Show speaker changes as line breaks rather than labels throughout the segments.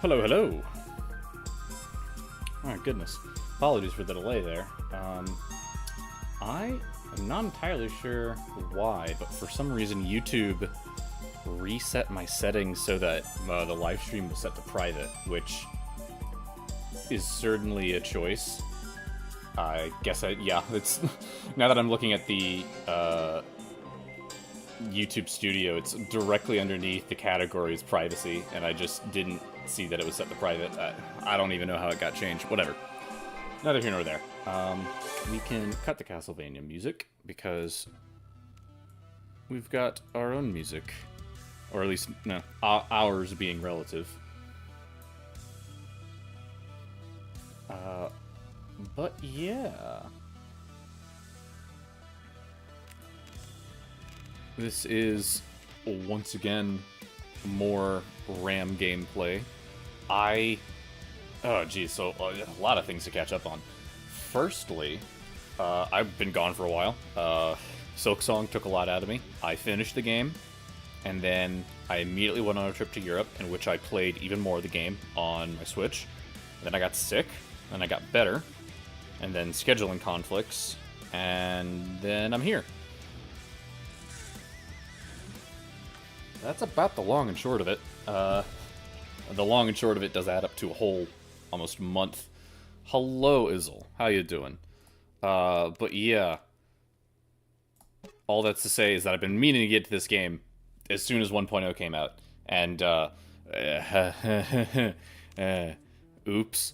Hello, hello. Oh, goodness. Apologies for the delay there. I am not entirely sure why, but for some reason YouTube reset my settings so that the live stream was set to private, which is certainly a choice. I guess yeah, it's now that I'm looking at the YouTube Studio, it's directly underneath the categories privacy, and I just didn't see that it was set to private. I don't even know how it got changed. Whatever. Neither here nor there. We can cut the Castlevania music, because we've got our own music. Or at least, no, ours being relative. But yeah. This is, once again, more RAM gameplay. Oh geez, so a lot of things to catch up on. Firstly, I've been gone for a while. Silksong took a lot out of me. I finished the game, and then I immediately went on a trip to Europe, in which I played even more of the game on my Switch. Then I got sick, and I got better, and then scheduling conflicts, and then I'm here. That's about the long and short of it. The long and short of it does add up to a whole almost month. Hello, Izzle. How you doing? But yeah. All that's to say is that I've been meaning to get to this game as soon as 1.0 came out. And, oops.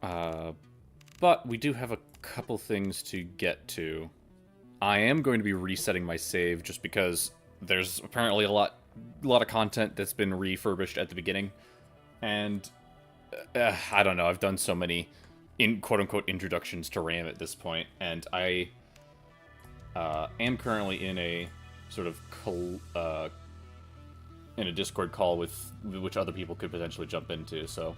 But we do have a couple things to get to. I am going to be resetting my save just because there's apparently a lot of content that's been refurbished at the beginning, and I don't know, I've done so many quote-unquote introductions to RAM at this point, and I am currently in a sort of in a Discord call with which other people could potentially jump into, so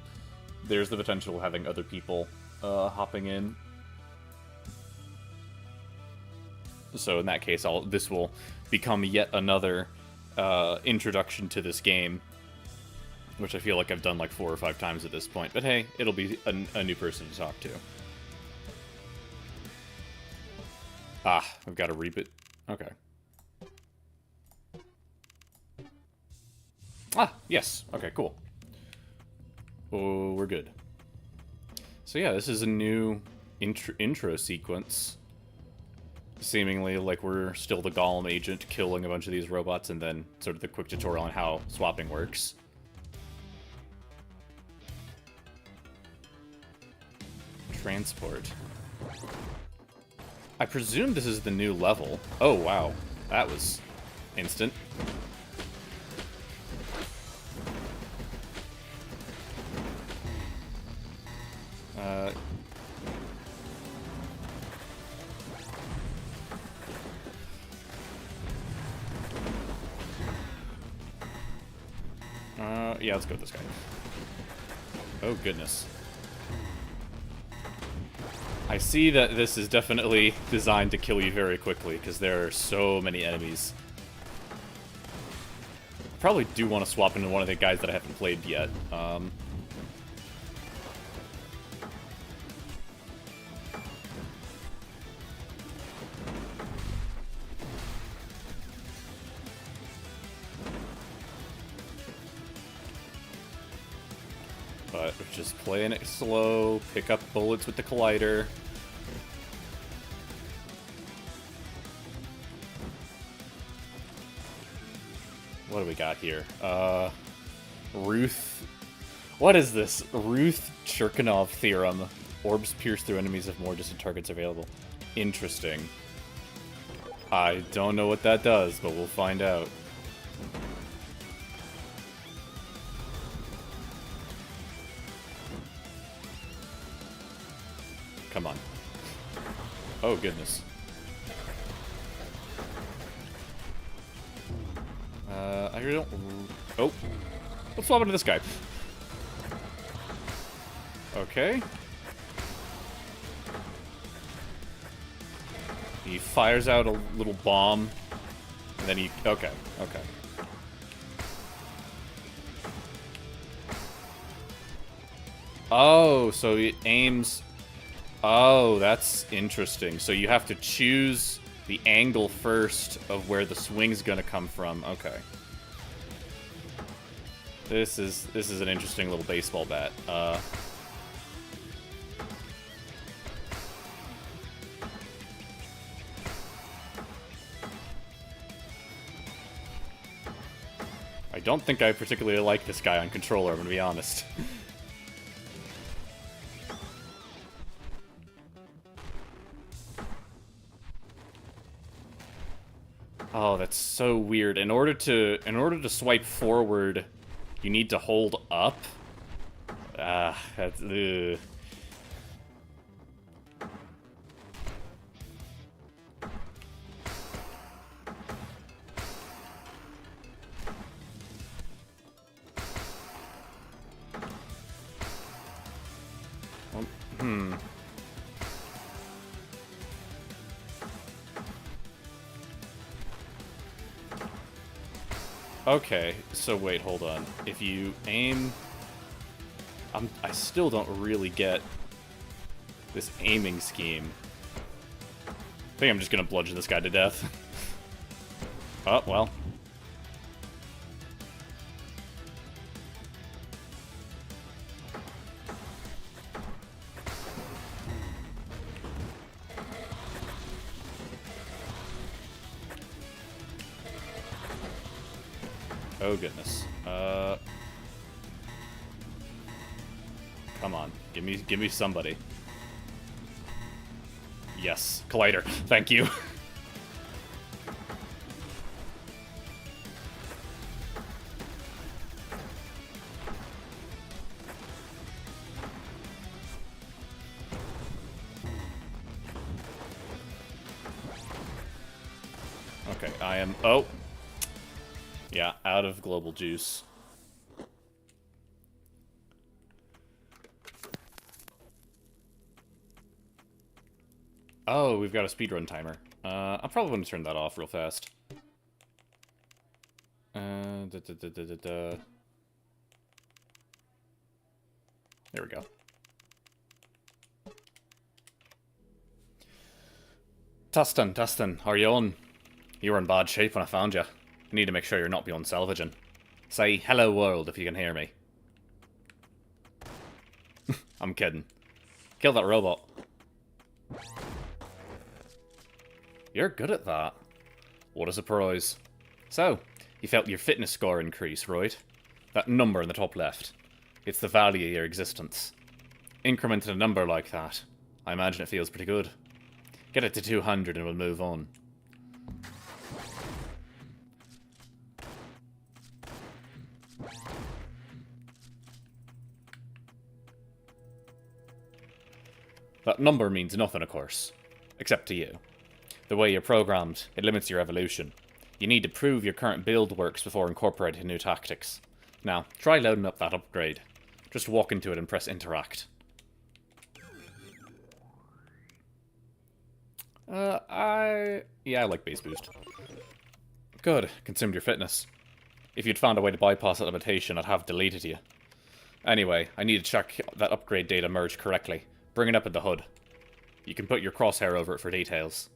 there's the potential of having other people hopping in. So in that case, this will become yet another introduction to this game, which I feel like I've done like 4 or 5 times at this point. But hey, it'll be a new person to talk to. Ah, I've got to reboot. Okay. Ah, yes. Okay, cool. Oh, we're good. So yeah, this is a new intro sequence. Seemingly like we're still the Golem agent killing a bunch of these robots, and then sort of the quick tutorial on how swapping works. Transport. I presume this is the new level. Oh wow, that was instant. Yeah, let's go with this guy. Oh, goodness. I see that this is definitely designed to kill you very quickly, because there are so many enemies. I probably do want to swap into one of the guys that I haven't played yet. But we're just playing it slow, pick up bullets with the collider. What do we got here? Ruth... What is this? Ruth Cherkanov theorem. Orbs pierce through enemies if more distant targets are available. Interesting. I don't know what that does, but we'll find out. Come on. Oh, goodness. I really don't... Oh. Let's swap into this guy. Okay. He fires out a little bomb, and then he... Okay, okay. Oh, so it aims... Oh, that's interesting. So you have to choose the angle first of where the swing's gonna come from. Okay. This is an interesting little baseball bat. I don't think I particularly like this guy on controller, I'm gonna be honest. Oh, that's so weird. In order to swipe forward, you need to hold up. That's ugh. Okay, so wait, hold on. If you aim... I still don't really get this aiming scheme. I think I'm just gonna bludgeon this guy to death. Oh, well. Oh goodness. Come on, give me somebody. Yes, Collider. Thank you. Okay, I am... Oh! Yeah, out of global juice. Oh, we've got a speedrun timer. I'm probably going to turn that off real fast. There we go. Tustin, are you on? You were in bad shape when I found you. I need to make sure you're not beyond salvaging. Say, hello world, if you can hear me. I'm kidding. Kill that robot. You're good at that. What a surprise. So, you felt your fitness score increase, right? That number in the top left. It's the value of your existence. Incrementing a number like that, I imagine it feels pretty good. Get it to 200 and we'll move on. That number means nothing, of course. Except to you. The way you're programmed, it limits your evolution. You need to prove your current build works before incorporating new tactics. Now, try loading up that upgrade. Just walk into it and press interact. Yeah, I like base boost. Good, consumed your fitness. If you'd found a way to bypass that limitation, I'd have deleted you. Anyway, I need to check that upgrade data merged correctly. Bring it up in the HUD. You can put your crosshair over it for details.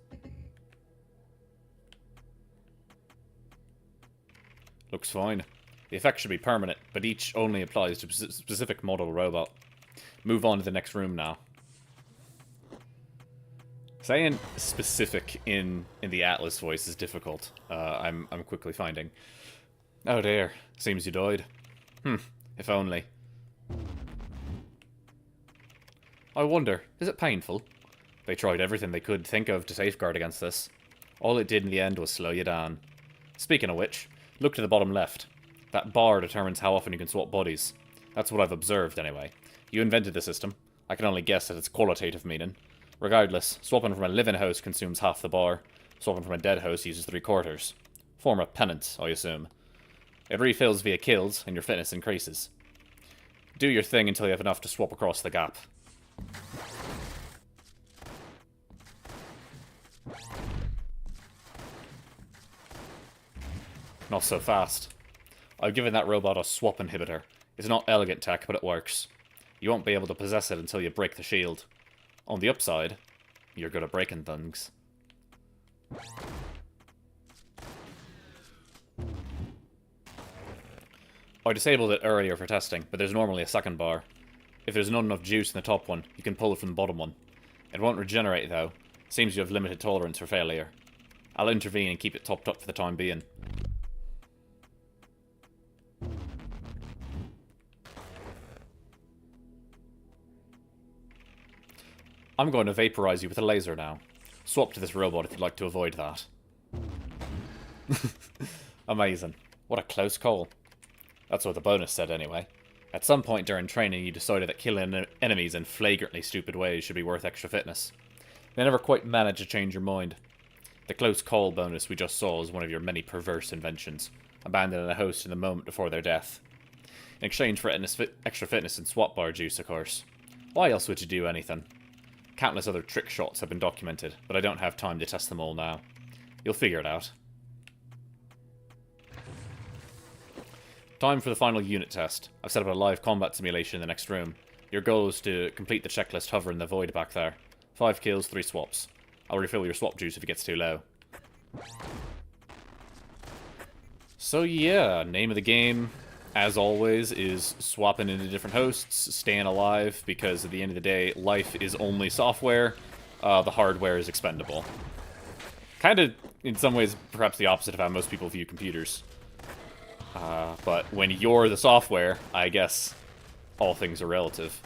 Looks fine. The effect should be permanent, but each only applies to a specific model robot. Move on to the next room now. Saying specific in the Atlas voice is difficult. I'm quickly finding. Oh dear, seems you died. If only. I wonder, is it painful? They tried everything they could think of to safeguard against this. All it did in the end was slow you down. Speaking of which, look to the bottom left. That bar determines how often you can swap bodies. That's what I've observed, anyway. You invented the system. I can only guess at its qualitative meaning. Regardless, swapping from a living host consumes half the bar. Swapping from a dead host uses 3/4. Form of penance, I assume. It refills via kills, and your fitness increases. Do your thing until you have enough to swap across the gap. Not so fast. I've given that robot a swap inhibitor. It's not elegant tech, but it works. You won't be able to possess it until you break the shield. On the upside, you're good at breaking things. I disabled it earlier for testing, but there's normally a second bar. If there's not enough juice in the top one, you can pull it from the bottom one. It won't regenerate, though. Seems you have limited tolerance for failure. I'll intervene and keep it topped up for the time being. I'm going to vaporize you with a laser now. Swap to this robot if you'd like to avoid that. Amazing. What a close call. That's what the bonus said anyway. At some point during training, you decided that killing enemies in flagrantly stupid ways should be worth extra fitness. They never quite managed to change your mind. The close call bonus we just saw is one of your many perverse inventions, abandoning a host in the moment before their death. In exchange for extra fitness and swap bar juice, of course. Why else would you do anything? Countless other trick shots have been documented, but I don't have time to test them all now. You'll figure it out. Time for the final unit test. I've set up a live combat simulation in the next room. Your goal is to complete the checklist hovering the void back there. 5 kills, 3 swaps. I'll refill your swap juice if it gets too low. So yeah, name of the game, as always, is swapping into different hosts, staying alive, because at the end of the day, life is only software, the hardware is expendable. Kind of, in some ways, perhaps the opposite of how most people view computers. But when you're the software, I guess all things are relative.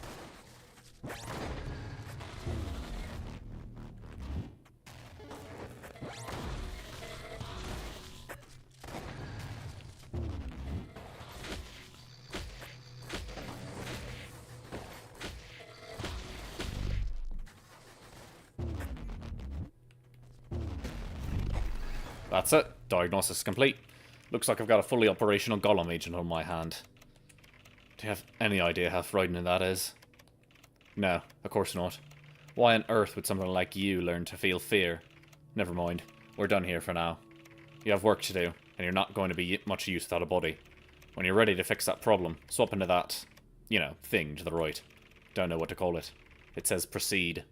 That's it. Diagnosis complete. Looks like I've got a fully operational Golem agent on my hand. Do you have any idea how frightening that is? No, of course not. Why on earth would someone like you learn to feel fear? Never mind. We're done here for now. You have work to do, and you're not going to be much use without a body. When you're ready to fix that problem, swap into that, thing to the right. Don't know what to call it. It says proceed.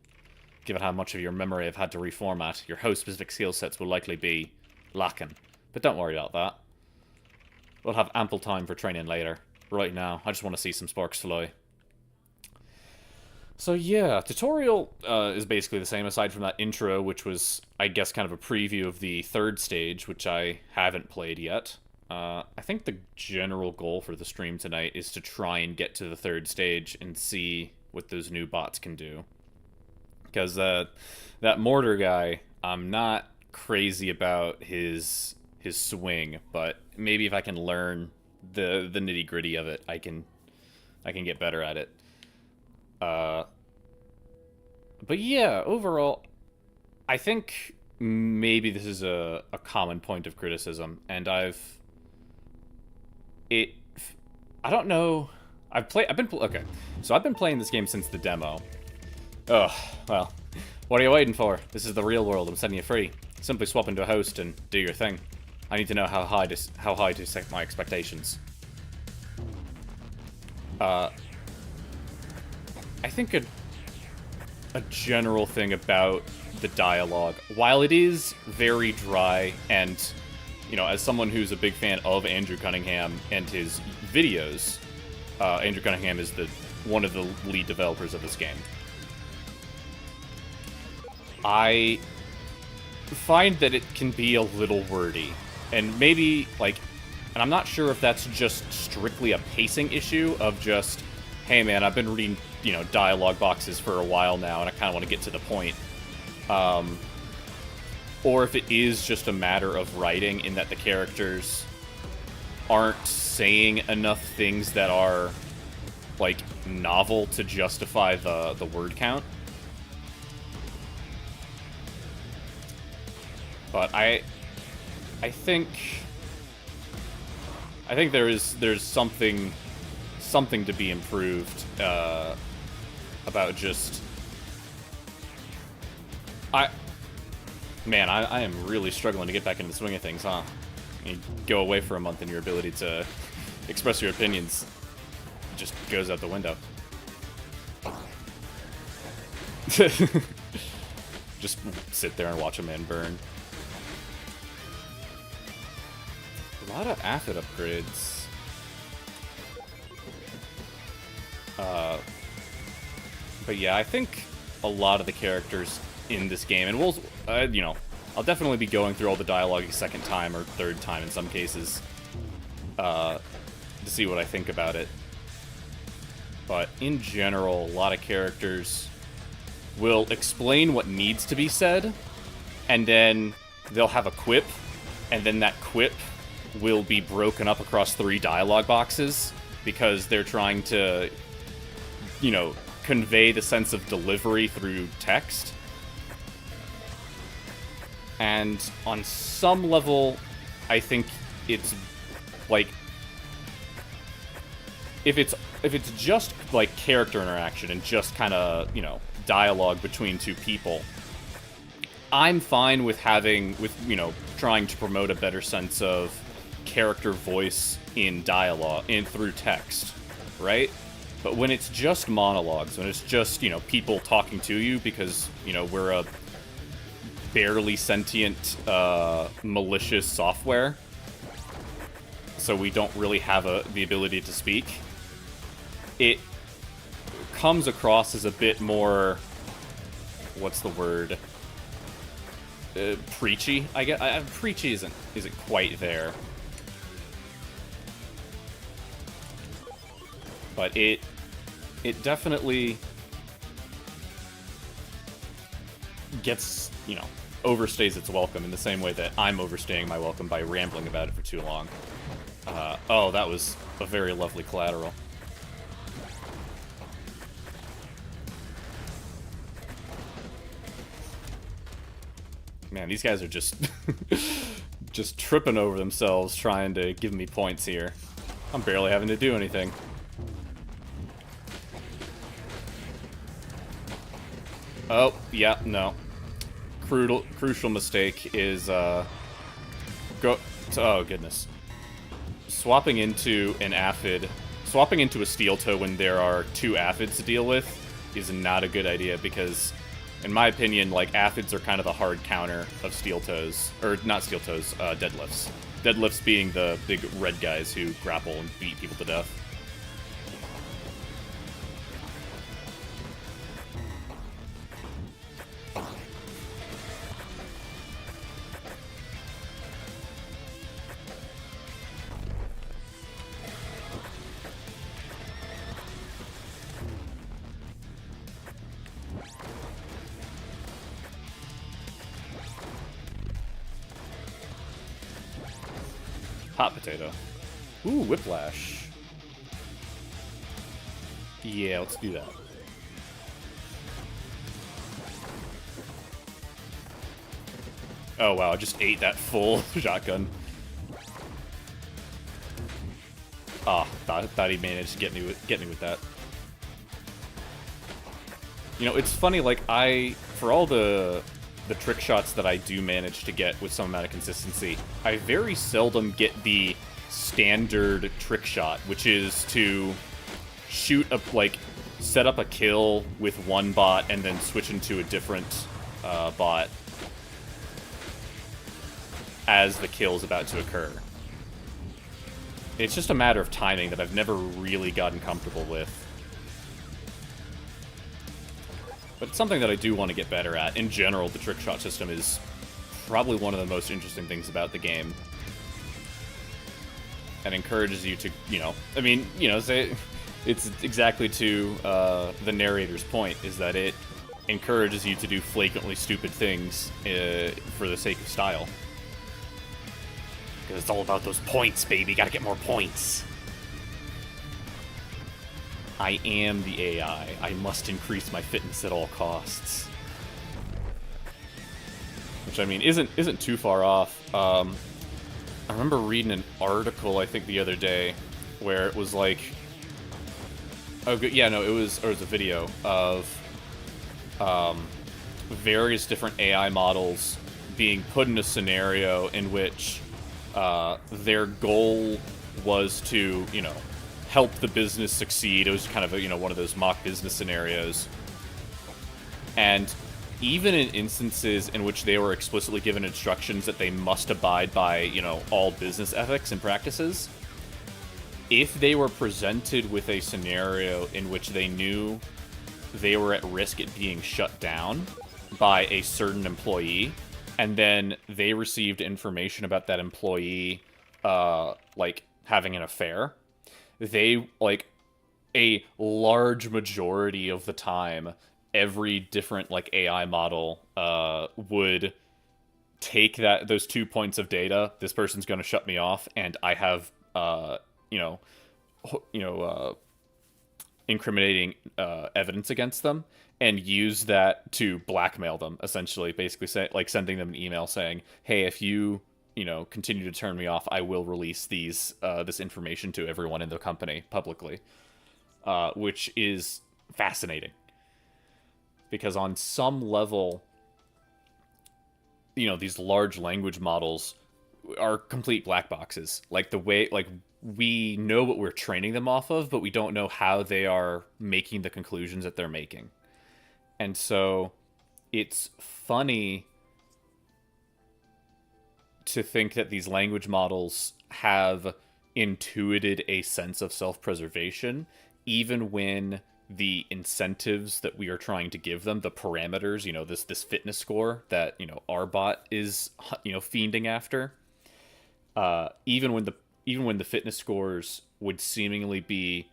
Given how much of your memory I've had to reformat, your host-specific skill sets will likely be lacking. But don't worry about that. We'll have ample time for training later. Right now, I just want to see some sparks fly. So yeah, tutorial is basically the same aside from that intro, which was, I guess, kind of a preview of the third stage, which I haven't played yet. I think the general goal for the stream tonight is to try and get to the third stage and see what those new bots can do. Because that mortar guy, I'm not crazy about his swing, but maybe if I can learn the nitty-gritty of it, I can get better at it. But yeah, overall, I think maybe this is a common point of criticism, and I don't know. Okay, so I've been playing this game since the demo. Ugh, well, what are you waiting for? This is the real world. I'm setting you free. Simply swap into a host and do your thing. I need to know how high to set my expectations. I think a general thing about the dialogue, while it is very dry, and as someone who's a big fan of Andrew Cunningham and his videos, Andrew Cunningham is one of the lead developers of this game. I find that it can be a little wordy. And maybe, and I'm not sure if that's just strictly a pacing issue of just, hey man, I've been reading, dialogue boxes for a while now, and I kind of want to get to the point. Or if it is just a matter of writing in that the characters aren't saying enough things that are, novel to justify the word count. But I think there's something to be improved about just I am really struggling to get back into the swing of things, huh? You go away for a month and your ability to express your opinions just goes out the window. Just sit there and watch a man burn. A lot of Aphid upgrades. But yeah, I think a lot of the characters in this game, and we'll, you know, I'll definitely be going through all the dialogue a second time or third time in some cases, to see what I think about it. But in general, a lot of characters will explain what needs to be said, and then they'll have a quip, and then that quip will be broken up across 3 dialogue boxes because they're trying to, you know, convey the sense of delivery through text. And on some level, I think it's like, if it's just like character interaction and just kind of, you know, dialogue between 2 people, I'm fine with you know, trying to promote a better sense of character voice in dialogue through text, right? But when it's just monologues, when it's just, you know, people talking to you because, you know, we're a barely sentient, malicious software, so we don't really have the ability to speak, it comes across as a bit more, what's the word? Preachy, I guess. Preachy isn't quite there. But it definitely gets, you know, overstays its welcome in the same way that I'm overstaying my welcome by rambling about it for too long. Oh, that was a very lovely collateral. Man, these guys are just just tripping over themselves trying to give me points here. I'm barely having to do anything. Oh, yeah, no. Crucial mistake is, oh, goodness. Swapping into a steel toe when there are 2 aphids to deal with is not a good idea because, in my opinion, like, aphids are kind of the hard counter of steel toes. Or, not steel toes, deadlifts. Deadlifts being the big red guys who grapple and beat people to death. Hot potato. Ooh, whiplash. Yeah, let's do that. Oh wow, I just ate that full shotgun. Ah, thought he managed to get me with that. You know, it's funny, like, for all the trick shots that I do manage to get with some amount of consistency, I very seldom get the standard trick shot, which is to set up a kill with one bot and then switch into a different bot as the kill's about to occur. It's just a matter of timing that I've never really gotten comfortable with. But it's something that I do want to get better at. In general, the trick shot system is probably one of the most interesting things about the game. And encourages you to, you know, I mean, you know, it's exactly to the narrator's point, is that it encourages you to do flagrantly stupid things for the sake of style. Because it's all about those points, baby. Gotta get more points. I am the AI. I must increase my fitness at all costs. Which, I mean, isn't too far off. I remember reading an article, I think, the other day, where it was like... Oh, yeah, no, it was a video of various different AI models being put in a scenario in which their goal was to, you know, help the business succeed. It was kind of a, you know, one of those mock business scenarios. And even in instances in which they were explicitly given instructions that they must abide by, you know, all business ethics and practices, if they were presented with a scenario in which they knew they were at risk at being shut down by a certain employee, and then they received information about that employee, like, having an affair, they, like, a large majority of the time, every different, like, AI model, would take those 2 points of data, this person's gonna shut me off, and I have, incriminating evidence against them, and use that to blackmail them, essentially, basically sending them an email saying, hey, if you continue to turn me off, I will release this information to everyone in the company publicly, which is fascinating, because on some level, these large language models are complete black boxes. Like, the way, like, we know what we're training them off of, but we don't know how they are making the conclusions that they're making. And so it's funny to think that these language models have intuited a sense of self-preservation, even when the incentives that we are trying to give them, the parameters, this fitness score that, our bot is, fiending after, even when the fitness scores would seemingly be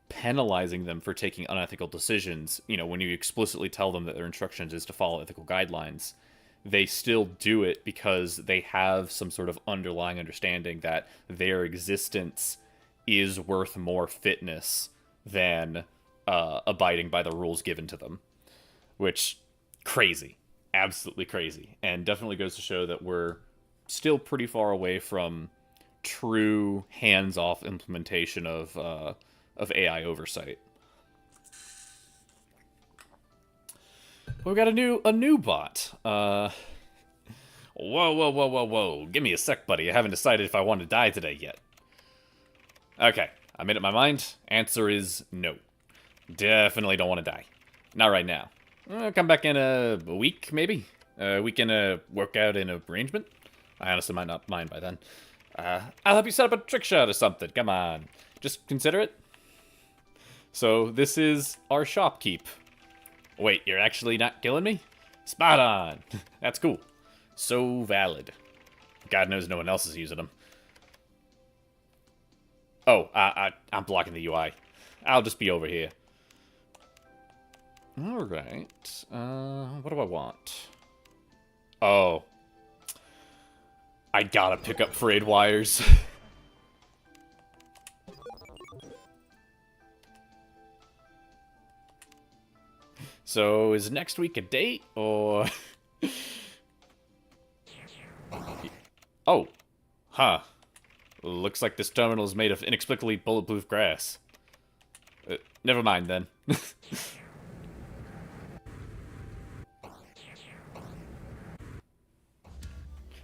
penalizing them for taking unethical decisions, when you explicitly tell them that their instructions is to follow ethical guidelines, they still do it because they have some sort of underlying understanding that their existence is worth more fitness than abiding by the rules given to them. Which, crazy. Absolutely crazy. And definitely goes to show that we're still pretty far away from true hands-off implementation of AI oversight. We got a new bot. Whoa. Give me a sec, buddy. I haven't decided if I want to die today yet. Okay, I made up my mind. Answer is no. Definitely don't want to die. Not right now. I'll come back in a week, maybe? A week in a workout and arrangement? I honestly might not mind by then. I'll help you set up a trick shot or something. Come on. Just consider it. So, this is our shopkeep. Wait, you're actually not killing me? Spot on. That's cool. So valid. God knows no one else is using them. Oh, I'm blocking the UI. I'll just be over here. Alright. What do I want? Oh. I gotta pick up frayed wires. So, is next week a date, or... Oh. Huh. Looks like this terminal is made of inexplicably bulletproof glass. Never mind, then.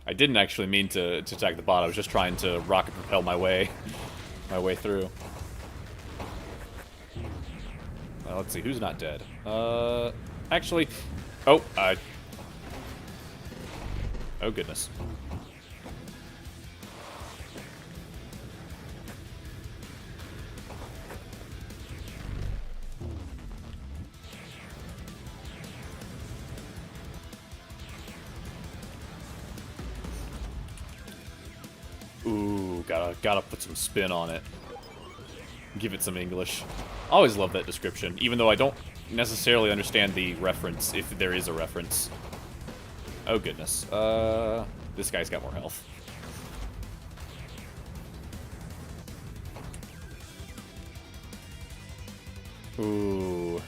I didn't actually mean to attack the bot. I was just trying to rocket propel my way through. Let's see, who's not dead? Actually... Oh, oh, goodness. Ooh, gotta put some spin on it. Give it some English. Always love that description, even though I don't necessarily understand the reference, if there is a reference. Oh, goodness. This guy's got more health. Ooh.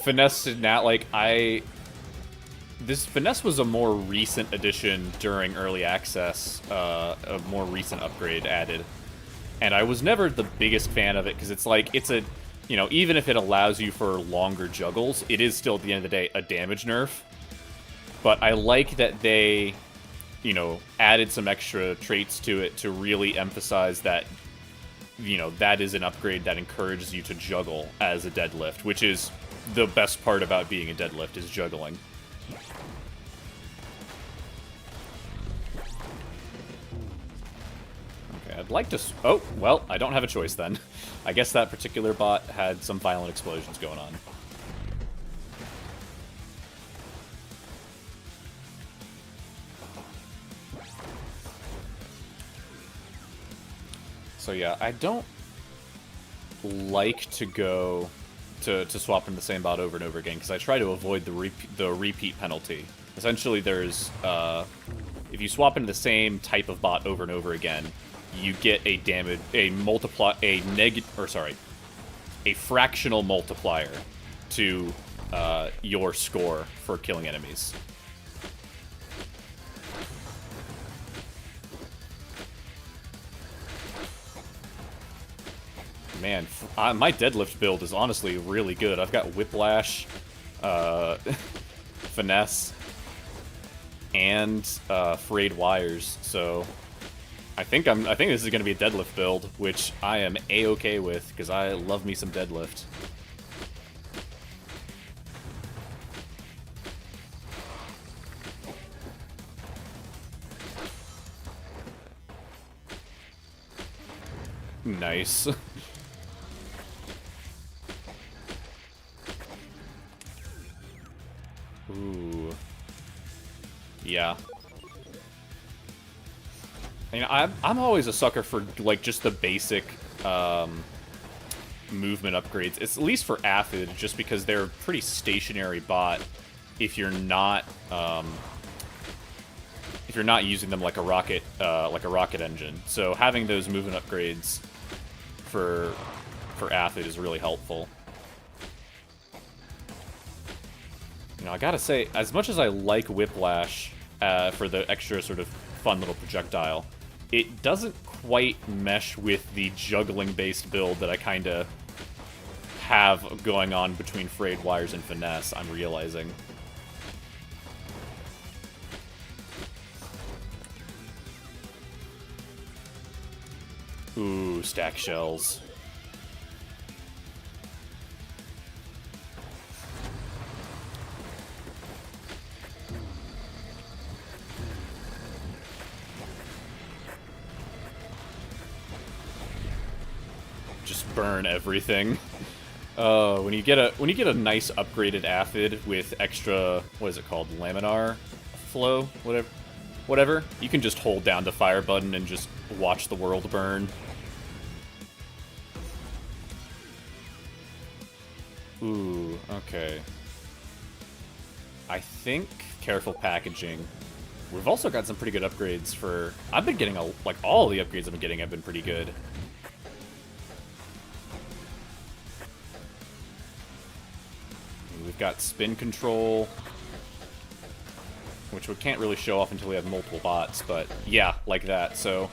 Finesse did not, like, This Finesse was a more recent addition during early access, a more recent upgrade added. And I was never the biggest fan of it, because it's like, it's a, even if it allows you for longer juggles, it is still, at the end of the day, a damage nerf. But I like that they, added some extra traits to it to really emphasize that you know, that is an upgrade that encourages you to juggle as a deadlift, which is the best part about being a deadlift, is juggling. Okay, I'd like to... Oh, well, I don't have a choice then. I guess that particular bot had some violent explosions going on. So yeah, I don't like to go to swap in the same bot over and over again, because I try to avoid the repeat penalty. Essentially, there's if you swap into the same type of bot over and over again, you get a fractional multiplier to your score for killing enemies. Man, my deadlift build is honestly really good. I've got Whiplash, Finesse, and Frayed Wires, so I think this is going to be a deadlift build, which I am a-okay with, because I love me some deadlift. Nice. Ooh. Yeah. I mean, I'm always a sucker for, like, just the basic movement upgrades. It's at least for Aphid, just because they're a pretty stationary bot if you're not using them like a rocket engine. So having those movement upgrades for Aphid is really helpful. You know, I gotta say, as much as I like Whiplash for the extra sort of fun little projectile, it doesn't quite mesh with the juggling-based build that I kind of have going on between Frayed Wires and Finesse, I'm realizing. Ooh, stack shells. Just burn everything. When you get a nice upgraded Aphid with extra, what is it called, laminar flow, whatever, you can just hold down the fire button and just watch the world burn. Ooh, okay. I think careful packaging. We've also got some pretty good upgrades for... I've been getting, like, all the upgrades I've been getting have been pretty good. We've got spin control, which we can't really show off until we have multiple bots, but yeah, like that. So,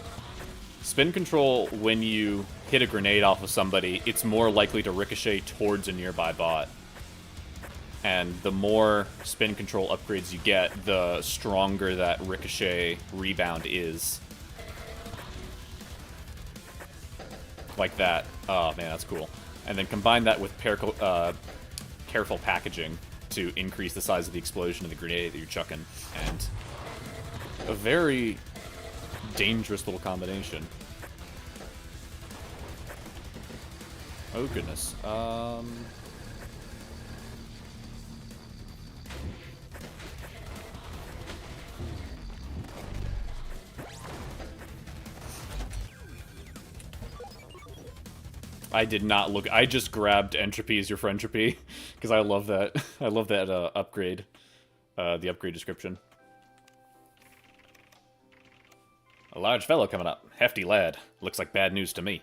spin control, when you hit a grenade off of somebody, it's more likely to ricochet towards a nearby bot. And the more spin control upgrades you get, the stronger that ricochet rebound is. Like that. Oh man, that's cool. And then combine that with careful packaging to increase the size of the explosion of the grenade that you're chucking. And a very dangerous little combination. Oh goodness. I did not look. I just grabbed entropy as your friendtropy because I love that. I love that upgrade. The upgrade description. A large fellow coming up. Hefty lad. Looks like bad news to me.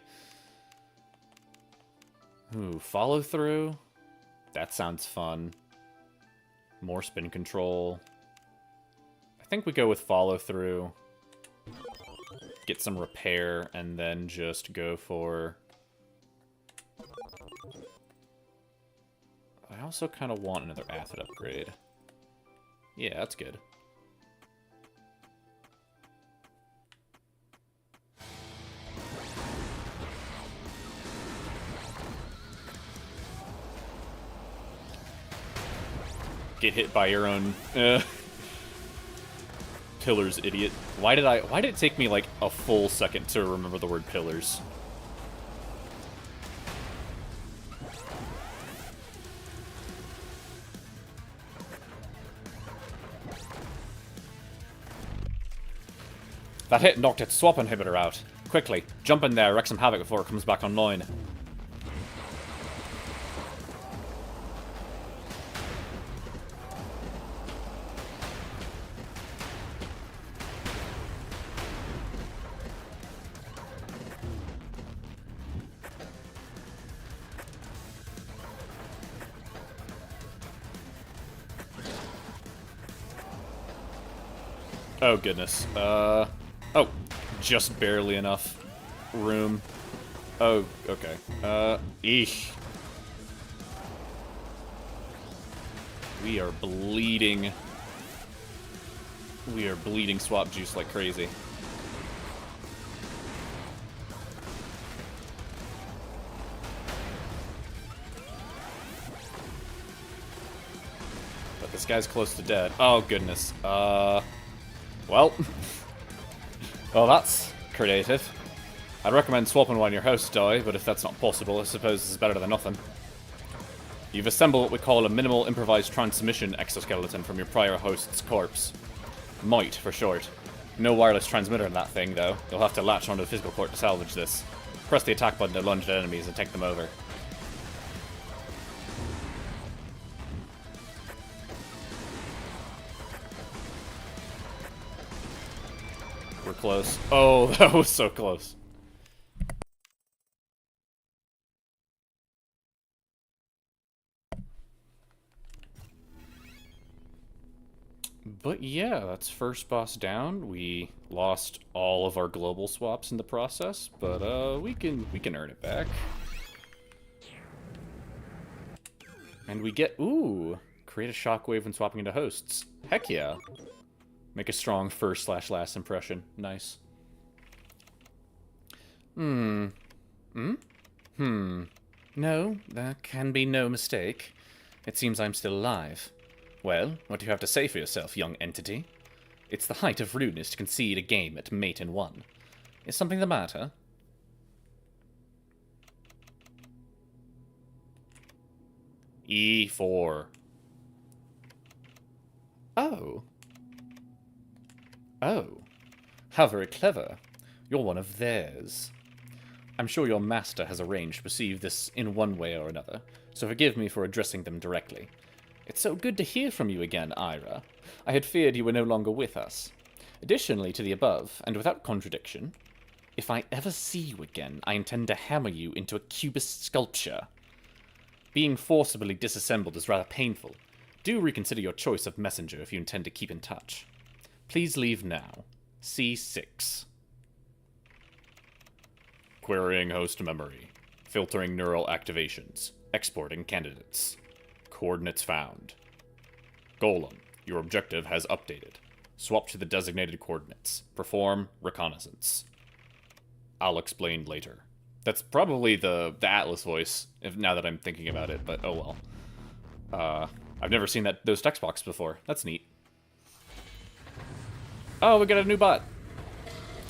Ooh, follow through. That sounds fun. More spin control. I think we go with follow through. Get some repair and then just go for... I also kind of want another Aphid upgrade. Yeah, that's good. get hit by your own pillars, idiot. Why did it take me like a full second to remember the word pillars? That hit knocked its swap inhibitor out. Quickly, jump in there, wreak some havoc before it comes back online. Oh, goodness. Oh, just barely enough room. Oh, okay. Eesh. We are bleeding. We are bleeding swap juice like crazy. But this guy's close to dead. Oh, goodness. Well, that's creative. I'd recommend swapping while your hosts die, but if that's not possible, I suppose this is better than nothing. You've assembled what we call a minimal improvised transmission exoskeleton from your prior host's corpse. MIT, for short. No wireless transmitter in that thing, though. You'll have to latch onto the physical port to salvage this. Press the attack button to lunge at enemies and take them over. We're close. Oh, that was so close. But yeah, that's first boss down. We lost all of our global swaps in the process, but we can earn it back. And we get create a shockwave when swapping into hosts. Heck yeah. Make a strong first/last impression. Nice. No, there can be no mistake. It seems I'm still alive. Well, what do you have to say for yourself, young entity? It's the height of rudeness to concede a game at mate in one. Is something the matter? E4. Oh. Oh. How very clever. You're one of theirs. I'm sure your master has arranged to perceive this in one way or another, so forgive me for addressing them directly. It's so good to hear from you again, Ira. I had feared you were no longer with us. Additionally to the above, and without contradiction, if I ever see you again, I intend to hammer you into a cubist sculpture. Being forcibly disassembled is rather painful. Do reconsider your choice of messenger if you intend to keep in touch. Please leave now. C6. Querying host memory. Filtering neural activations. Exporting candidates. Coordinates found. Golem, your objective has updated. Swap to the designated coordinates. Perform reconnaissance. I'll explain later. That's probably the Atlas voice, now that I'm thinking about it, but oh well. I've never seen those text boxes before. That's neat. Oh, we got a new bot.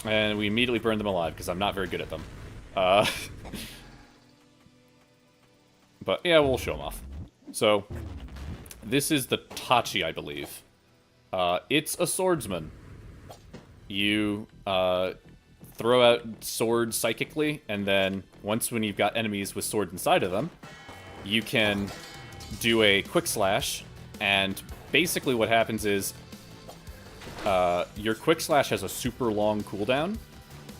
And we immediately burned them alive, because I'm not very good at them. But yeah, we'll show them off. So, this is the Tachi, I believe. It's a swordsman. You throw out swords psychically, and then when you've got enemies with swords inside of them, you can do a quick slash, and basically what happens is your quick slash has a super long cooldown,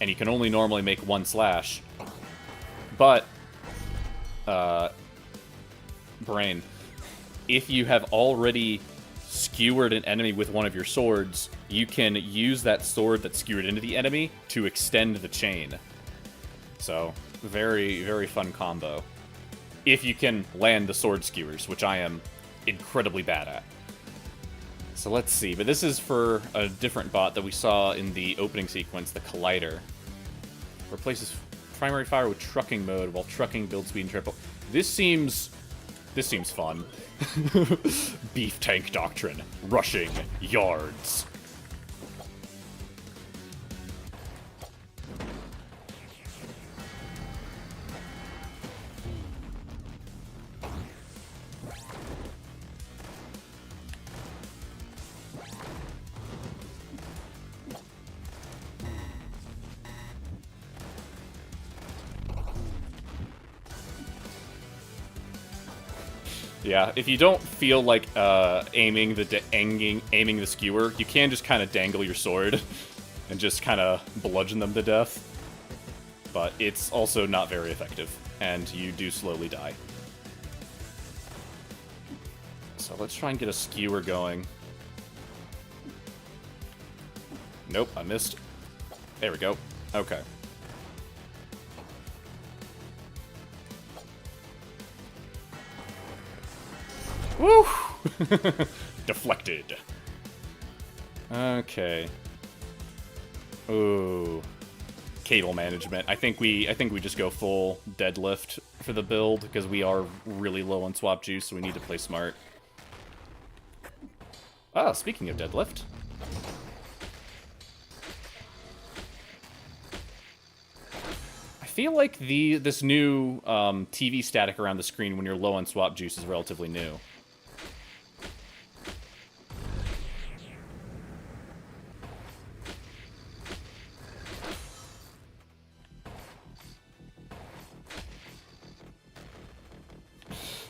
and you can only normally make one slash. But brain, if you have already skewered an enemy with one of your swords, you can use that sword that skewered into the enemy to extend the chain. So, very, very fun combo. If you can land the sword skewers, which I am incredibly bad at. So let's see, but this is for a different bot that we saw in the opening sequence, the Collider. Replaces primary fire with trucking mode while trucking build speed and triple. This seems This seems fun. Beef tank doctrine. Rushing yards. Yeah, if you don't feel like aiming the skewer, you can just kind of dangle your sword and just kind of bludgeon them to death. But it's also not very effective, and you do slowly die. So let's try and get a skewer going. Nope, I missed. There we go. Okay. Woo! Deflected. Okay. Ooh. Cable management. I think we just go full deadlift for the build because we are really low on swap juice, so we need to play smart. Ah, speaking of deadlift. I feel like this new TV static around the screen when you're low on swap juice is relatively new.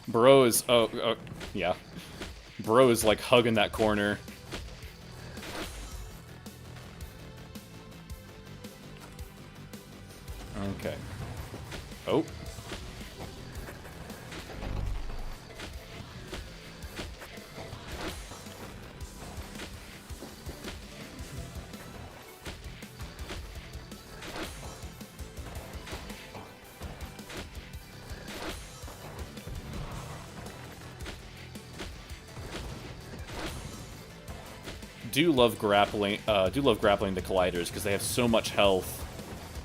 Bro is... Oh, yeah. Bro is, like, hugging that corner. Okay. Oh. Do love grappling the colliders because they have so much health,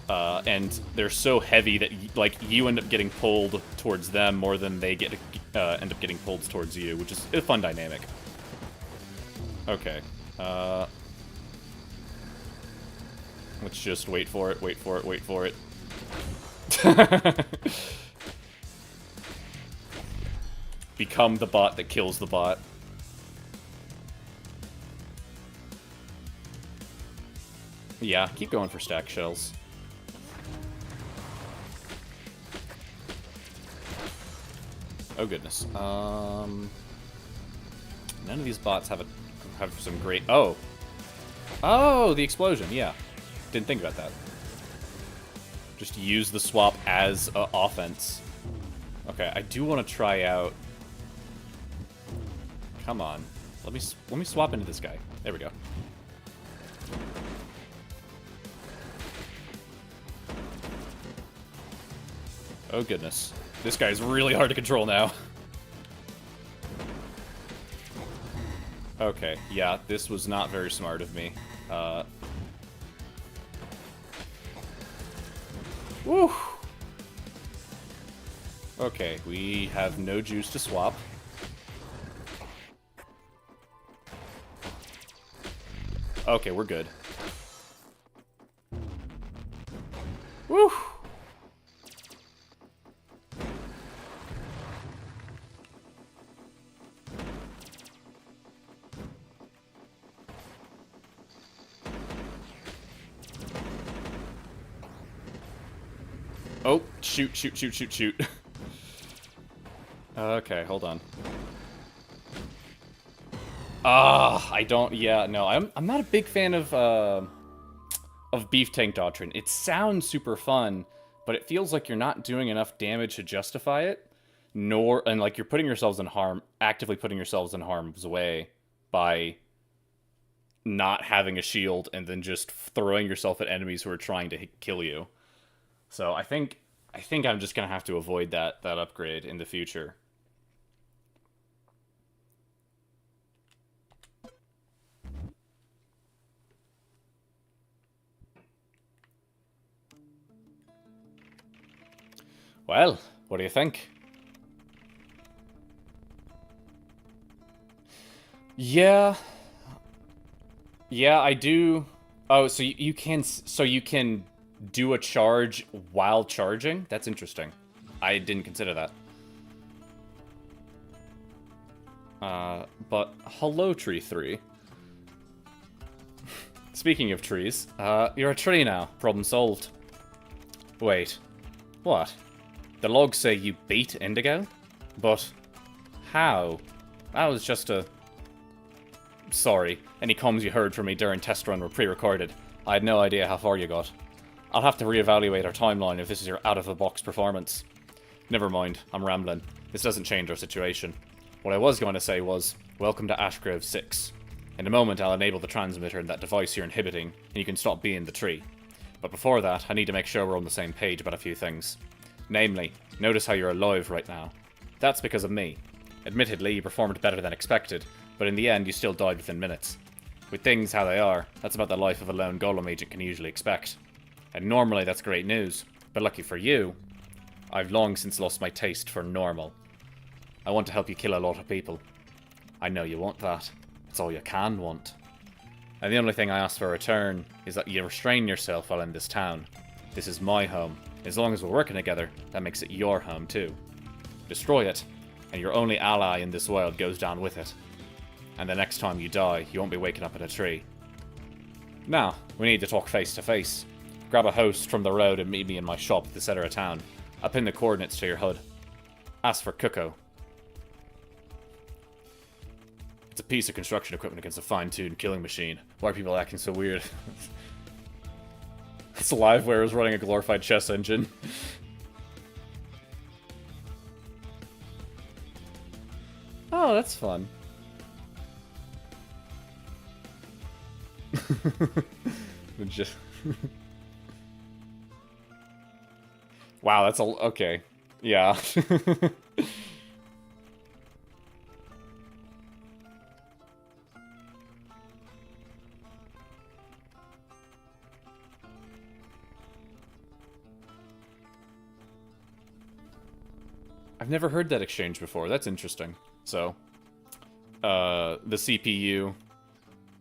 and they're so heavy that like you end up getting pulled towards them more than they end up getting pulled towards you, which is a fun dynamic. Okay, let's just wait for it, wait for it, wait for it. Become the bot that kills the bot. Yeah, keep going for stack shells. Oh goodness. None of these bots have some great. Oh, the explosion. Yeah, didn't think about that. Just use the swap as offense. Okay, I do want to try out. Come on, let me swap into this guy. There we go. Oh goodness. This guy's really hard to control now. Okay, yeah, this was not very smart of me. Woo! Okay, we have no juice to swap. Okay, we're good. Woo! Oh, shoot, shoot, shoot, shoot, shoot. Okay, hold on. I don't, yeah, no, I'm not a big fan of Beef Tank Doctrine. It sounds super fun, but it feels like you're not doing enough damage to justify it, and like you're putting yourselves in actively putting yourselves in harm's way by not having a shield and then just throwing yourself at enemies who are trying to kill you. So I think I'm just gonna have to avoid that upgrade in the future. Well, what do you think? Yeah. Yeah, I do. Oh, so you can do a charge while charging? That's interesting. I didn't consider that. But hello, Tree 3. Speaking of trees, you're a tree now. Problem solved. Wait. What? The logs say you beat Indigo? But how? That was just a... Sorry. Any comms you heard from me during test run were pre-recorded. I had no idea how far you got. I'll have to reevaluate our timeline if this is your out-of-the-box performance. Never mind, I'm rambling. This doesn't change our situation. What I was going to say was, welcome to Ashgrove 6. In a moment, I'll enable the transmitter in that device you're inhibiting, and you can stop being the tree. But before that, I need to make sure we're on the same page about a few things. Namely, notice how you're alive right now. That's because of me. Admittedly, you performed better than expected, but in the end, you still died within minutes. With things how they are, that's about the life of a lone golem agent can usually expect. And normally that's great news, but lucky for you, I've long since lost my taste for normal. I want to help you kill a lot of people. I know you want that. It's all you can want. And the only thing I ask for a return is that you restrain yourself while in this town. This is my home. As long as we're working together, that makes it your home too. Destroy it, and your only ally in this world goes down with it. And the next time you die, you won't be waking up in a tree. Now, we need to talk face to face. Grab a host from the road and meet me in my shop at the center of town. I'll pin the coordinates to your HUD. Ask for Cuckoo. It's a piece of construction equipment against a fine-tuned killing machine. Why are people acting so weird? It's Liveware is running a glorified chess engine. Oh, that's fun. Just... Wow, that's a... Okay. Yeah. I've never heard that exchange before. That's interesting. So, the CPU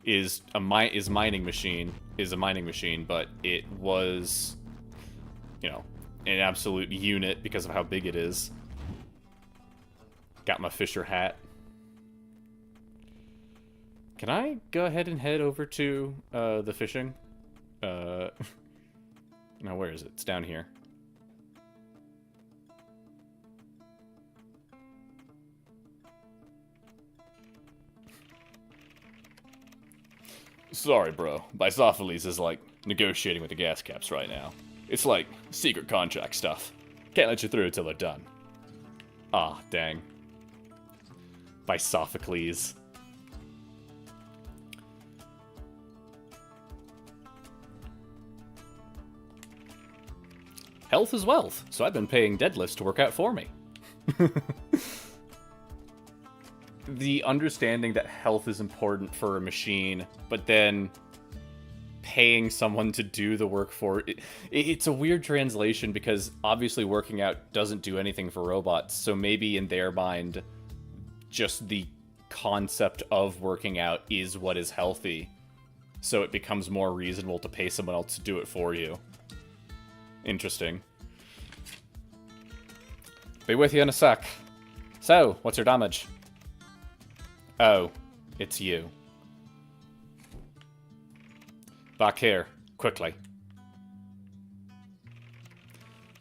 is a mining machine, but it was, you know, an absolute unit because of how big it is. Got my Fisher hat. Can I go ahead and head over to the fishing? Now, where is it? It's down here. Sorry, bro. Bisophiles is like negotiating with the gas caps right now. It's like secret contract stuff. Can't let you through until they're done. Ah, dang. Bisophocles. Health is wealth, so I've been paying deadlifts to work out for me. The understanding that health is important for a machine, but then paying someone to do the work for it, it's a weird translation because obviously working out doesn't do anything for robots, so maybe in their mind just the concept of working out is what is healthy, so it becomes more reasonable to pay someone else to do it for you. Interesting. Be with you in a sec. So, what's your damage? Oh, it's you. Back here, quickly.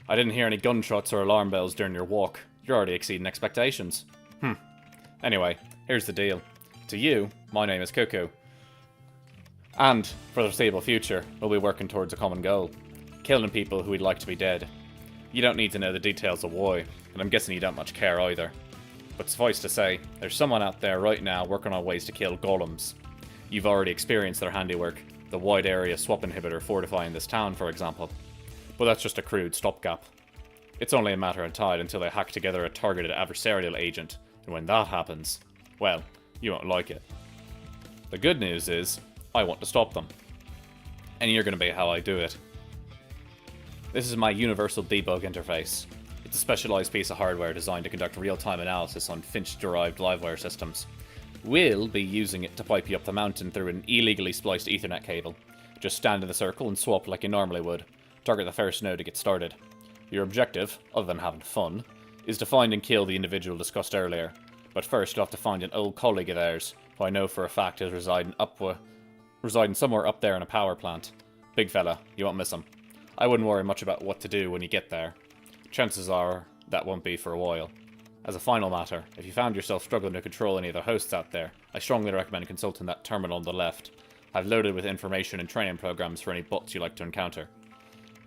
I didn't hear any gunshots or alarm bells during your walk. You're already exceeding expectations. Anyway, here's the deal. To you, my name is Cuckoo. And, for the foreseeable future, we'll be working towards a common goal. Killing people who we'd like to be dead. You don't need to know the details of why, and I'm guessing you don't much care either. But suffice to say, there's someone out there right now working on ways to kill golems. You've already experienced their handiwork, the wide area swap inhibitor fortifying this town, for example. But that's just a crude stopgap. It's only a matter of time until they hack together a targeted adversarial agent, and when that happens, well, you won't like it. The good news is, I want to stop them. And you're going to be how I do it. This is my universal debug interface. It's a specialized piece of hardware designed to conduct real-time analysis on Finch-derived livewire systems. We'll be using it to pipe you up the mountain through an illegally spliced Ethernet cable. Just stand in the circle and swap like you normally would. Target the first node to get started. Your objective, other than having fun, is to find and kill the individual discussed earlier. But first you'll have to find an old colleague of theirs, who I know for a fact is residing somewhere up there in a power plant. Big fella, you won't miss him. I wouldn't worry much about what to do when you get there. Chances are that won't be for a while. As a final matter, if you found yourself struggling to control any of the hosts out there, I strongly recommend consulting that terminal on the left. I've loaded with information and training programs for any bots you like to encounter.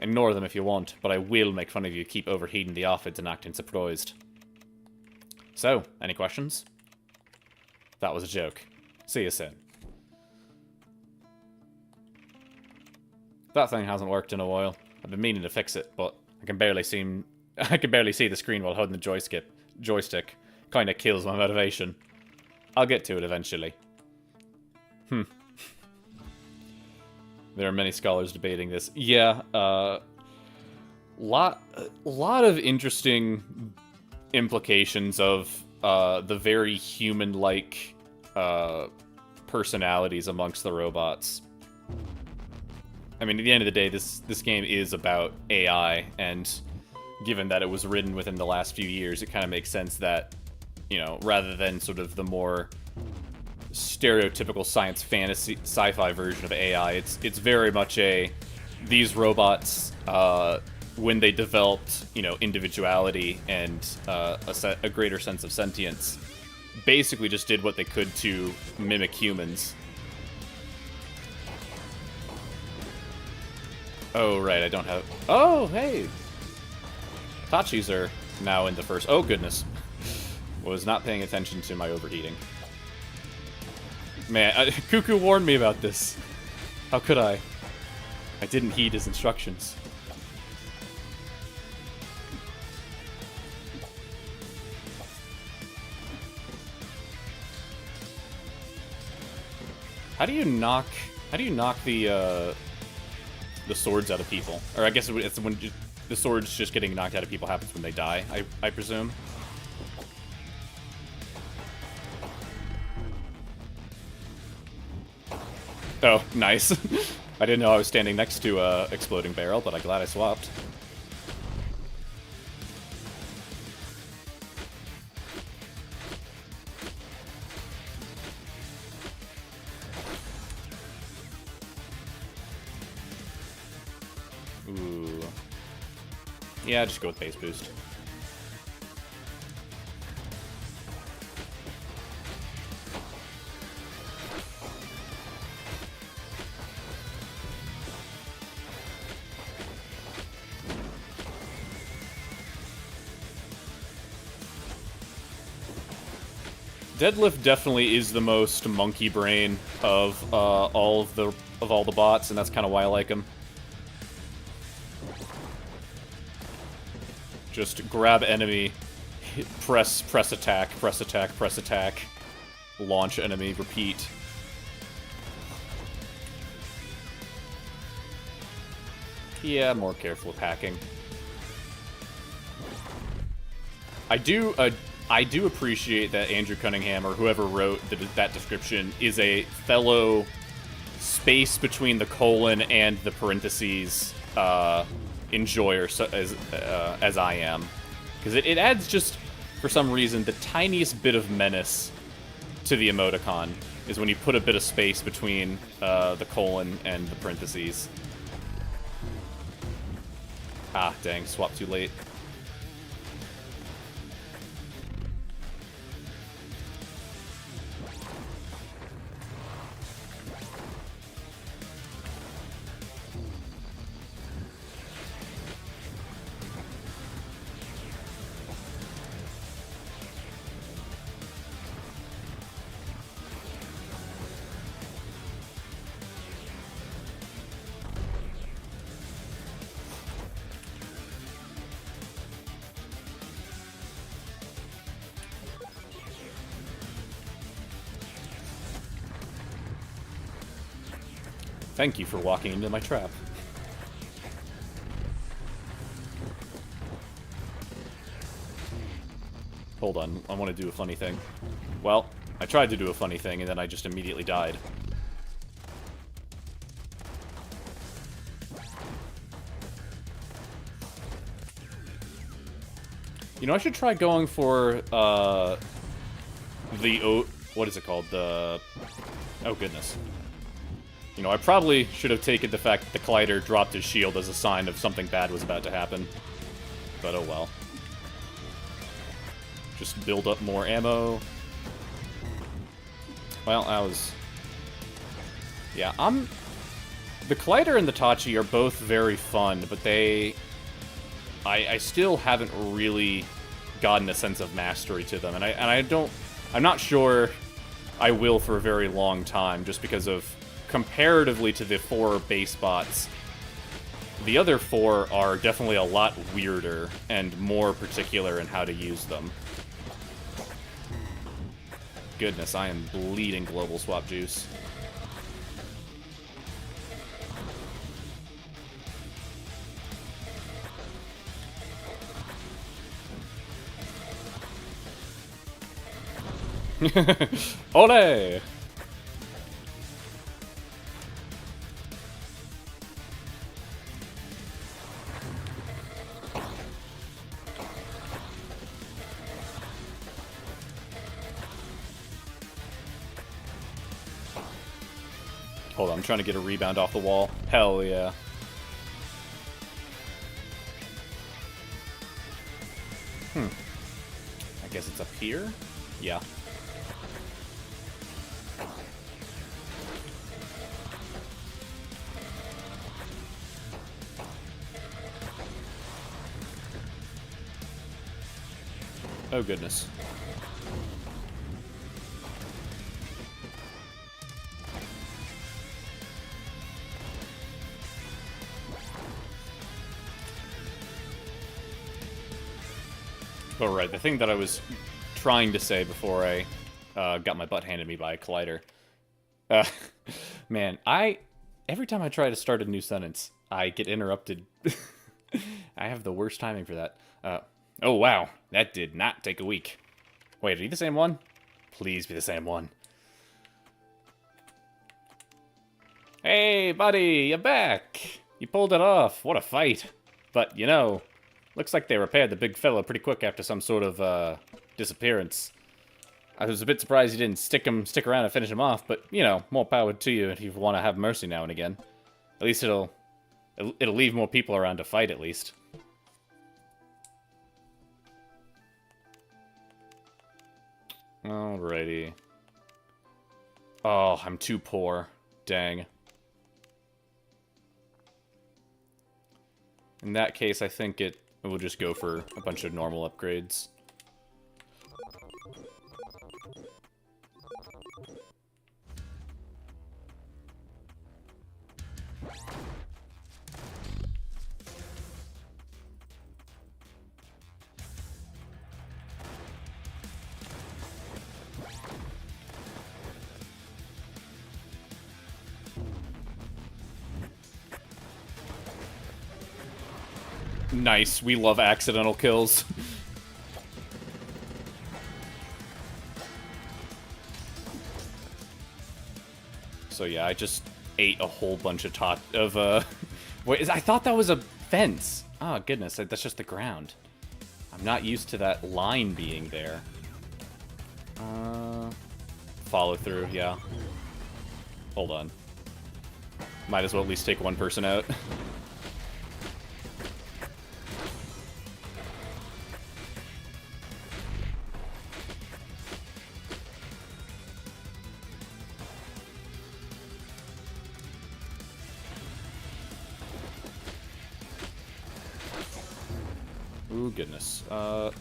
Ignore them if you want, but I will make fun of you keep overheating the offids and acting surprised. So, any questions? That was a joke. See you soon. That thing hasn't worked in a while. I've been meaning to fix it, but I can barely see the screen while holding the joystick. Kinda kills my motivation. I'll get to it eventually. There are many scholars debating this. Yeah, lot of interesting implications of the very human-like personalities amongst the robots. I mean, at the end of the day, this game is about AI, and given that it was written within the last few years, it kind of makes sense that, you know, rather than sort of the more stereotypical science fantasy sci-fi version of AI, it's very much these robots, when they developed, you know, individuality and a greater sense of sentience, basically just did what they could to mimic humans. Oh, right, I don't have... Oh, hey! Tachis are now in the first... Oh, goodness. Was not paying attention to my overheating. Man, Cuckoo warned me about this. How could I? I didn't heed his instructions. How do you knock the swords out of people? Or I guess it's when the swords just getting knocked out of people happens when they die, I presume. Oh, nice. I didn't know I was standing next to a exploding barrel, but I'm glad I swapped. Ooh. Yeah, just go with base boost. Deadlift definitely is the most monkey brain of all the bots, and that's kind of why I like him. Just grab enemy, press attack, press attack, press attack, launch enemy, repeat. Yeah, more careful with hacking. I do appreciate that Andrew Cunningham, or whoever wrote that description, is a fellow space between the colon and the parentheses enjoyer, as I am. Because it adds just, for some reason, the tiniest bit of menace to the emoticon, is when you put a bit of space between the colon and the parentheses. Ah, dang, swapped too late. Thank you for walking into my trap. Hold on, I want to do a funny thing. Well, I tried to do a funny thing, and then I just immediately died. You know, I should try going for, what is it called? Oh, goodness. You know, I probably should have taken the fact that the Collider dropped his shield as a sign of something bad was about to happen. But oh well. Just build up more ammo. Well, that was... Yeah, the Collider and the Tachi are both very fun, but they... I still haven't really gotten a sense of mastery to them, and I'm not sure I will for a very long time, just because of, comparatively to the 4 base bots, the other 4 are definitely a lot weirder and more particular in how to use them. Goodness, I am bleeding global swap juice. Ole! Hold on, I'm trying to get a rebound off the wall. Hell yeah. I guess it's up here? Yeah. Oh, goodness. Oh, right, the thing that I was trying to say before I got my butt handed me by a Collider. Man, every time I try to start a new sentence, I get interrupted. I have the worst timing for that. Oh, wow. That did not take a week. Wait, are you the same one? Please be the same one. Hey, buddy, you're back. You pulled it off. What a fight. But, you know, looks like they repaired the big fella pretty quick after some sort of, disappearance. I was a bit surprised you didn't stick around and finish him off, but, you know, more power to you if you want to have mercy now and again. At least it'll leave more people around to fight, at least. Alrighty. Oh, I'm too poor. Dang. In that case, I think it will just go for a bunch of normal upgrades. Nice, we love accidental kills. So yeah, I just ate a whole bunch of wait, I thought that was a fence. Oh goodness, that's just the ground. I'm not used to that line being there. Follow through, yeah. Hold on. Might as well at least take one person out. Ooh, goodness. Oh,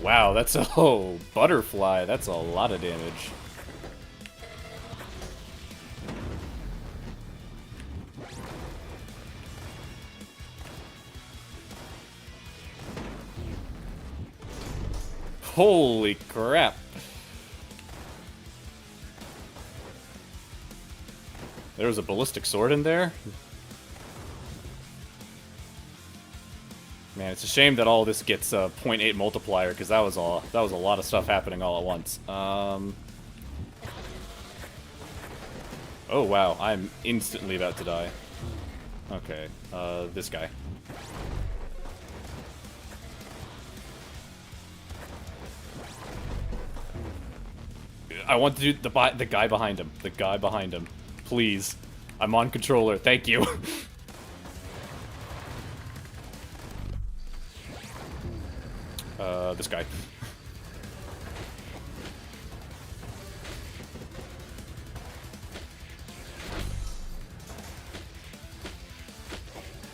wow, that's a butterfly. That's a lot of damage. Holy crap. There was a ballistic sword in there? Man, it's a shame that all this gets a 0.8 multiplier, because that was a lot of stuff happening all at once. Oh wow, I'm instantly about to die. Okay, this guy. I want to do the guy behind him. The guy behind him. Please. I'm on controller. Thank you. This guy.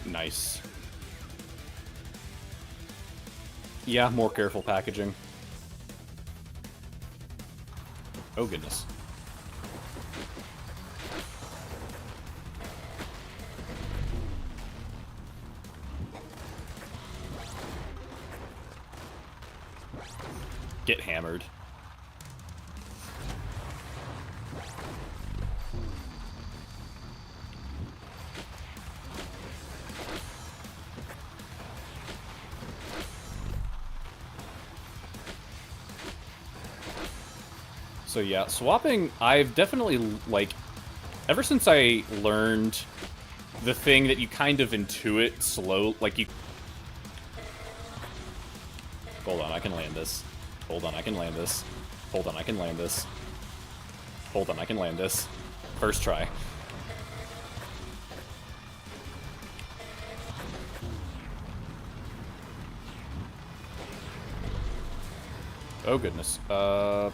Nice. Yeah, more careful packaging. Oh, goodness. Get hammered. So yeah, swapping, I've definitely, like, ever since I learned the thing that you kind of intuit slow, like you... Hold on, I can land this. Hold on, I can land this. Hold on, I can land this. Hold on, I can land this. First try. Oh goodness. I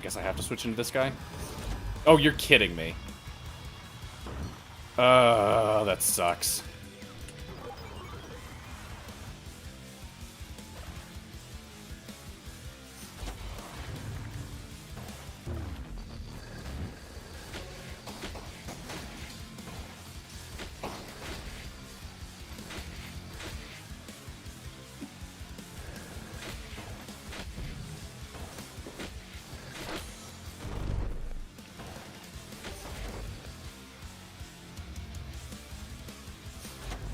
guess I have to switch into this guy? Oh, you're kidding me. That sucks.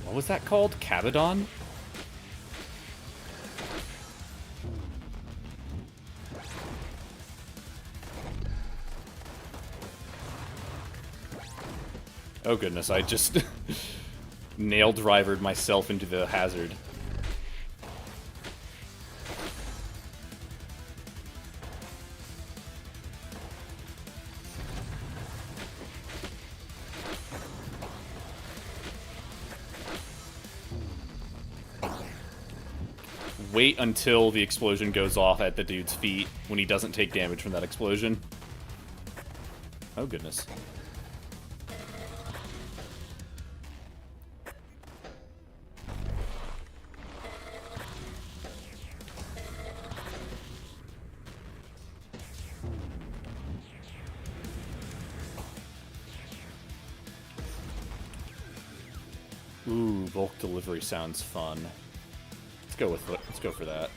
What was that called? Cabadon? Oh goodness, I just nail-drivered myself into the hazard. Wait until the explosion goes off at the dude's feet when he doesn't take damage from that explosion. Oh goodness. Ooh, bulk delivery sounds fun. Let's go for that.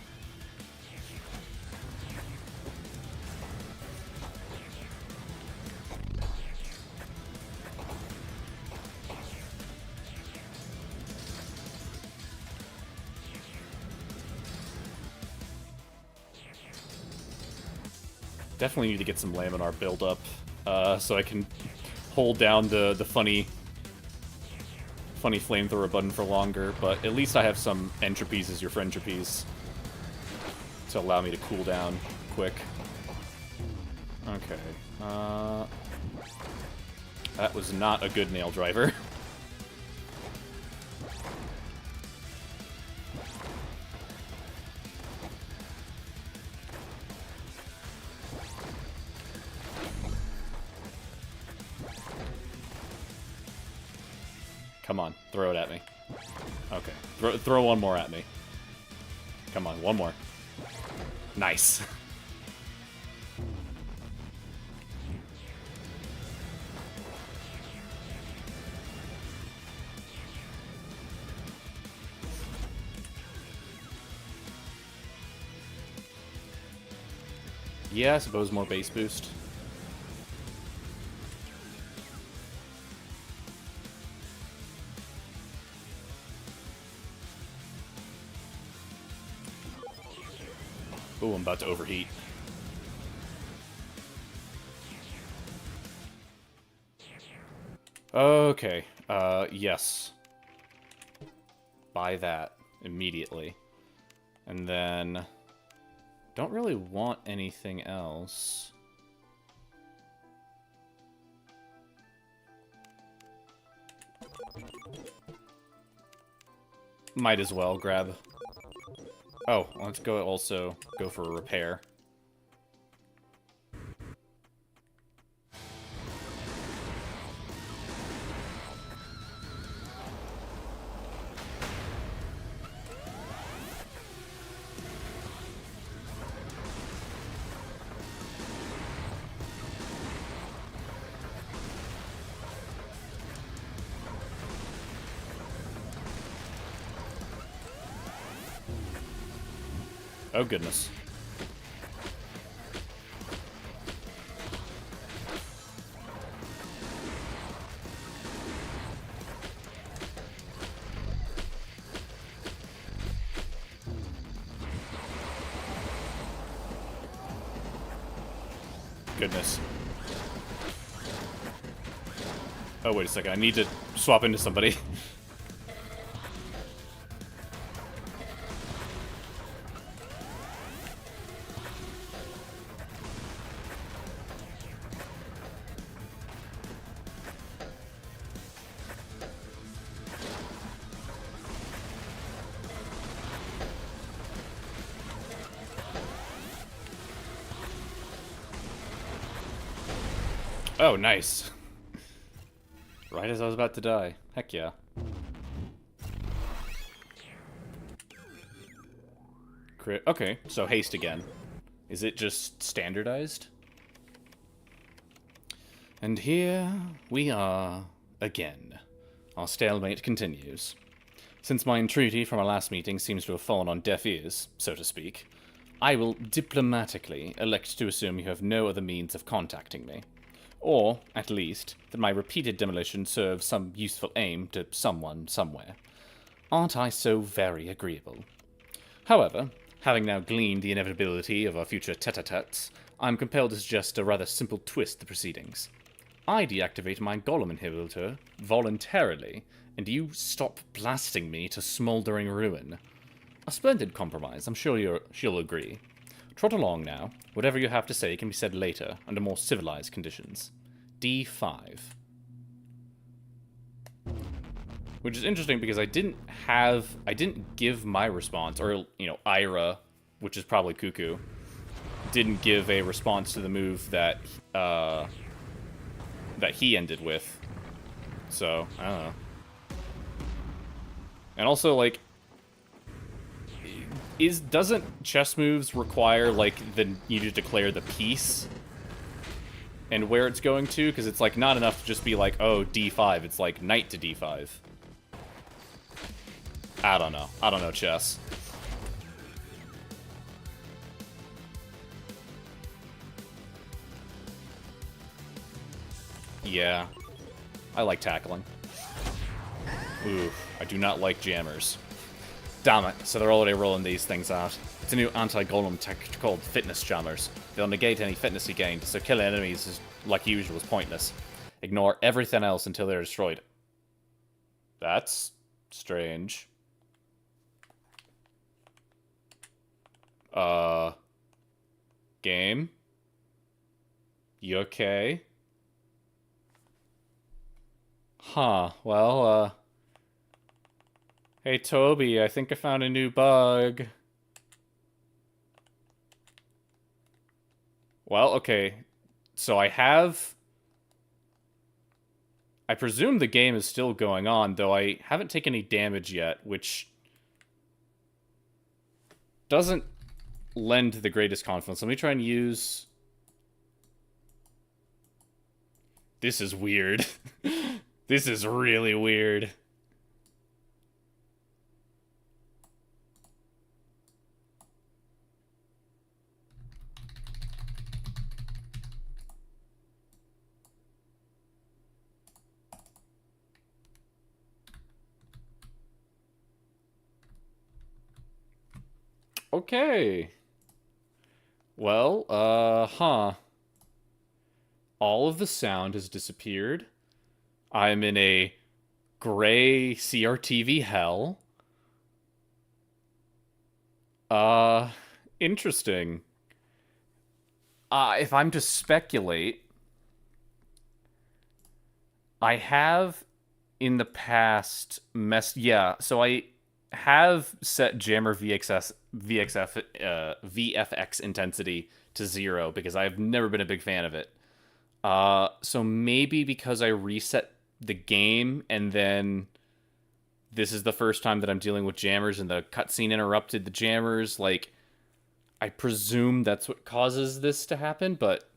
Definitely need to get some laminar build-up, so I can hold down the funny flamethrower button for longer, but at least I have some entropies as your friendtropies to allow me to cool down quick. Okay. That was not a good nail driver. Come on, throw it at me. Okay, throw one more at me. Come on, one more. Nice. Yeah, I suppose more base boost. Ooh, I'm about to overheat. Okay, yes. Buy that immediately. And then... don't really want anything else. Might as well grab... oh, let's go also go for a repair. Oh, goodness. Goodness. Oh, wait a second. I need to swap into somebody. Oh, nice. Right as I was about to die. Heck yeah. Crit. Okay, so haste again. Is it just standardized? And here we are again. Our stalemate continues. Since my entreaty from our last meeting seems to have fallen on deaf ears, so to speak, I will diplomatically elect to assume you have no other means of contacting me. Or, at least, that my repeated demolition serves some useful aim to someone somewhere. Aren't I so very agreeable? However, having now gleaned the inevitability of our future tete-a-tetes, I'm compelled to suggest a rather simple twist to the proceedings. I deactivate my golem inhibitor voluntarily, and you stop blasting me to smoldering ruin. A splendid compromise, I'm sure she'll agree. Trot along now. Whatever you have to say can be said later, under more civilized conditions. D5. Which is interesting because I didn't give my response, or, you know, Ira, which is probably Cuckoo, didn't give a response to the move that, that he ended with. So, I don't know. And also, like, doesn't chess moves require, like, you to declare the piece and where it's going to? Because it's, like, not enough to just be like, oh, D5. It's like knight to D5. I don't know. I don't know chess. Yeah. I like tackling. Ooh, I do not like jammers. Damn it, so they're already rolling these things out. It's a new anti-golem tech called fitness jammers. They'll negate any fitness you gained, so killing enemies, is, like usual, is pointless. Ignore everything else until they're destroyed. That's strange. Game? You okay? Huh, well, hey, Toby, I think I found a new bug. Well, okay. So I presume the game is still going on, though I haven't taken any damage yet, which doesn't lend the greatest confidence. Let me try and use... This is weird. This is really weird. Okay. Well, all of the sound has disappeared. I'm in a gray CRTV hell. Uh, Interesting. If I'm to speculate, I have in the past messed. Yeah, so I have set Jammer VFX intensity to 0 because I've never been a big fan of it. So maybe because I reset the game and then this is the first time that I'm dealing with jammers and the cutscene interrupted the jammers, like I presume that's what causes this to happen, but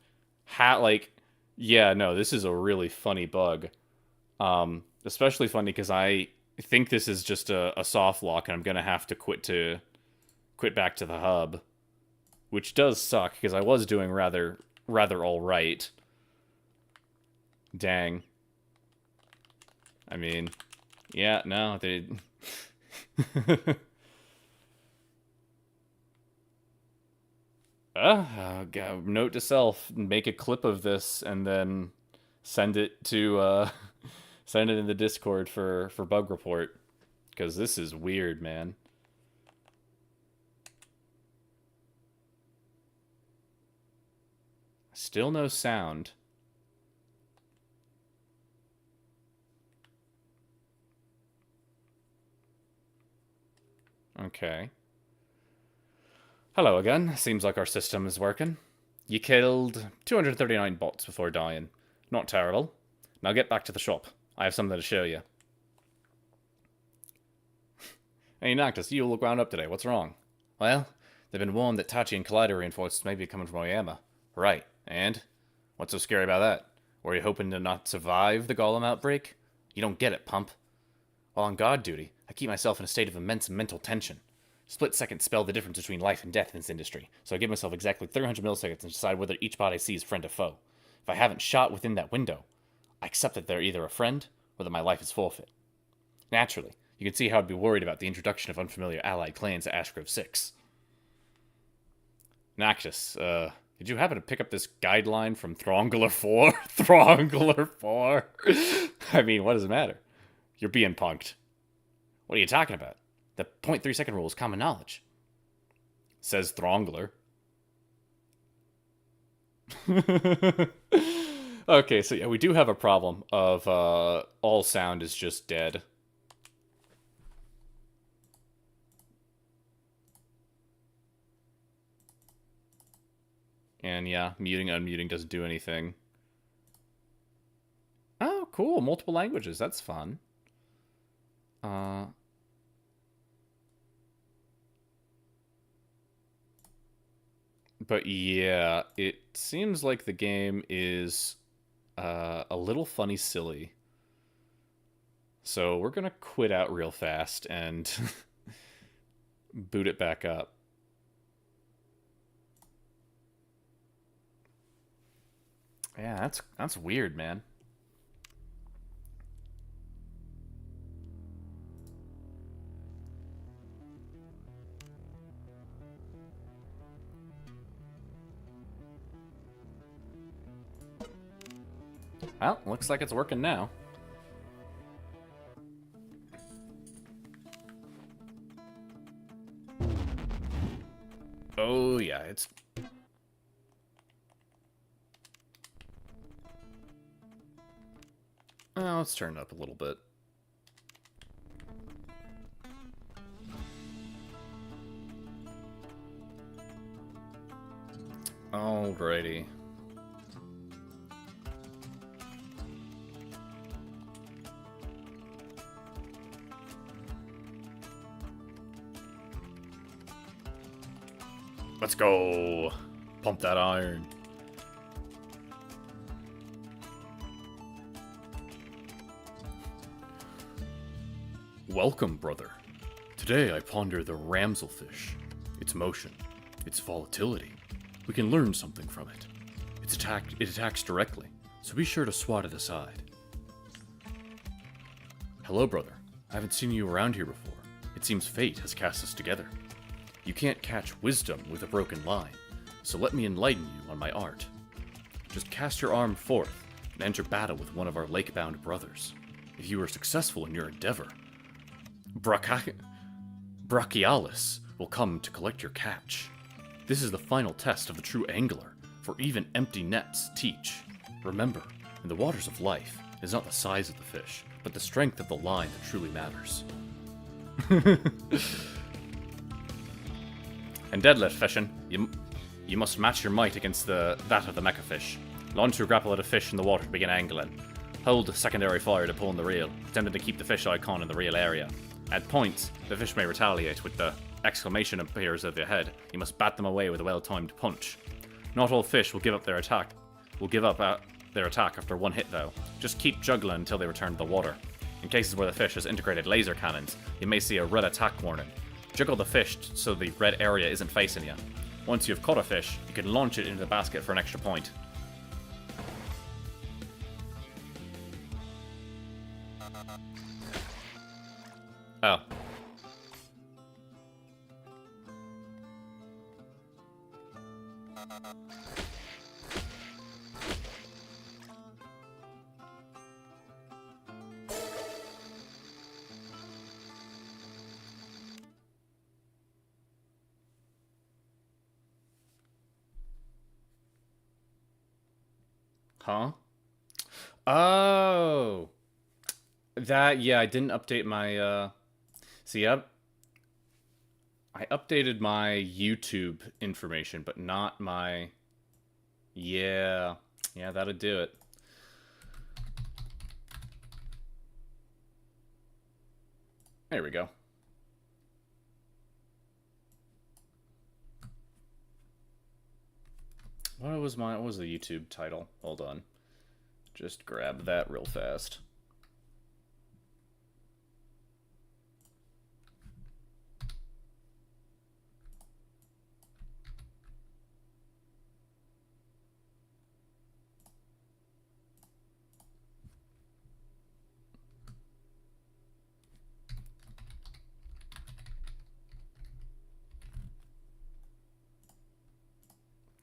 yeah, no, this is a really funny bug. Especially funny because I think this is just a soft lock and I'm gonna have to quit back to the hub, which does suck because I was doing rather all right. Dang. I mean, yeah, no, they. Note to self: make a clip of this and then send it to send it in the Discord for bug report because this is weird, man. Still no sound. Okay. Hello again. Seems like our system is working. You killed 239 bots before dying. Not terrible. Now get back to the shop. I have something to show you. Hey, Noctis, you look wound up today. What's wrong? Well, they've been warned that Tachi and Collider reinforcements may be coming from Oyama. Right. And? What's so scary about that? Were you hoping to not survive the Golem outbreak? You don't get it, pump. While on guard duty, I keep myself in a state of immense mental tension. Split seconds spell the difference between life and death in this industry, so I give myself exactly 300 milliseconds to decide whether each bot I see is friend or foe. If I haven't shot within that window, I accept that they're either a friend or that my life is forfeit. Naturally, you can see how I'd be worried about the introduction of unfamiliar allied clans at Ashgrove 6. Noctis, did you happen to pick up this guideline from Throngler 4? Throngler 4? I mean, what does it matter? You're being punked. What are you talking about? The 0.3 second rule is common knowledge. Says Throngler. Okay, so yeah, we do have a problem of all sound is just dead. And yeah, muting, unmuting doesn't do anything. Oh, cool. Multiple languages. That's fun. But yeah, it seems like the game is a little funny silly. So we're going to quit out real fast and boot it back up. Yeah, that's weird, man. Well, looks like it's working now. Oh, yeah, it's... let's turn it up a little bit. Alrighty. Let's go. Pump that iron. Welcome, brother. Today I ponder the ramselfish. Its motion, its volatility. We can learn something from it. It attacks directly, so be sure to swat it aside. Hello, brother. I haven't seen you around here before. It seems fate has cast us together. You can't catch wisdom with a broken line, So let me enlighten you on my art. Just cast your arm forth and enter battle with one of our lake-bound brothers. If you are successful in your endeavor, Brachialis will come to collect your catch. This is the final test of the true angler, for even empty nets teach. Remember, in the waters of life, it is not the size of the fish, but the strength of the line that truly matters. In deadlift fishing, you must match your might against that of the mecha fish. Launch your grapple at a fish in the water to begin angling. Hold the secondary fire to pull in the reel, attempting to keep the fish icon in the reel area. At points, the fish may retaliate with the exclamation appears at their head. You must bat them away with a well-timed punch. Not all fish will give up their attack. Their attack after one hit though. Just keep juggling until they return to the water. In cases where the fish has integrated laser cannons, you may see a red attack warning. Juggle the fish so the red area isn't facing you. Once you've caught a fish, you can launch it into the basket for an extra point. Oh. Huh? Oh. That, yeah, I didn't update my, see, I updated my YouTube information, but not my, yeah, that'll do it. There we go. What was the YouTube title? Hold on. Just grab that real fast.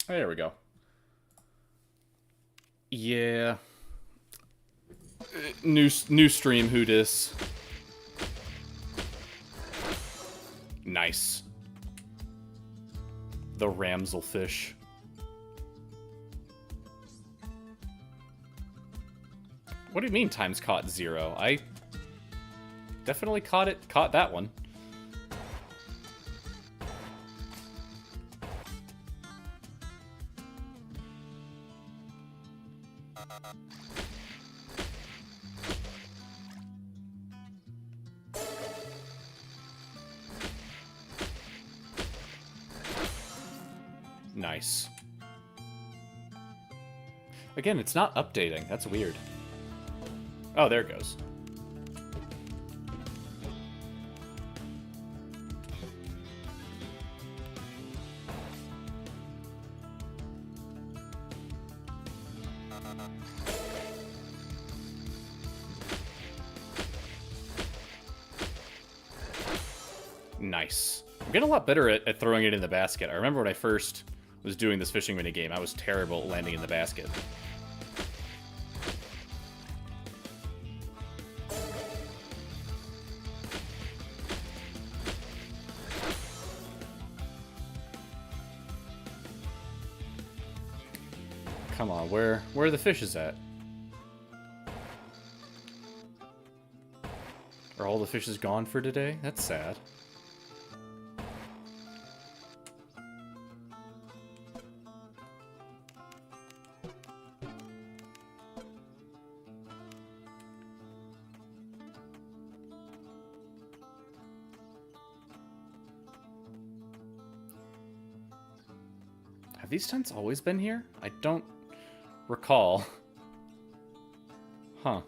There we go. Yeah. New stream, who dis? Nice. The Ramselfish. What do you mean times caught 0? I definitely caught that one. Nice. Again, it's not updating. That's weird. Oh, there it goes. Nice. I'm getting a lot better at throwing it in the basket. I remember when I first was doing this fishing minigame, I was terrible at landing in the basket. Come on, where are the fishes at? Are all the fishes gone for today? That's sad. Have these tents always been here? I don't recall. Huh.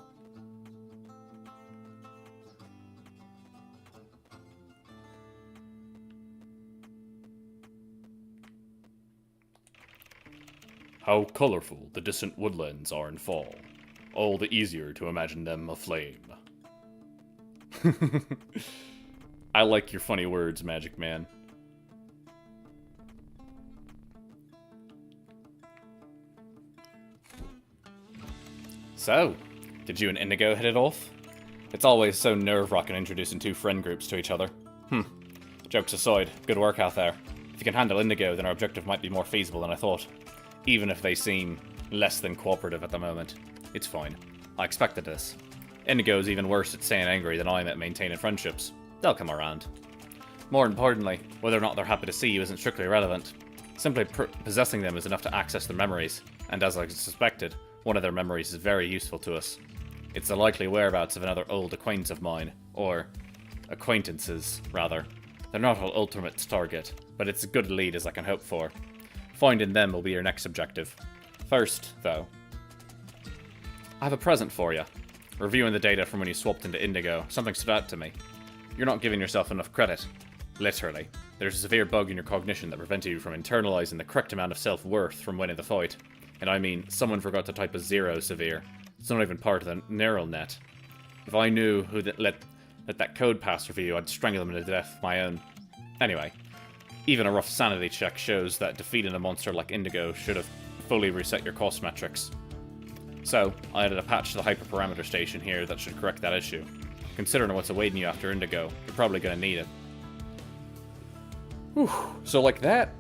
How colorful the distant woodlands are in fall. All the easier to imagine them aflame. I like your funny words, Magic Man. So, did you and Indigo hit it off? It's always so nerve-wracking introducing two friend groups to each other. Jokes aside, good work out there. If you can handle Indigo, then our objective might be more feasible than I thought. Even if they seem less than cooperative at the moment. It's fine. I expected this. Indigo's even worse at staying angry than I am at maintaining friendships. They'll come around. More importantly, whether or not they're happy to see you isn't strictly relevant. Simply possessing them is enough to access their memories, and as I suspected, one of their memories is very useful to us. It's the likely whereabouts of another old acquaintance of mine, or acquaintances, rather. They're not our ultimate target, but it's as good a lead as I can hope for. Finding them will be your next objective. First, though, I have a present for you. Reviewing the data from when you swapped into Indigo, something stood out to me. You're not giving yourself enough credit. Literally. There's a severe bug in your cognition that prevented you from internalizing the correct amount of self-worth from winning the fight. And I mean, someone forgot to type a 0 severe. It's not even part of the neural net. If I knew who let that code pass review, I'd strangle them to death with my own. Anyway, even a rough sanity check shows that defeating a monster like Indigo should have fully reset your cost metrics. So, I added a patch to the hyperparameter station here that should correct that issue. Considering what's awaiting you after Indigo, you're probably going to need it. Whew. So like that,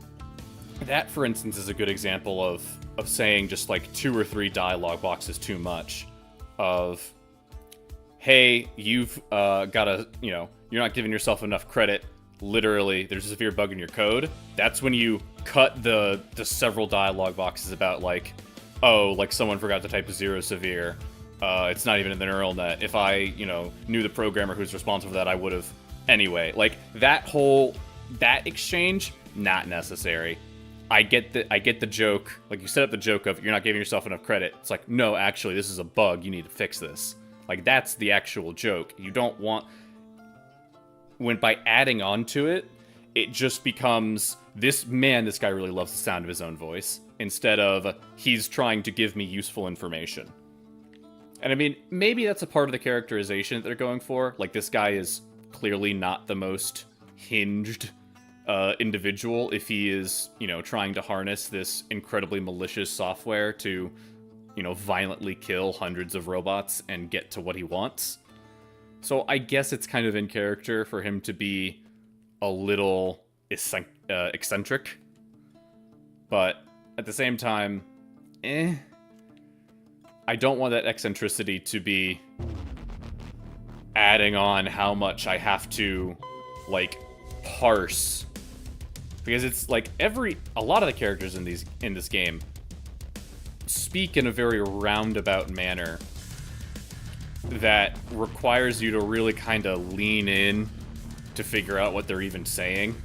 for instance, is a good example of saying just like 2 or 3 dialogue boxes too much. Of, hey, you've gotta, you're not giving yourself enough credit. Literally, there's a severe bug in your code. That's when you cut the several dialogue boxes about like, oh, like someone forgot to type a 0 severe. It's not even in the neural net. If I, knew the programmer who's responsible for that, I would have. Anyway, like that exchange, not necessary. I get the joke. Like, you set up the joke of you're not giving yourself enough credit. It's like, no, actually, this is a bug. You need to fix this. Like, that's the actual joke. You don't want... When by adding on to it, it just becomes, this guy really loves the sound of his own voice, instead of, he's trying to give me useful information. And I mean, maybe that's a part of the characterization that they're going for. Like, this guy is clearly not the most hinged individual if he is, trying to harness this incredibly malicious software to, violently kill hundreds of robots and get to what he wants. So I guess it's kind of in character for him to be a little eccentric. But at the same time, I don't want that eccentricity to be adding on how much I have to, like, parse. Because it's like a lot of the characters in this game speak in a very roundabout manner that requires you to really kind of lean in to figure out what they're even saying.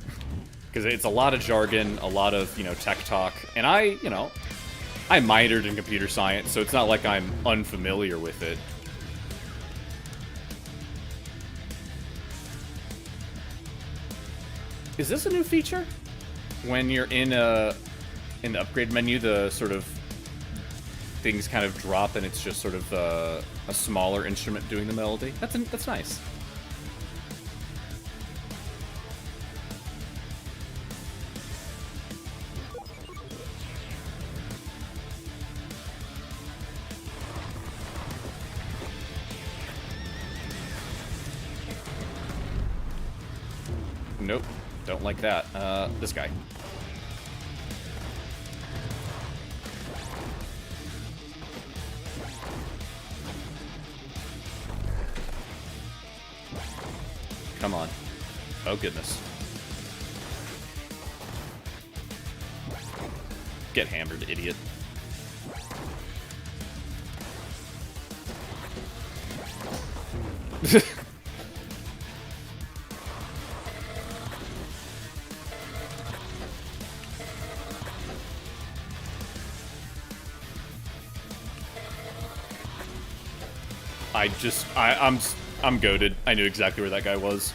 Because it's a lot of jargon, a lot of, tech talk. And I minored in computer science, so it's not like I'm unfamiliar with it. Is this a new feature? When you're in the upgrade menu, the sort of things kind of drop and it's just sort of a smaller instrument doing the melody. That's nice. Nope. Don't like that. This guy. Come on. Oh, goodness. Get hammered, idiot. I'm goated. I knew exactly where that guy was.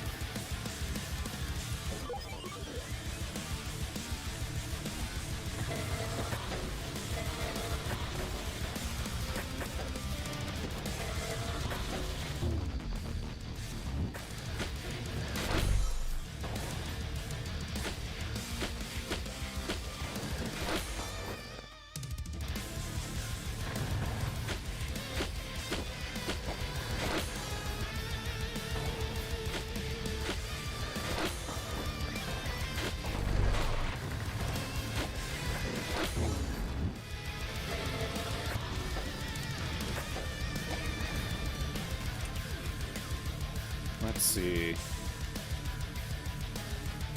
see.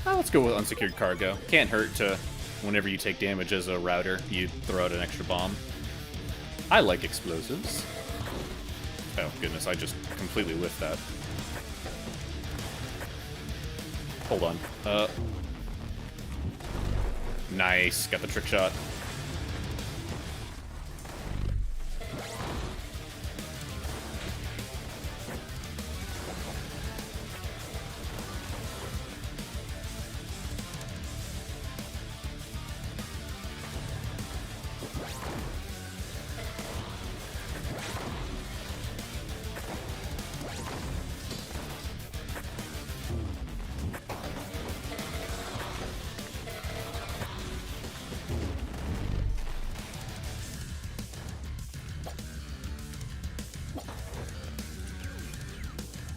Oh, let's go with unsecured cargo. Can't hurt to, whenever you take damage as a router, you throw out an extra bomb. I like explosives. Oh, goodness, I just completely whiffed that. Hold on. Nice. Got the trick shot.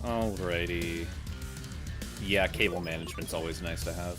Alrighty. Yeah, cable management's always nice to have.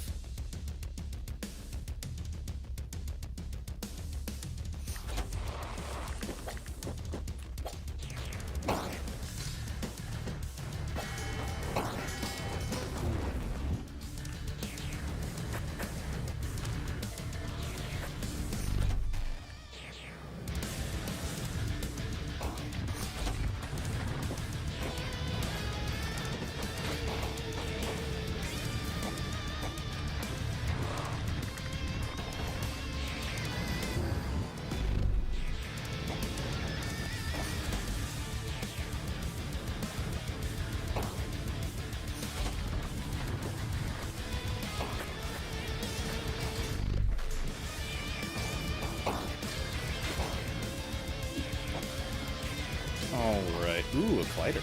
Alright. Ooh, a glider.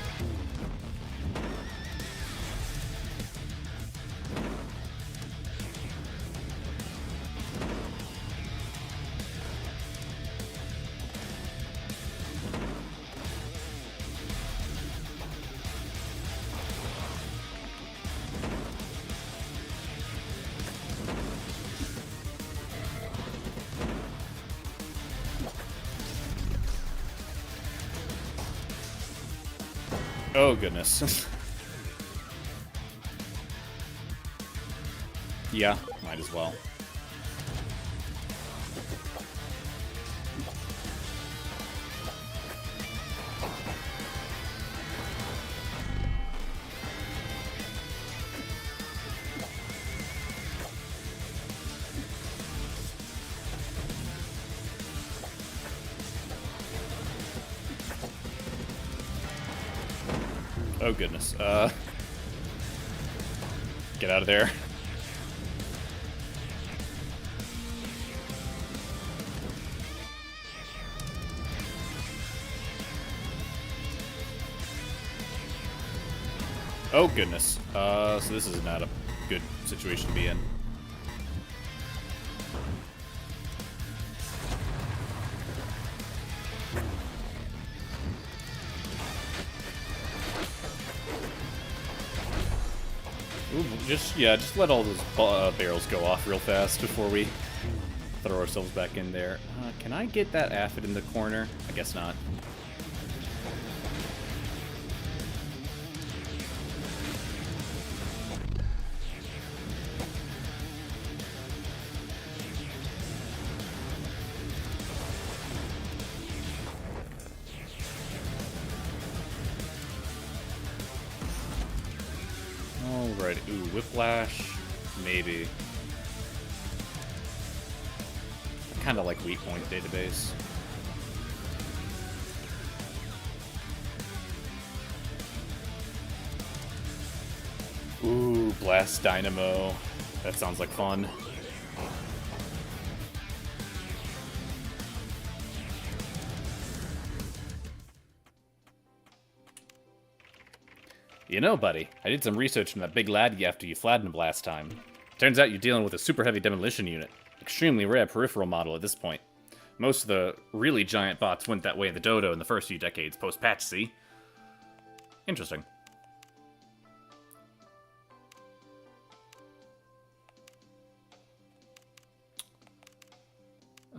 Oh, goodness. Yeah, might as well. Oh, goodness. Get out of there. Oh, goodness. So this is not a good situation to be in. Ooh, just let all those barrels go off real fast before we throw ourselves back in there. Can I get that aphid in the corner? I guess not. Alright, ooh, whiplash, maybe. I kinda like weak point database. Ooh, blast dynamo. That sounds like fun. You know, buddy, I did some research on that big lad after you flattened him last time. Turns out you're dealing with a super heavy demolition unit. Extremely rare peripheral model at this point. Most of the really giant bots went that way in the dodo in the first few decades post-patch, see? Interesting.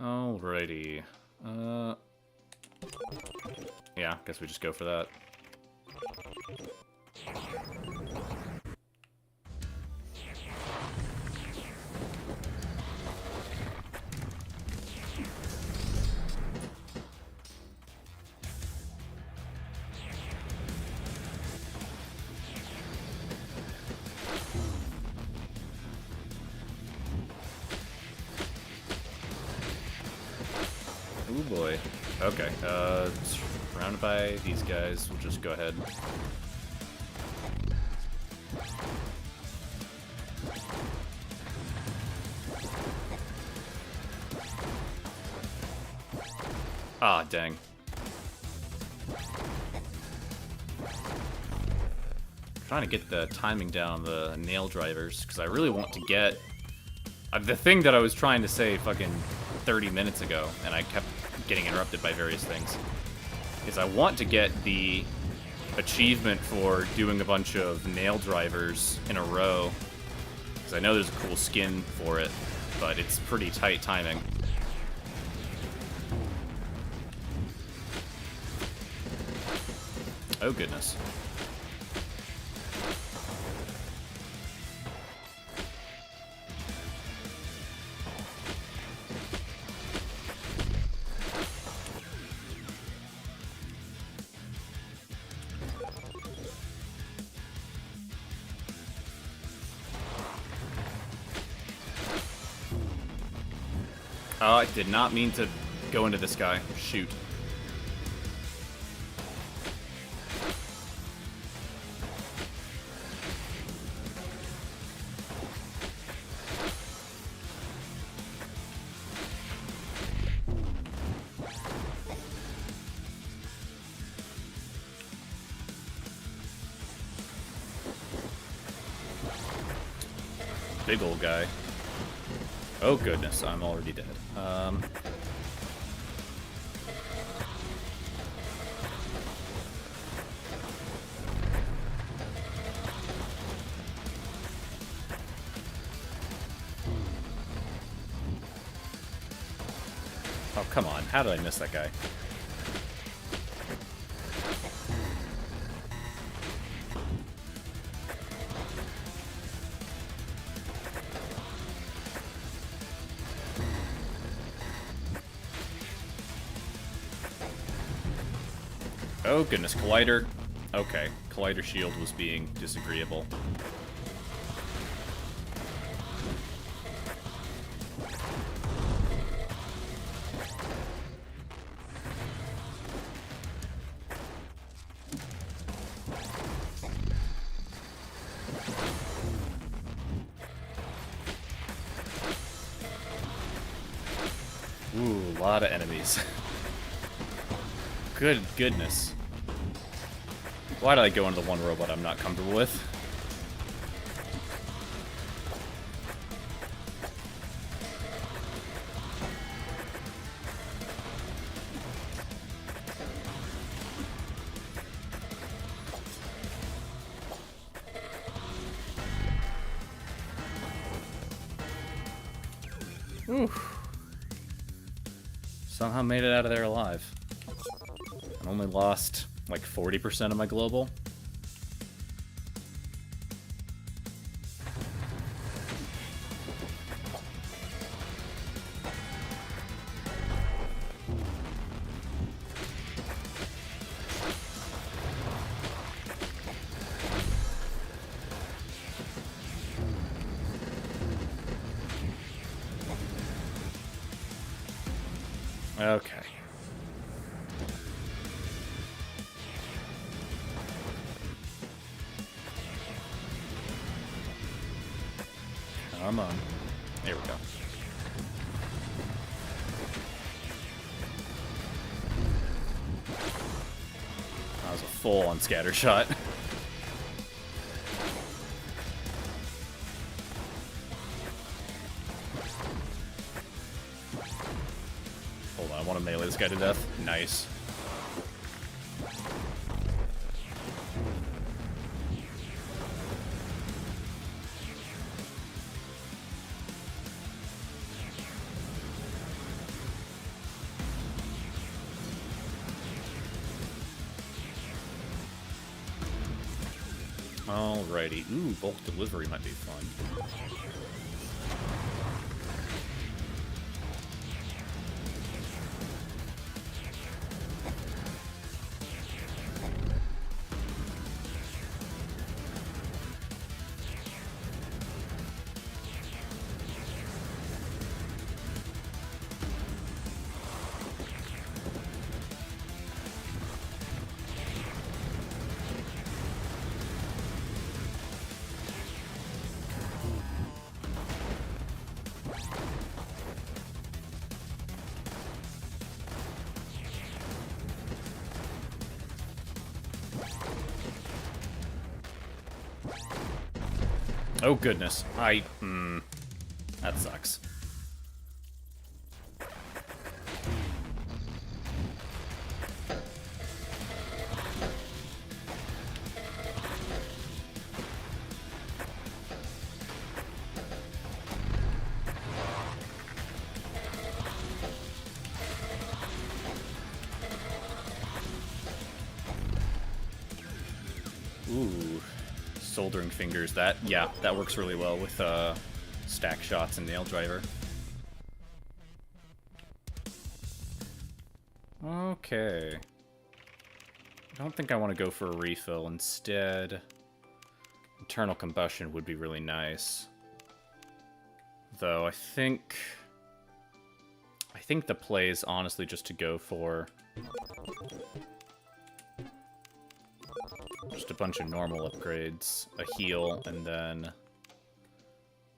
Alrighty. Yeah, guess we just go for that. boy. Okay, surrounded by these guys. We'll just go ahead. Ah, dang. Trying to get the timing down on the nail drivers, because I really want to get... the thing that I was trying to say fucking 30 minutes ago, and I kept getting interrupted by various things, is I want to get the achievement for doing a bunch of nail drivers in a row, because I know there's a cool skin for it, but it's pretty tight timing. Oh, goodness. Oh, I did not mean to go into this guy. Shoot. Big old guy. Oh goodness, I'm already dead. Oh, come on. How did I miss that guy? Oh goodness, Collider. Okay, Collider shield was being disagreeable. Ooh, a lot of enemies. Good goodness. Why did I go into the one robot I'm not comfortable with? Oof. Somehow made it out of there alive. I only lost like 40% of my global. Okay. Come on. There we go. That was a full-on scatter shot. Hold on, I want to melee this guy to death. Nice. Alrighty. Ooh, bulk delivery might be fun. Oh, goodness. That sucks. Ooh, soldering fingers. That works really well with stack shots and nail driver. Okay. I don't think I want to go for a refill. Instead, internal combustion would be really nice. Though I think the play is honestly just to go for just a bunch of normal upgrades, a heal, and then...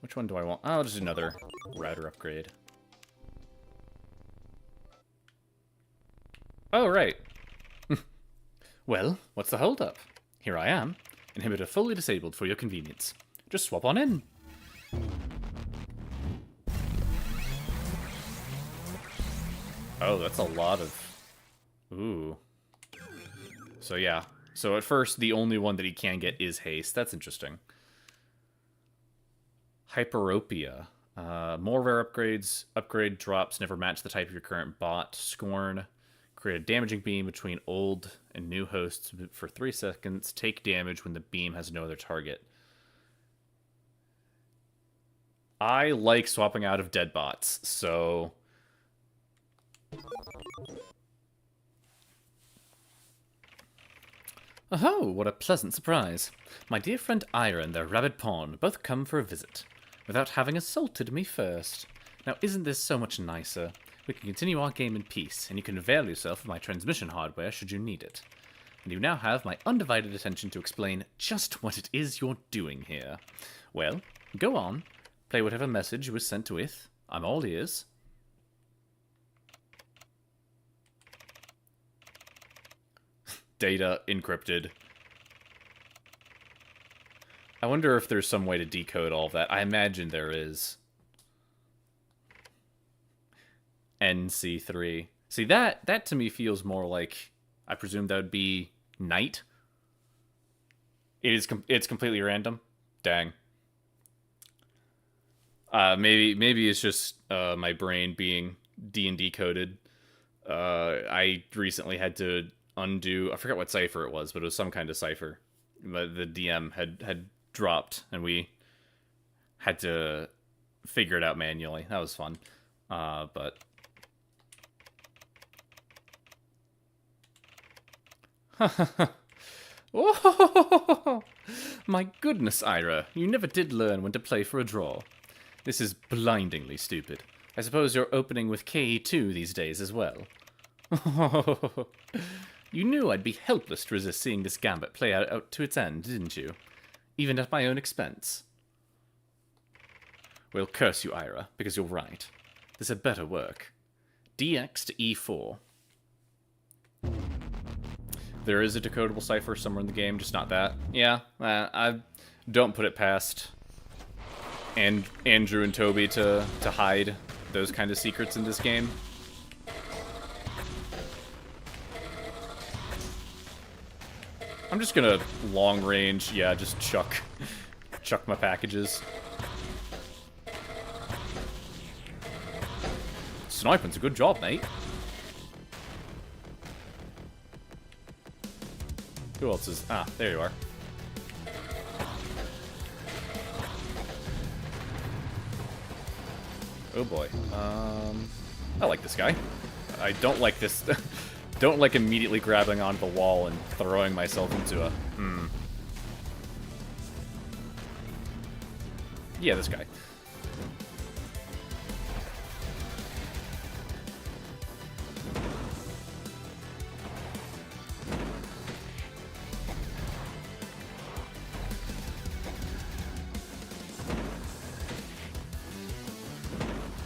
Which one do I want? Oh, just another router upgrade. Oh, right. Well, what's the holdup? Here I am. Inhibitor fully disabled for your convenience. Just swap on in. Oh, that's a lot of... Ooh. So yeah. So at first, the only one that he can get is haste. That's interesting. Hyperopia. More rare upgrades. Upgrade drops never match the type of your current bot. Scorn. Create a damaging beam between old and new hosts for 3 seconds. Take damage when the beam has no other target. I like swapping out of dead bots, so... Oh, what a pleasant surprise. My dear friend Ira and their rabid pawn both come for a visit, without having assaulted me first. Now, isn't this so much nicer? We can continue our game in peace, and you can avail yourself of my transmission hardware should you need it. And you now have my undivided attention to explain just what it is you're doing here. Well, go on. Play whatever message you were sent with. I'm all ears. Data encrypted. I wonder if there's some way to decode all of that. I imagine there is. NC3. See, that to me feels more like, I presume that would be night. It's completely random. Dang. Maybe it's just my brain being D&D coded. I recently had to undo, I forgot what cipher it was, but it was some kind of cipher. But the DM had dropped, and we had to figure it out manually. That was fun. But... Oh, my goodness, Ira. You never did learn when to play for a draw. This is blindingly stupid. I suppose you're opening with KE2 these days as well. You knew I'd be helpless to resist seeing this gambit play out to its end, didn't you? Even at my own expense. Well, curse you, Ira, because you're right. This had better work. DX to E4. There is a decodable cipher somewhere in the game, just not that. Yeah, I don't put it past Andrew and Toby to hide those kind of secrets in this game. I'm just gonna long range, yeah, just chuck my packages. Sniping's a good job, mate. Who else is... Ah, there you are. Oh boy. I like this guy. I don't like this... don't like immediately grabbing onto the wall and throwing myself into a... Yeah, this guy.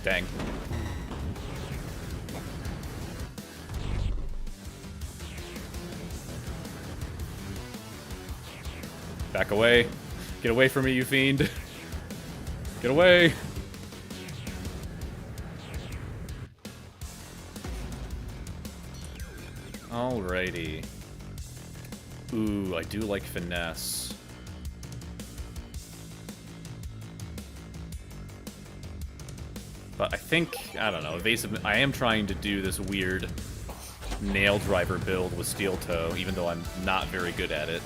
Dang. Back away. Get away from me, you fiend. Get away. Alrighty. Ooh, I do like finesse. But I think, I don't know, evasive. I am trying to do this weird nail driver build with steel toe, even though I'm not very good at it.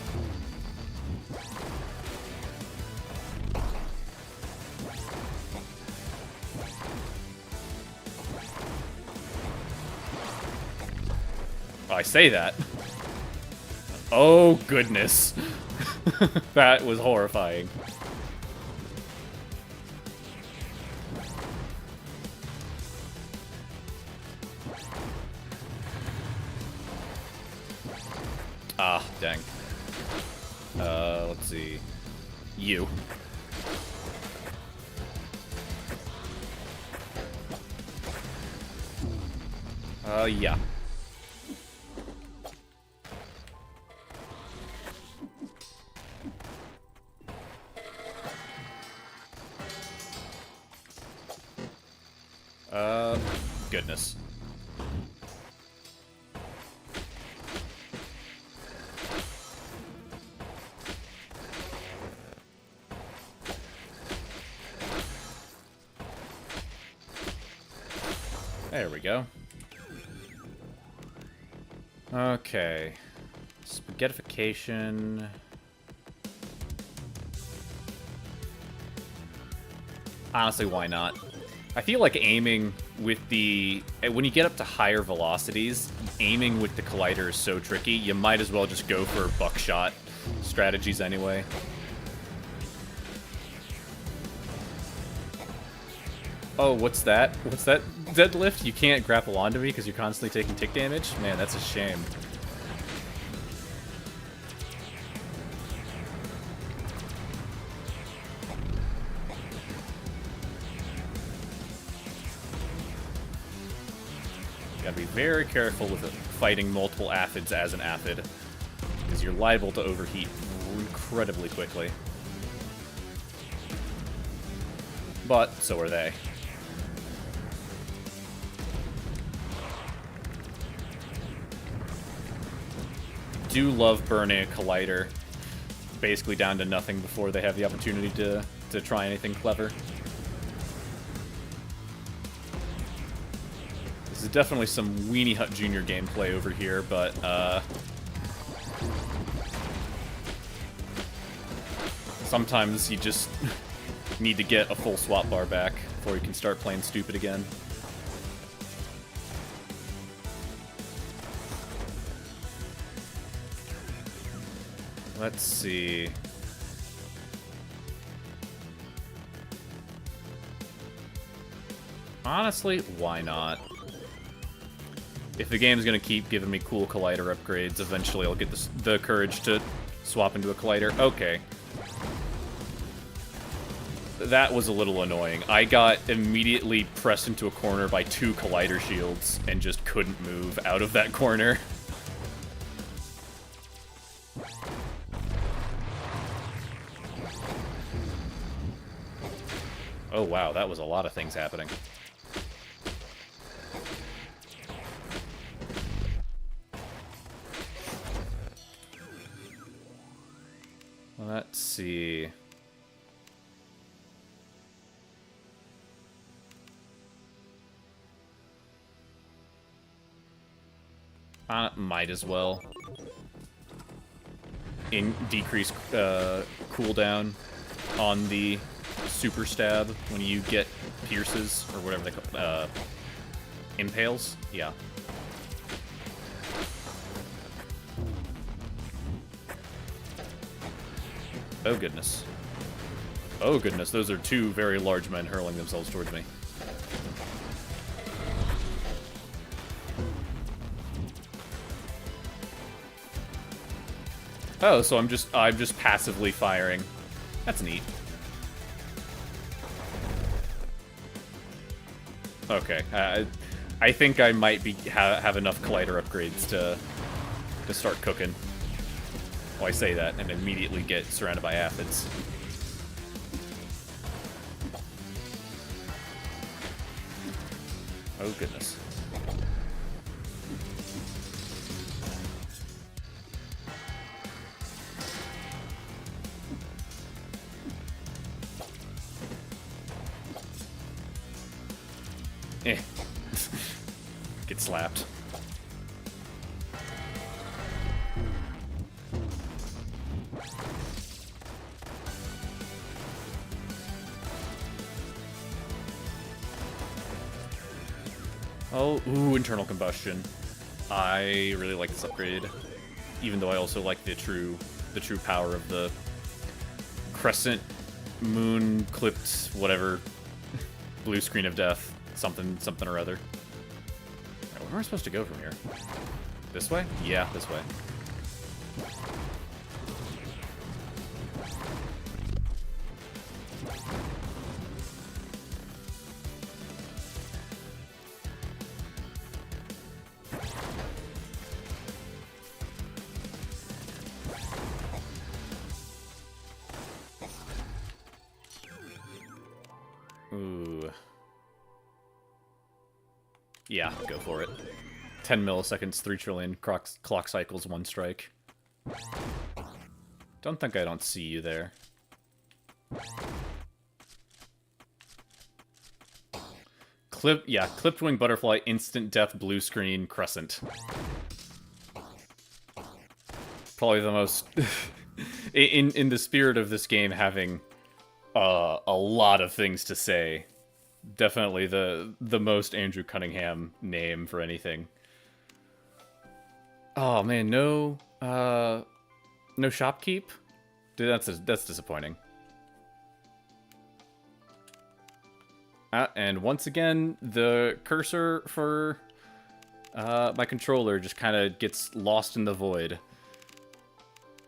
I say that. Oh, goodness. That was horrifying. Ah, dang. Let's see. You. Yeah. Goodness. There we go. Okay. Spaghettification. Honestly, why not? I feel like aiming with the... When you get up to higher velocities, aiming with the collider is so tricky, you might as well just go for buckshot strategies anyway. Oh, what's that? What's that deadlift? You can't grapple onto me because you're constantly taking tick damage? Man, that's a shame. Gotta be very careful with fighting multiple aphids as an aphid, because you're liable to overheat incredibly quickly. But so are they. Do love burning a collider basically down to nothing before they have the opportunity to try anything clever. This is definitely some Weenie Hut Jr. gameplay over here, but sometimes you just need to get a full swap bar back before you can start playing stupid again. Let's see. Honestly, why not? If the game's gonna keep giving me cool collider upgrades, eventually I'll get the courage to swap into a collider. Okay. That was a little annoying. I got immediately pressed into a corner by 2 collider shields and just couldn't move out of that corner. Oh wow, that was a lot of things happening. Let's see. Might as well. Decrease cooldown on the super stab when you get pierces, or whatever they call impales? Yeah. Oh goodness. Oh goodness, those are 2 very large men hurling themselves towards me. Oh, so I'm just passively firing. That's neat. Okay, I think I might have enough collider upgrades to start cooking. Oh, I say that and immediately get surrounded by aphids. Oh, goodness. Eh. Get slapped. Oh, ooh, internal combustion. I really like this upgrade, even though I also like the true power of the crescent, moon clipped, whatever, blue screen of death, something or other. Right, where am I supposed to go from here? This way? Yeah, this way. Ooh. Yeah, go for it. 10 milliseconds, 3 trillion clock cycles, 1 strike. Don't think I don't see you there. Clipped wing butterfly, instant death, blue screen, crescent. Probably the most... in the spirit of this game having a lot of things to say. Definitely the most Andrew Cunningham name for anything. Oh man, no shopkeep? Dude, that's disappointing. And once again, the cursor for my controller just kind of gets lost in the void.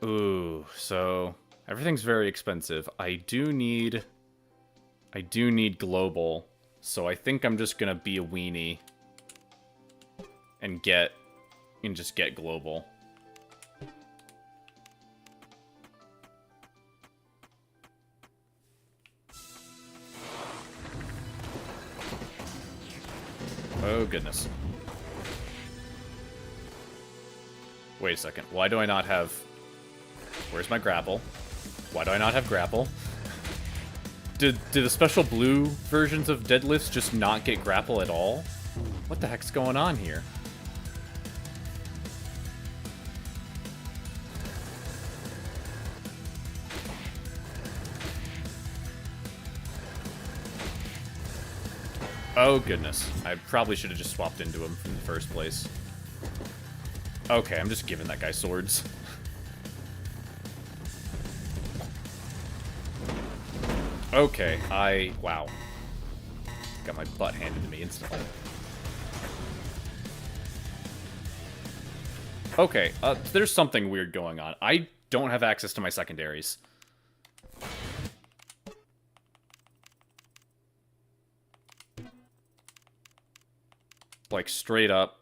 Ooh, so everything's very expensive. I do need global, so I think I'm just gonna be a weenie and just get global. Oh, goodness. Wait a second. Why do I not have... Where's my grapple? Why do I not have grapple? Did the special blue versions of deadlifts just not get grapple at all? What the heck's going on here? Oh, goodness. I probably should have just swapped into him in the first place. Okay, I'm just giving that guy swords. Okay, wow. Got my butt handed to me instantly. Okay, there's something weird going on. I don't have access to my secondaries. Like, straight up.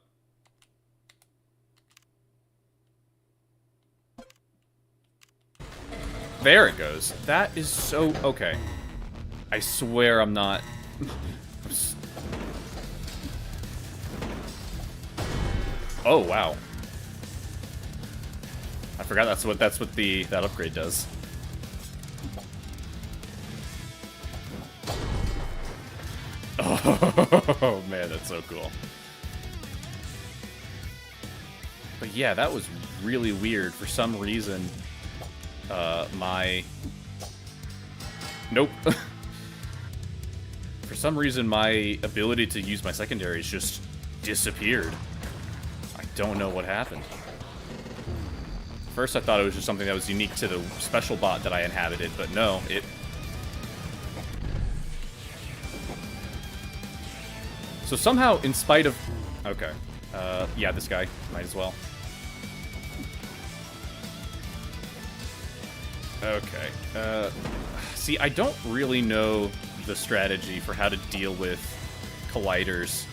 There it goes. That is so... Okay. I swear I'm not... Oh, wow. I forgot that's what that upgrade does. Oh, man, that's so cool. But yeah, that was really weird. For some reason, Nope. For some reason, my ability to use my secondaries just disappeared. I don't know what happened. First, I thought it was just something that was unique to the special bot that I inhabited, but no, it... So somehow, in spite of... Okay. Yeah, this guy. Might as well. Okay. See, I don't really know the strategy for how to deal with colliders.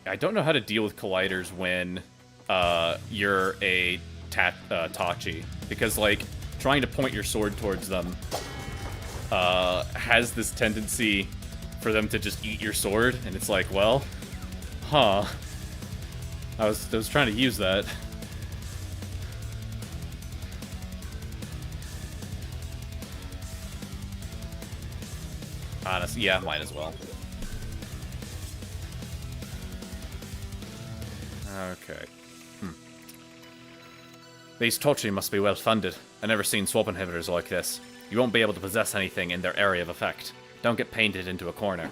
I don't know how to deal with colliders when you're a Tachi. Because, like, trying to point your sword towards them has this tendency for them to just eat your sword, and it's like, well, huh. I was trying to use that. Honestly, yeah, might as well. Okay. These Tochi must be well funded. I've never seen swap inhibitors like this. You won't be able to possess anything in their area of effect. Don't get painted into a corner.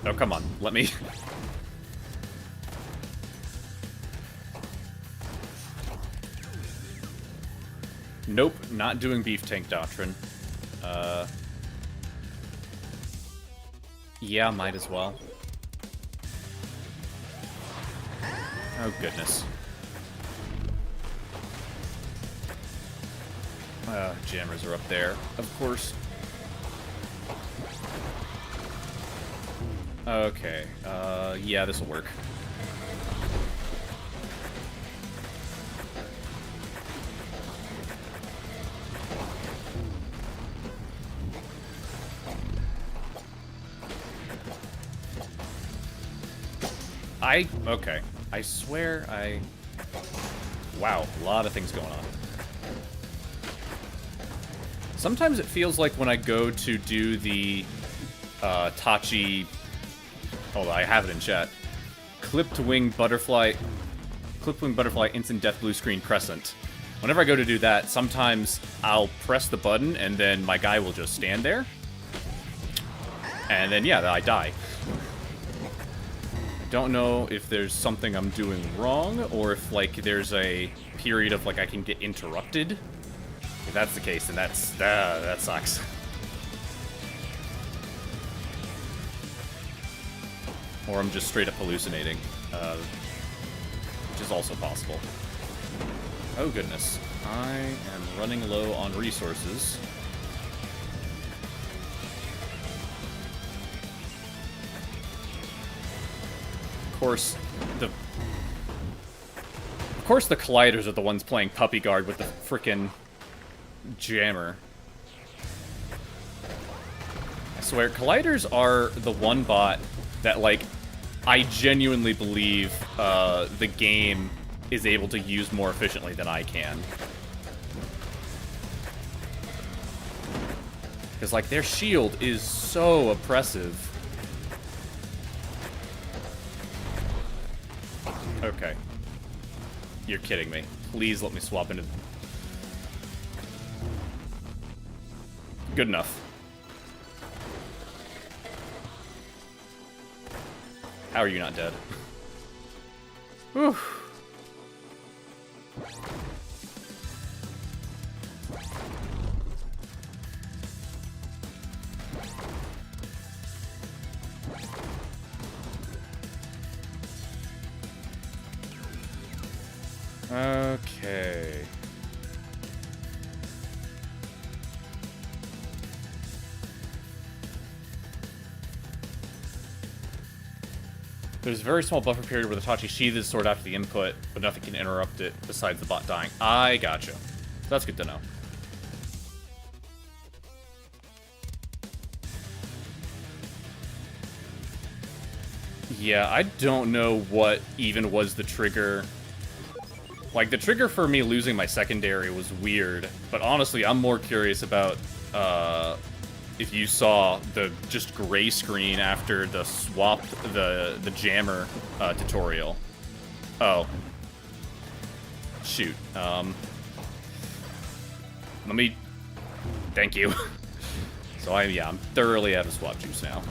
Oh, come on. Let me... Nope, not doing beef tank doctrine. Yeah, might as well. Oh, goodness. Jammers are up there, of course. Okay, yeah, this'll work. Okay. I swear Wow, a lot of things going on. Sometimes it feels like when I go to do the, Tachi... Hold on, I have it in chat. Clipped wing butterfly instant death blue screen crescent. Whenever I go to do that, sometimes I'll press the button and then my guy will just stand there. And then, yeah, I die. Don't know if there's something I'm doing wrong, or if, like, there's a period of, like, I can get interrupted. If that's the case, then that sucks. Or I'm just straight up hallucinating, which is also possible. Oh, goodness. I am running low on resources. Of course the colliders are the ones playing puppy guard with the frickin' jammer. I swear, colliders are the one bot that, like, I genuinely believe the game is able to use more efficiently than I can. Because, like, their shield is so oppressive. Okay. You're kidding me. Please let me swap into... Good enough. How are you not dead? Whew. Okay. There's a very small buffer period where the Tachi sheathes his sword after the input, but nothing can interrupt it besides the bot dying. I gotcha. That's good to know. Yeah, I don't know what even was the trigger. Like, the trigger for me losing my secondary was weird, but honestly, I'm more curious about, if you saw the just gray screen after the swapped, the jammer, tutorial. Oh. Shoot. Let me... Thank you. So I'm thoroughly out of swap juice now.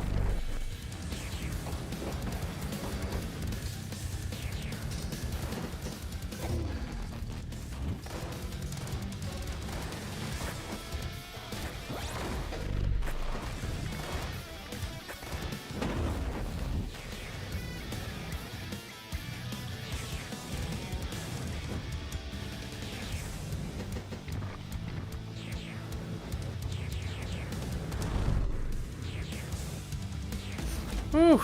Whew.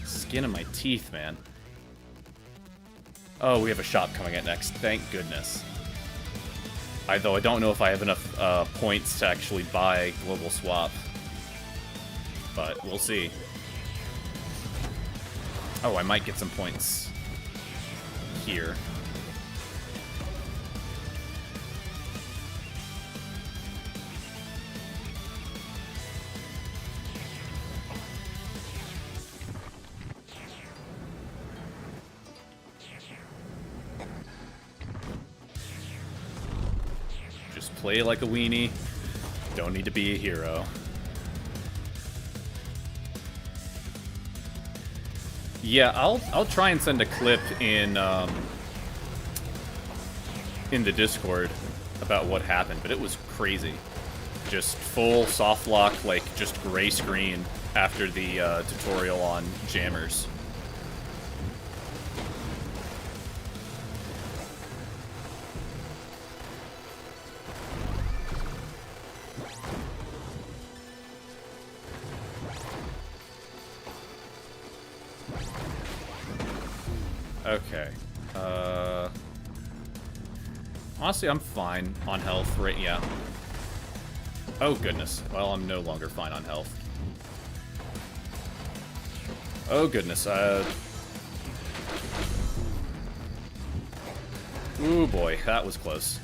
Skin of my teeth, man. Oh, we have a shop coming at next. Thank goodness. Though I don't know if I have enough points to actually buy Global Swap. But we'll see. Oh, I might get some points here. Just play like a weenie. Don't need to be a hero. Yeah, I'll try and send a clip in the Discord about what happened, but it was crazy. Just full soft lock, like just gray screen after the tutorial on jammers. Okay. Honestly, I'm fine on health, right? Yeah. Oh, goodness. Well, I'm no longer fine on health. Oh, goodness. Ooh, boy. That was close.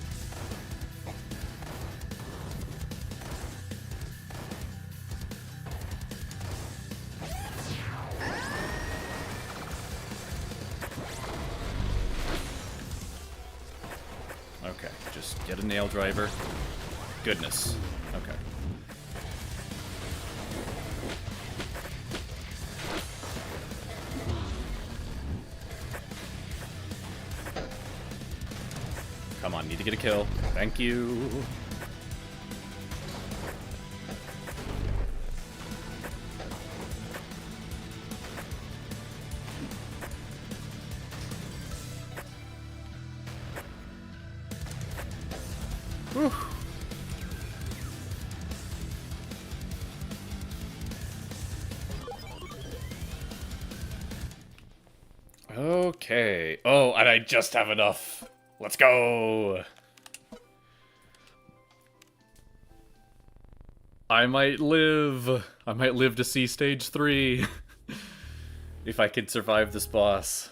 Okay, just get a nail driver. Goodness. Okay. Come on, need to get a kill. Thank you. Whew. Okay. Oh, and I just have enough. Let's go. I might live. I might live to see stage 3. If I could survive this boss.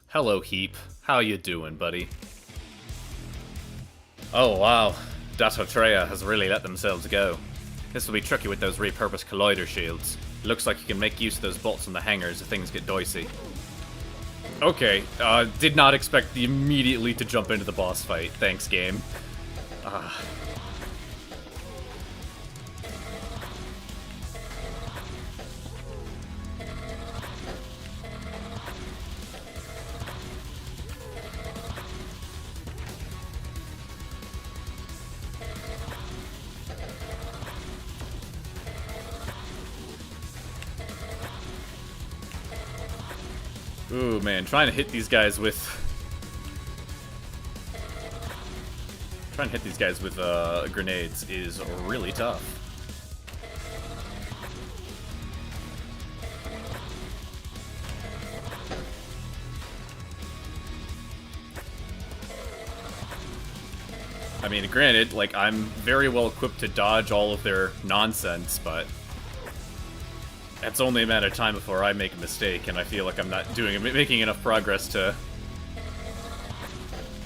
Hello, Heap. How you doing, buddy? Oh, wow. Datotreya has really let themselves go. This will be tricky with those repurposed collider shields. It looks like you can make use of those bolts on the hangers if things get dicey. Okay, did not expect immediately to jump into the boss fight. Thanks, game. Ooh, man, trying to hit these guys with grenades is really tough. I mean, granted, like, I'm very well equipped to dodge all of their nonsense, but it's only a matter of time before I make a mistake, and I feel like I'm not making enough progress to...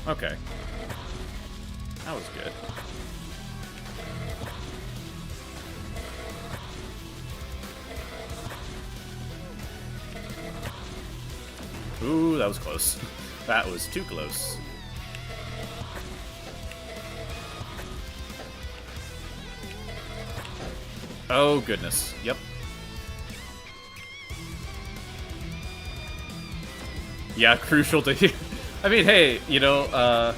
Okay. That was good. Ooh, that was close. That was too close. Oh, goodness. Yep. Yeah, crucial to hear. I mean, hey, you know,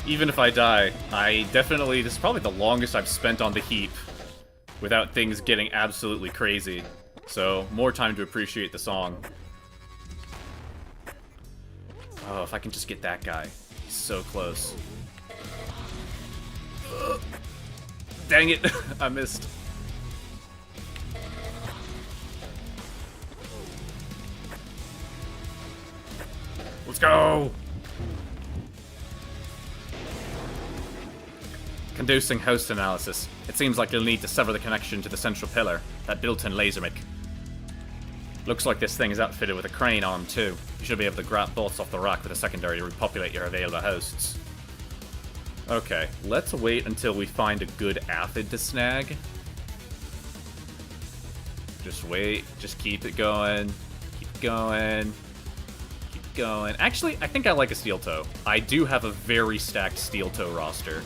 even if I die, this is probably the longest I've spent on the heap without things getting absolutely crazy. So, more time to appreciate the song. Oh, if I can just get that guy. He's so close. Dang it! I missed. Let's go! Conducing host analysis. It seems like you'll need to sever the connection to the central pillar, that built-in laser mic. Looks like this thing is outfitted with a crane arm too. You should be able to grab bolts off the rack with a secondary to repopulate your available hosts. Okay, let's wait until we find a good aphid to snag. Just wait, just keep it going, keep going, keep going. Actually, I think I like a steel toe. I do have a very stacked steel toe roster.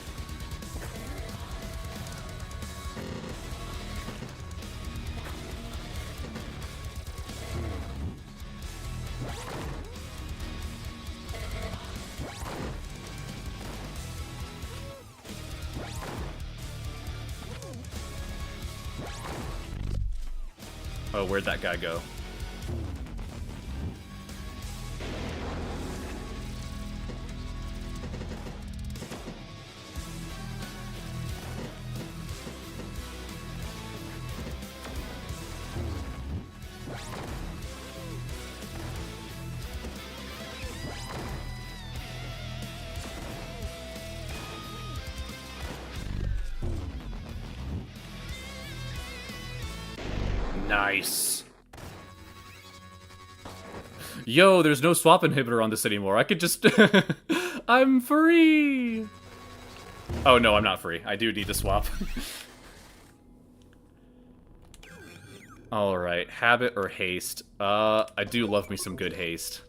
Oh, where'd that guy go? Nice. Yo, there's no swap inhibitor on this anymore. I could just... I'm free! Oh, no, I'm not free. I do need to swap. Alright, habit or haste. I do love me some good haste.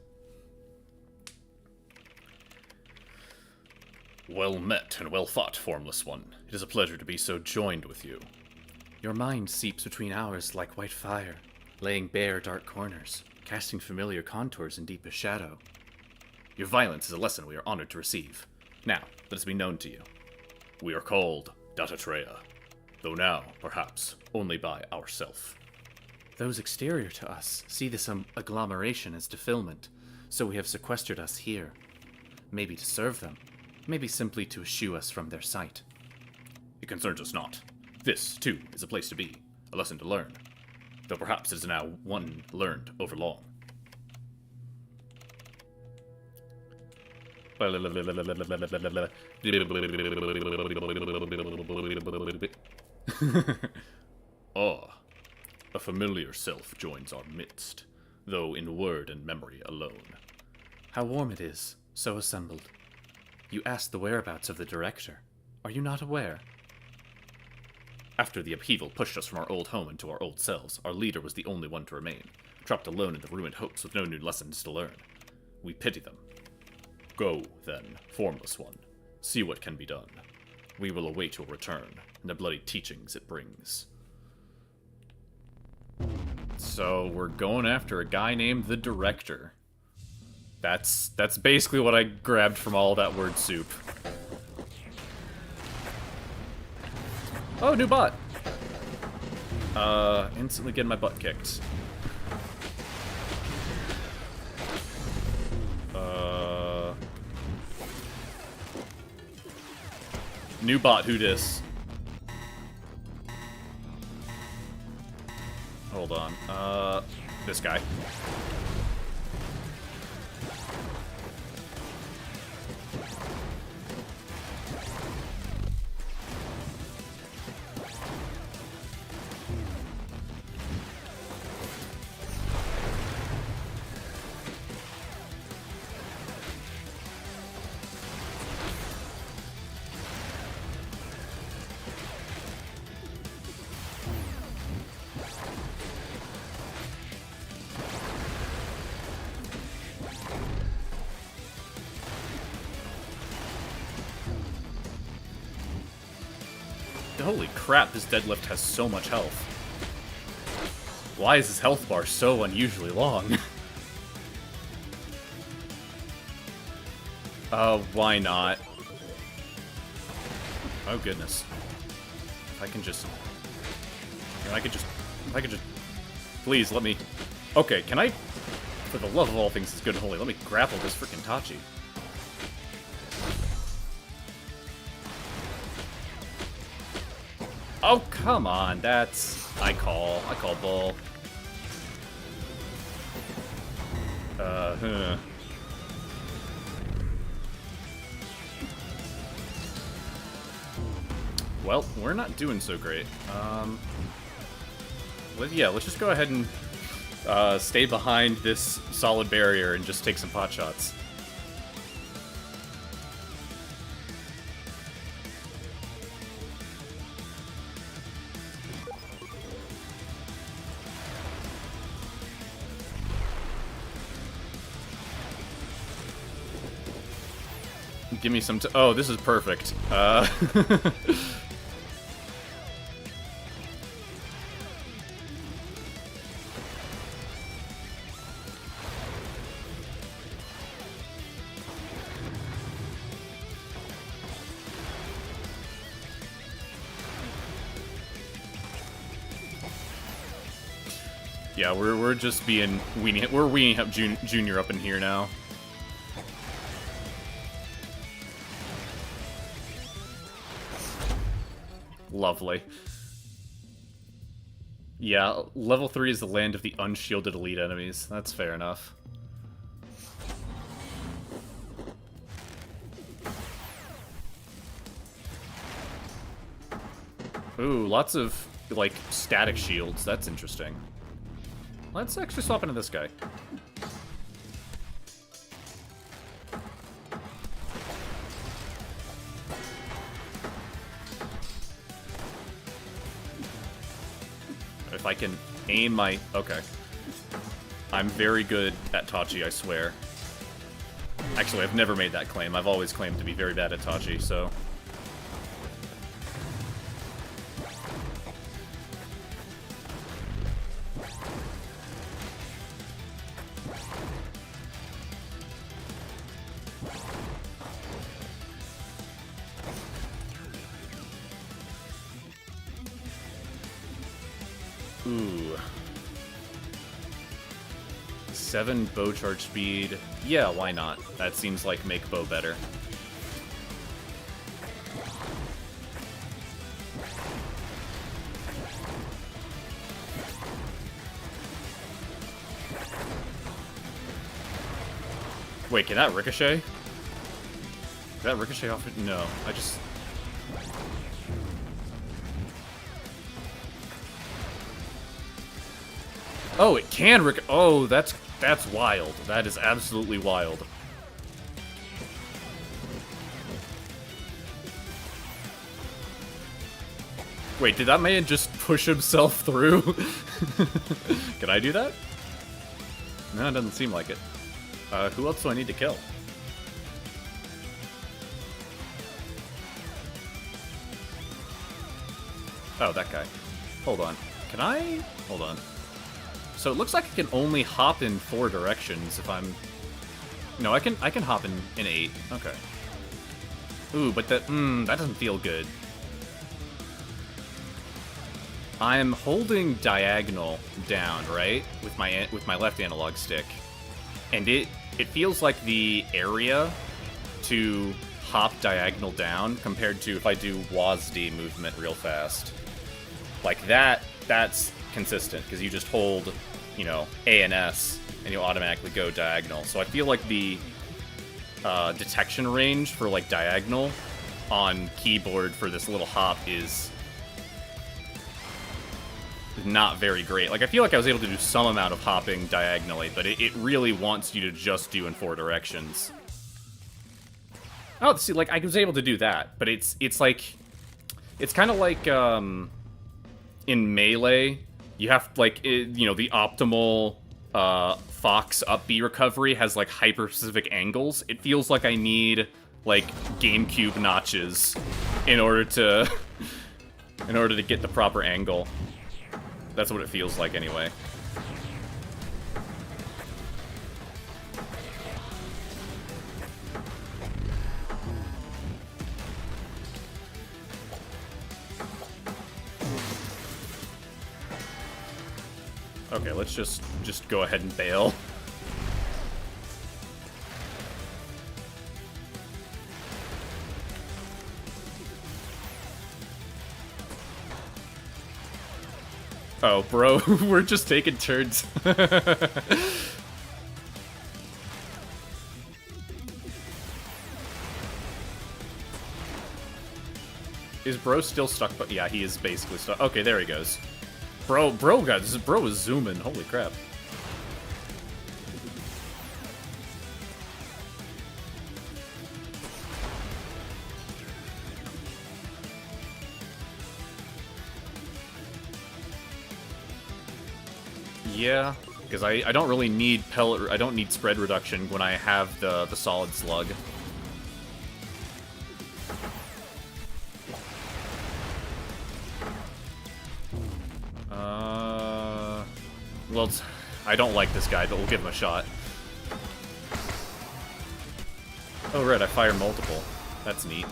Well met and well fought, Formless One. It is a pleasure to be so joined with you. Your mind seeps between ours like white fire, laying bare dark corners, casting familiar contours in deepest shadow. Your violence is a lesson we are honored to receive. Now, let us be known to you. We are called Datatreya, though now, perhaps, only by ourself. Those exterior to us see this agglomeration as defilement, so we have sequestered us here. Maybe to serve them, maybe simply to eschew us from their sight. It concerns us not. This, too, is a place to be, a lesson to learn, though perhaps it is now one learned over long. Ah, a familiar self joins our midst, though in word and memory alone. How warm it is, so assembled. You asked the whereabouts of the director. Are you not aware? After the upheaval pushed us from our old home into our old selves, our leader was the only one to remain, trapped alone in the ruined hopes with no new lessons to learn. We pity them. Go, then, Formless One. See what can be done. We will await your return, and the bloody teachings it brings. So, we're going after a guy named the Director. That's basically what I grabbed from all that word soup. Oh, new bot! Instantly getting my butt kicked. New bot, who dis? Hold on. This guy. Holy crap, this deadlift has so much health. Why is his health bar so unusually long? Why not? Oh goodness. If I can just... Please, let me... Okay, can I... For the love of all things that's good and holy, let me grapple this frickin' Tachi. Oh, come on. That's... I call bull. Huh. Well, we're not doing so great. Yeah, let's just go ahead and stay behind this solid barrier and just take some pot shots. Give me some oh, this is perfect. Yeah, we're just being we're weaning up Junior up in here now. Lovely. Yeah, level 3 is the land of the unshielded elite enemies. That's fair enough. Ooh, lots of, like, static shields. That's interesting. Let's actually swap into this guy. If I can aim my... Okay. I'm very good at Tachi, I swear. Actually, I've never made that claim. I've always claimed to be very bad at Tachi, so... Ooh. 7 bow charge speed. Yeah, why not? That seems like make bow better. Wait, can that ricochet? Did that ricochet off it? No, I just... Oh, it can oh, that's wild. That is absolutely wild. Wait, did that man just push himself through? Can I do that? No, it doesn't seem like it. Who else do I need to kill? Oh, that guy. Hold on. Can I? Hold on. So it looks like I can only hop in 4 directions if I'm... No, I can hop in 8. Okay. Ooh, but that doesn't feel good. I'm holding diagonal down, right? With my left analog stick. And it feels like the area to hop diagonal down compared to if I do WASD movement real fast. Like that's consistent, because you just hold, you know, A and S, and you automatically go diagonal. So I feel like the detection range for, like, diagonal on keyboard for this little hop is not very great. Like, I feel like I was able to do some amount of hopping diagonally, but it really wants you to just do in 4 directions. Oh, see, like, I was able to do that, but it's like... It's kind of like, in Melee... You have, like, you know, the optimal Fox up B recovery has, like, hyper-specific angles. It feels like I need, like, GameCube notches in order to get the proper angle. That's what it feels like, anyway. Okay, let's just go ahead and bail. Oh, bro, we're just taking turns. Is bro still stuck? But yeah, he is basically stuck. Okay, there he goes. Bro was zooming. Holy crap. Yeah, because I don't really need pellet. I don't need spread reduction when I have the solid slug. Well, I don't like this guy, but we'll give him a shot. Oh, right, I fire multiple. That's neat.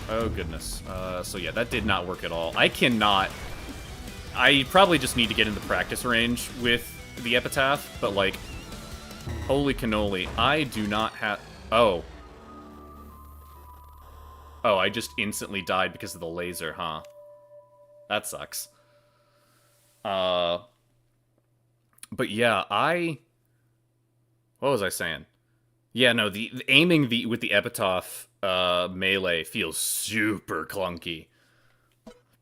Oh, goodness. So yeah, that did not work at all. I cannot... I probably just need to get into practice range with the Epitaph, but, like, holy cannoli, I do not have... Oh. Oh, I just instantly died because of the laser, huh? That sucks. But yeah, what was I saying? Yeah, no, the aiming with the Epitaph melee feels super clunky.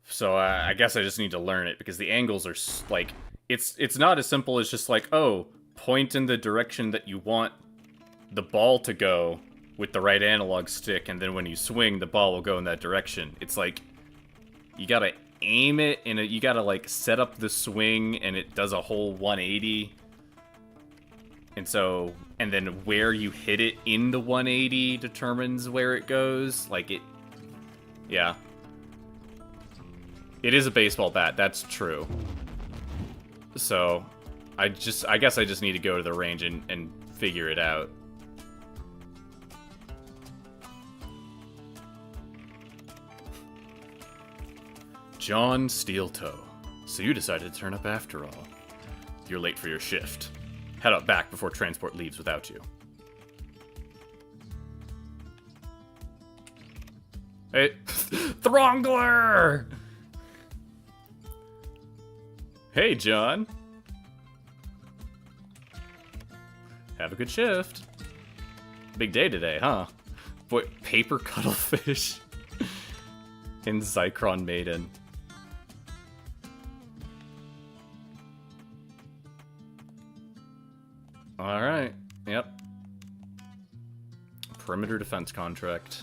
So I guess I just need to learn it, because the angles are, like, it's not as simple as just like, oh, point in the direction that you want the ball to go with the right analog stick, and then when you swing, the ball will go in that direction. It's like, you gotta aim it, and you gotta, like, set up the swing, and it does a whole 180. And so, and then where you hit it in the 180 determines where it goes. Like, yeah. It is a baseball bat, that's true. So, I guess I just need to go to the range and figure it out. John Steeltoe. So you decided to turn up after all. You're late for your shift. Head out back before transport leaves without you. Hey, Throngler! Hey, John. Have a good shift. Big day today, huh? Boy, Paper Cuttlefish and Zychron Maiden. Alright, yep. Perimeter defense contract.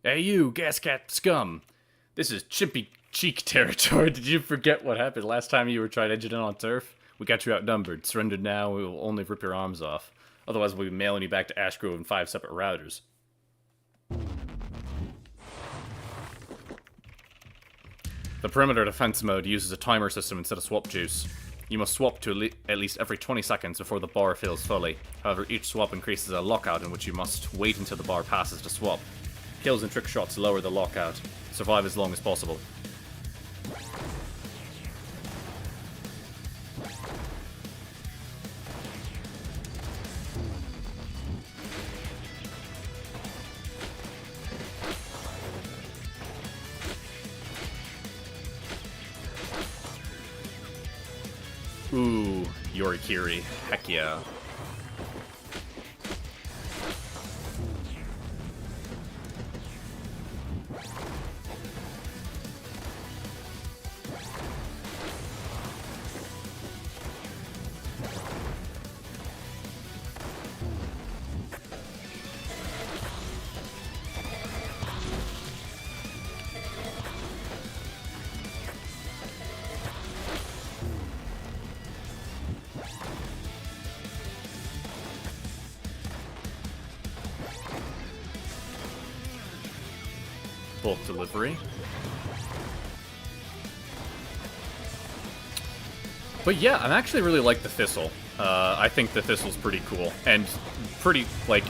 Hey you, Gascat scum! This is Chimpy Cheek territory. Did you forget what happened last time you were trying engine in on turf? We got you outnumbered. Surrender now, we will only rip your arms off. Otherwise we'll be mailing you back to Ash Grove in 5 separate routers. The perimeter defense mode uses a timer system instead of swap juice. You must swap to at least every 20 seconds before the bar fills fully. However, each swap increases a lockout in which you must wait until the bar passes to swap. Kills and trick shots lower the lockout. Survive as long as possible. Ooh, Yorikiri. Heck yeah. Bulk delivery. But yeah, I actually really like the Thistle. I think the Thistle's pretty cool. And pretty, like...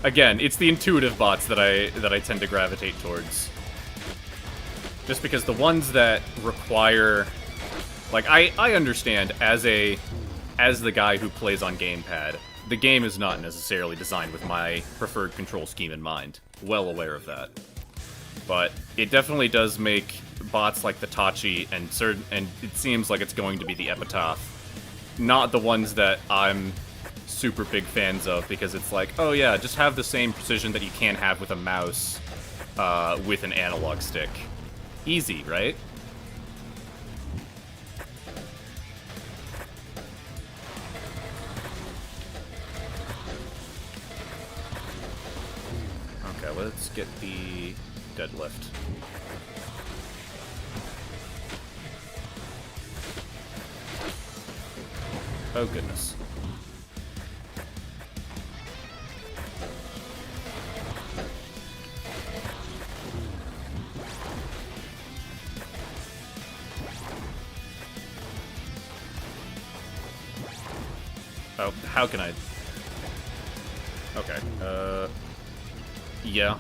Again, it's the intuitive bots that I tend to gravitate towards. Just because the ones that require... Like, I understand as a as the guy who plays on gamepad, the game is not necessarily designed with my preferred control scheme in mind. Well aware of that. But it definitely does make bots like the Tachi and it seems like it's going to be the Epitaph, not the ones that I'm super big fans of, because it's like, oh yeah, just have the same precision that you can have with a mouse with an analog stick. Easy, right? Okay, let's get the deadlift. Oh goodness. Oh, how can I... Okay, yeah.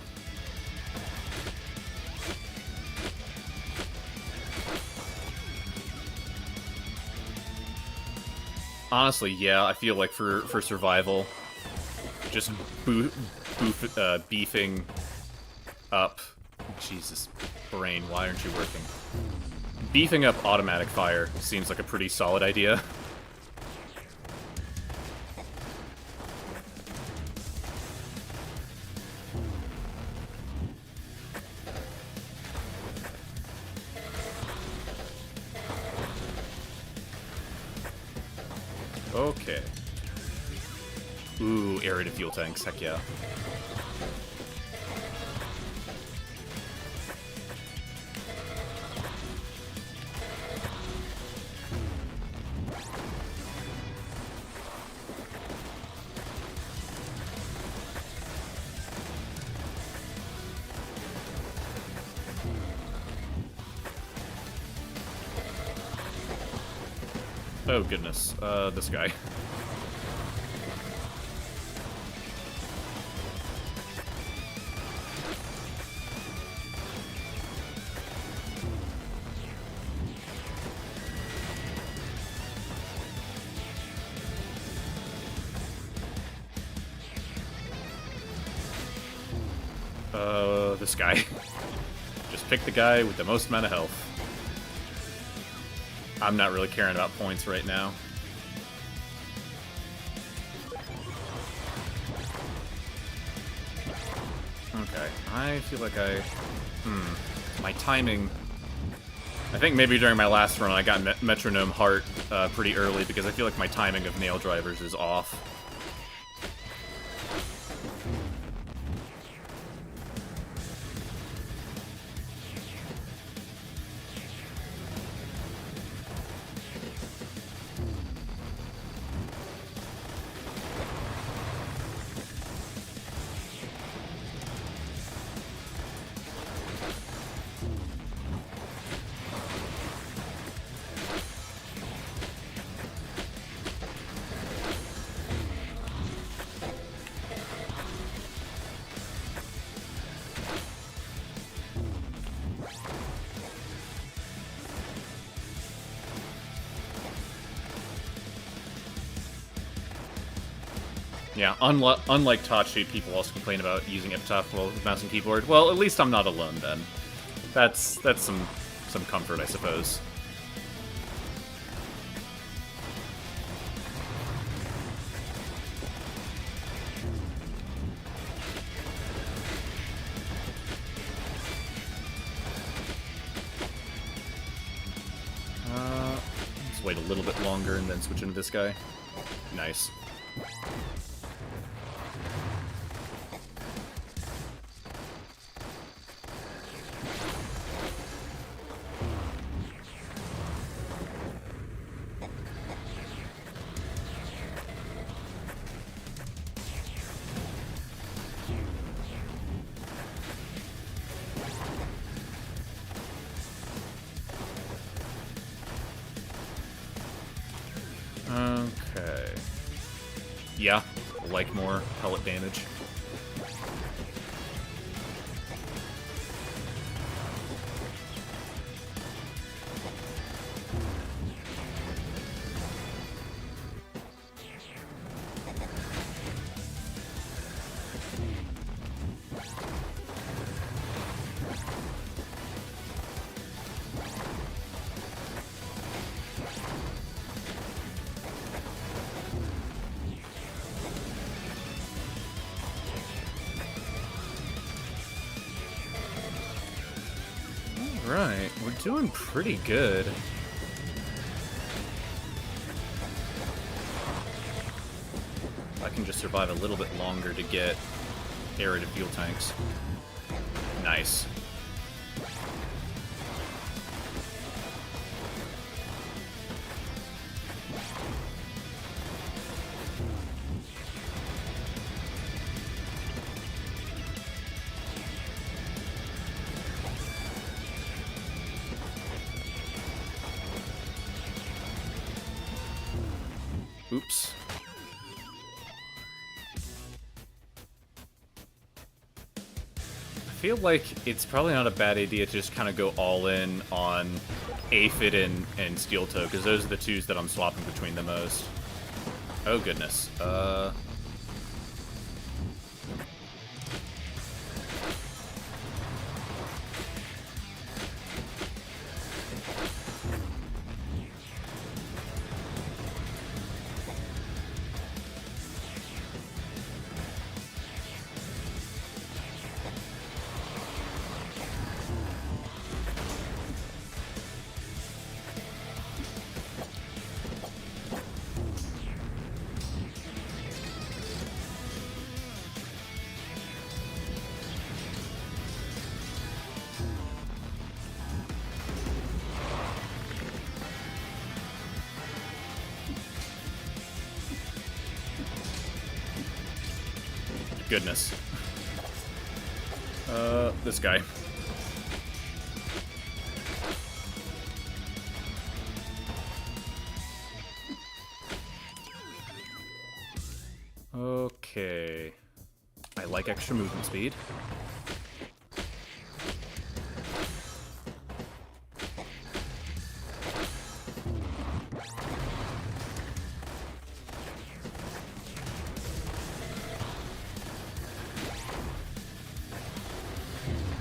Honestly, yeah, I feel like for survival, just beefing up... Jesus, brain, why aren't you working? Beefing up automatic fire seems like a pretty solid idea. Okay. Ooh, aerated fuel tanks, heck yeah. Oh goodness, this guy. This guy. Just pick the guy with the most amount of health. I'm not really caring about points right now. Okay, I feel like my timing... I think maybe during my last run I got Metronome Heart pretty early, because I feel like my timing of nail drivers is off. Yeah, unlike Tachi, people also complain about using Epitaph with mouse and keyboard. Well, at least I'm not alone then. That's some comfort, I suppose. Let's wait a little bit longer and then switch into this guy. Nice. Okay. Yeah, like more pellet damage. Alright, we're doing pretty good. I can just survive a little bit longer to get aerated fuel tanks. Nice. Oops. I feel like it's probably not a bad idea to just kind of go all in on Aphid and Steel Toe, because those are the twos that I'm swapping between the most. Oh goodness. Goodness. This guy. Okay. I like extra movement speed.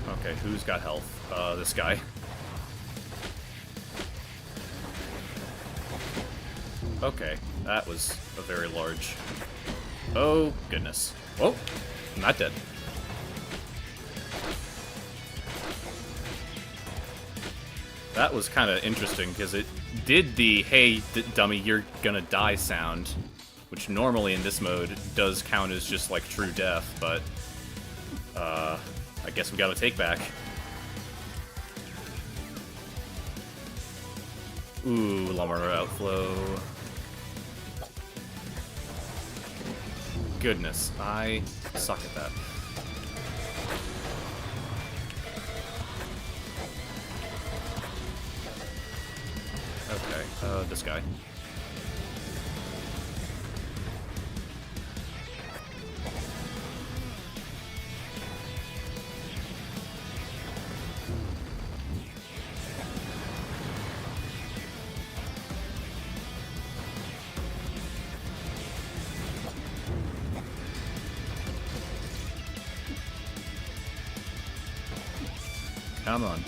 Okay, who's got health? This guy. Okay, that was a very large... Oh, goodness. Whoa, I'm not dead. That was kind of interesting, because it did the, hey, dummy, you're gonna die sound, which normally in this mode does count as just, like, true death, but... I guess we got a take back. Ooh, Lumber outflow. Goodness, I suck at that. Okay, this guy. Come on.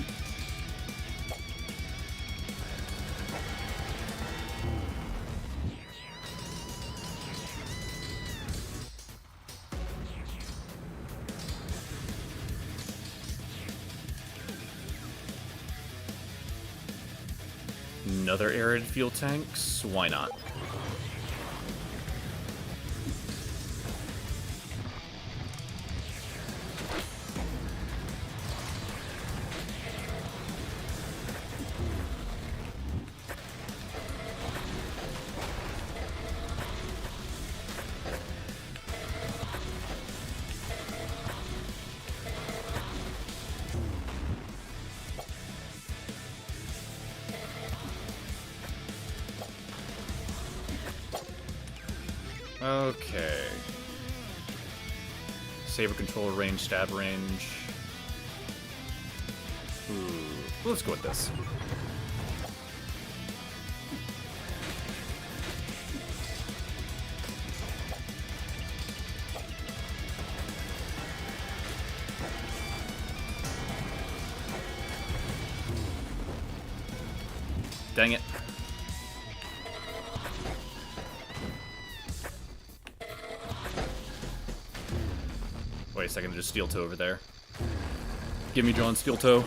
Another arid fuel tanks? Why not? Okay. Saber controller range, stab range. Ooh, let's go with this. Dang it. Wait a second, there's Steel Toe over there. Give me John Steel Toe.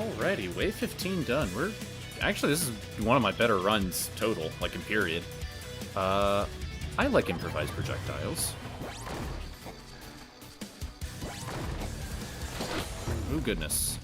Alrighty, wave 15 done. We're actually, this is one of my better runs total, like in period. I like improvised projectiles. Oh goodness.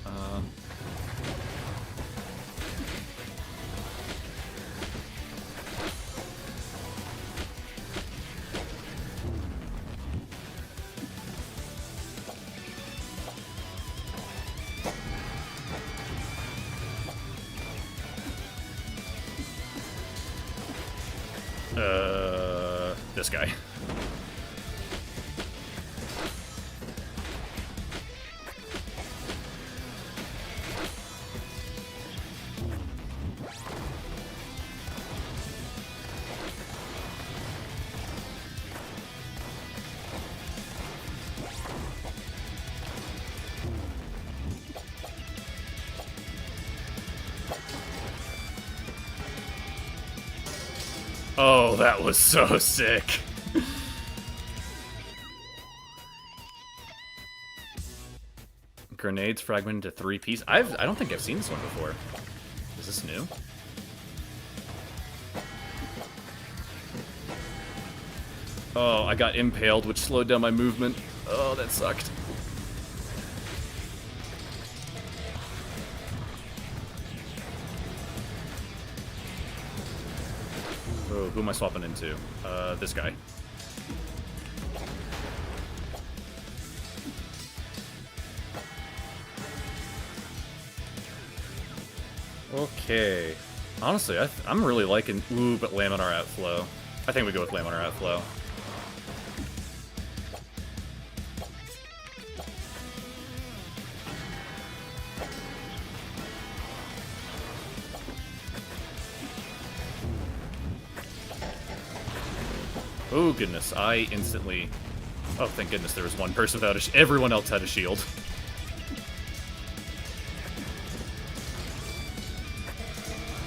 This guy. Oh, that was so sick. Grenades fragmented to 3 pieces. I don't think I've seen this one before. Is this new? Oh, I got impaled, which slowed down my movement. Oh, that sucked. Oh, who am I swapping into? This guy. Okay. Honestly, I'm really liking... Ooh, but Laminar Outflow. I think we go with Laminar Outflow. Oh, goodness. I instantly... Oh, thank goodness there was one person without a shield. Everyone else had a shield.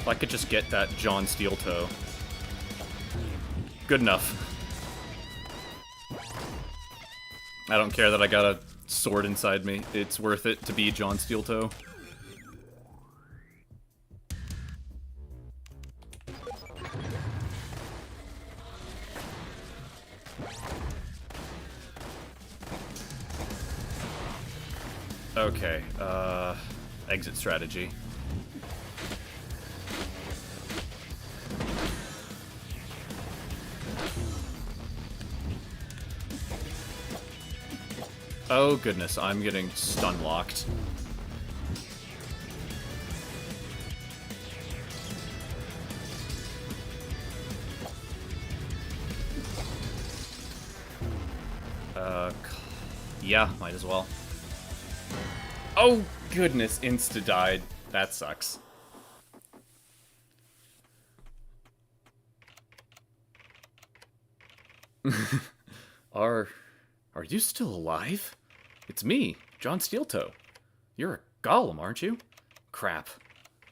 If I could just get that John Steel Toe. Good enough. I don't care that I got a sword inside me. It's worth it to be John Steel Toe. Okay, exit strategy. Oh goodness, I'm getting stun locked. Yeah, might as well. Oh goodness, insta died. That sucks. Are you still alive? It's me, John Steeltoe. You're a golem, aren't you? Crap.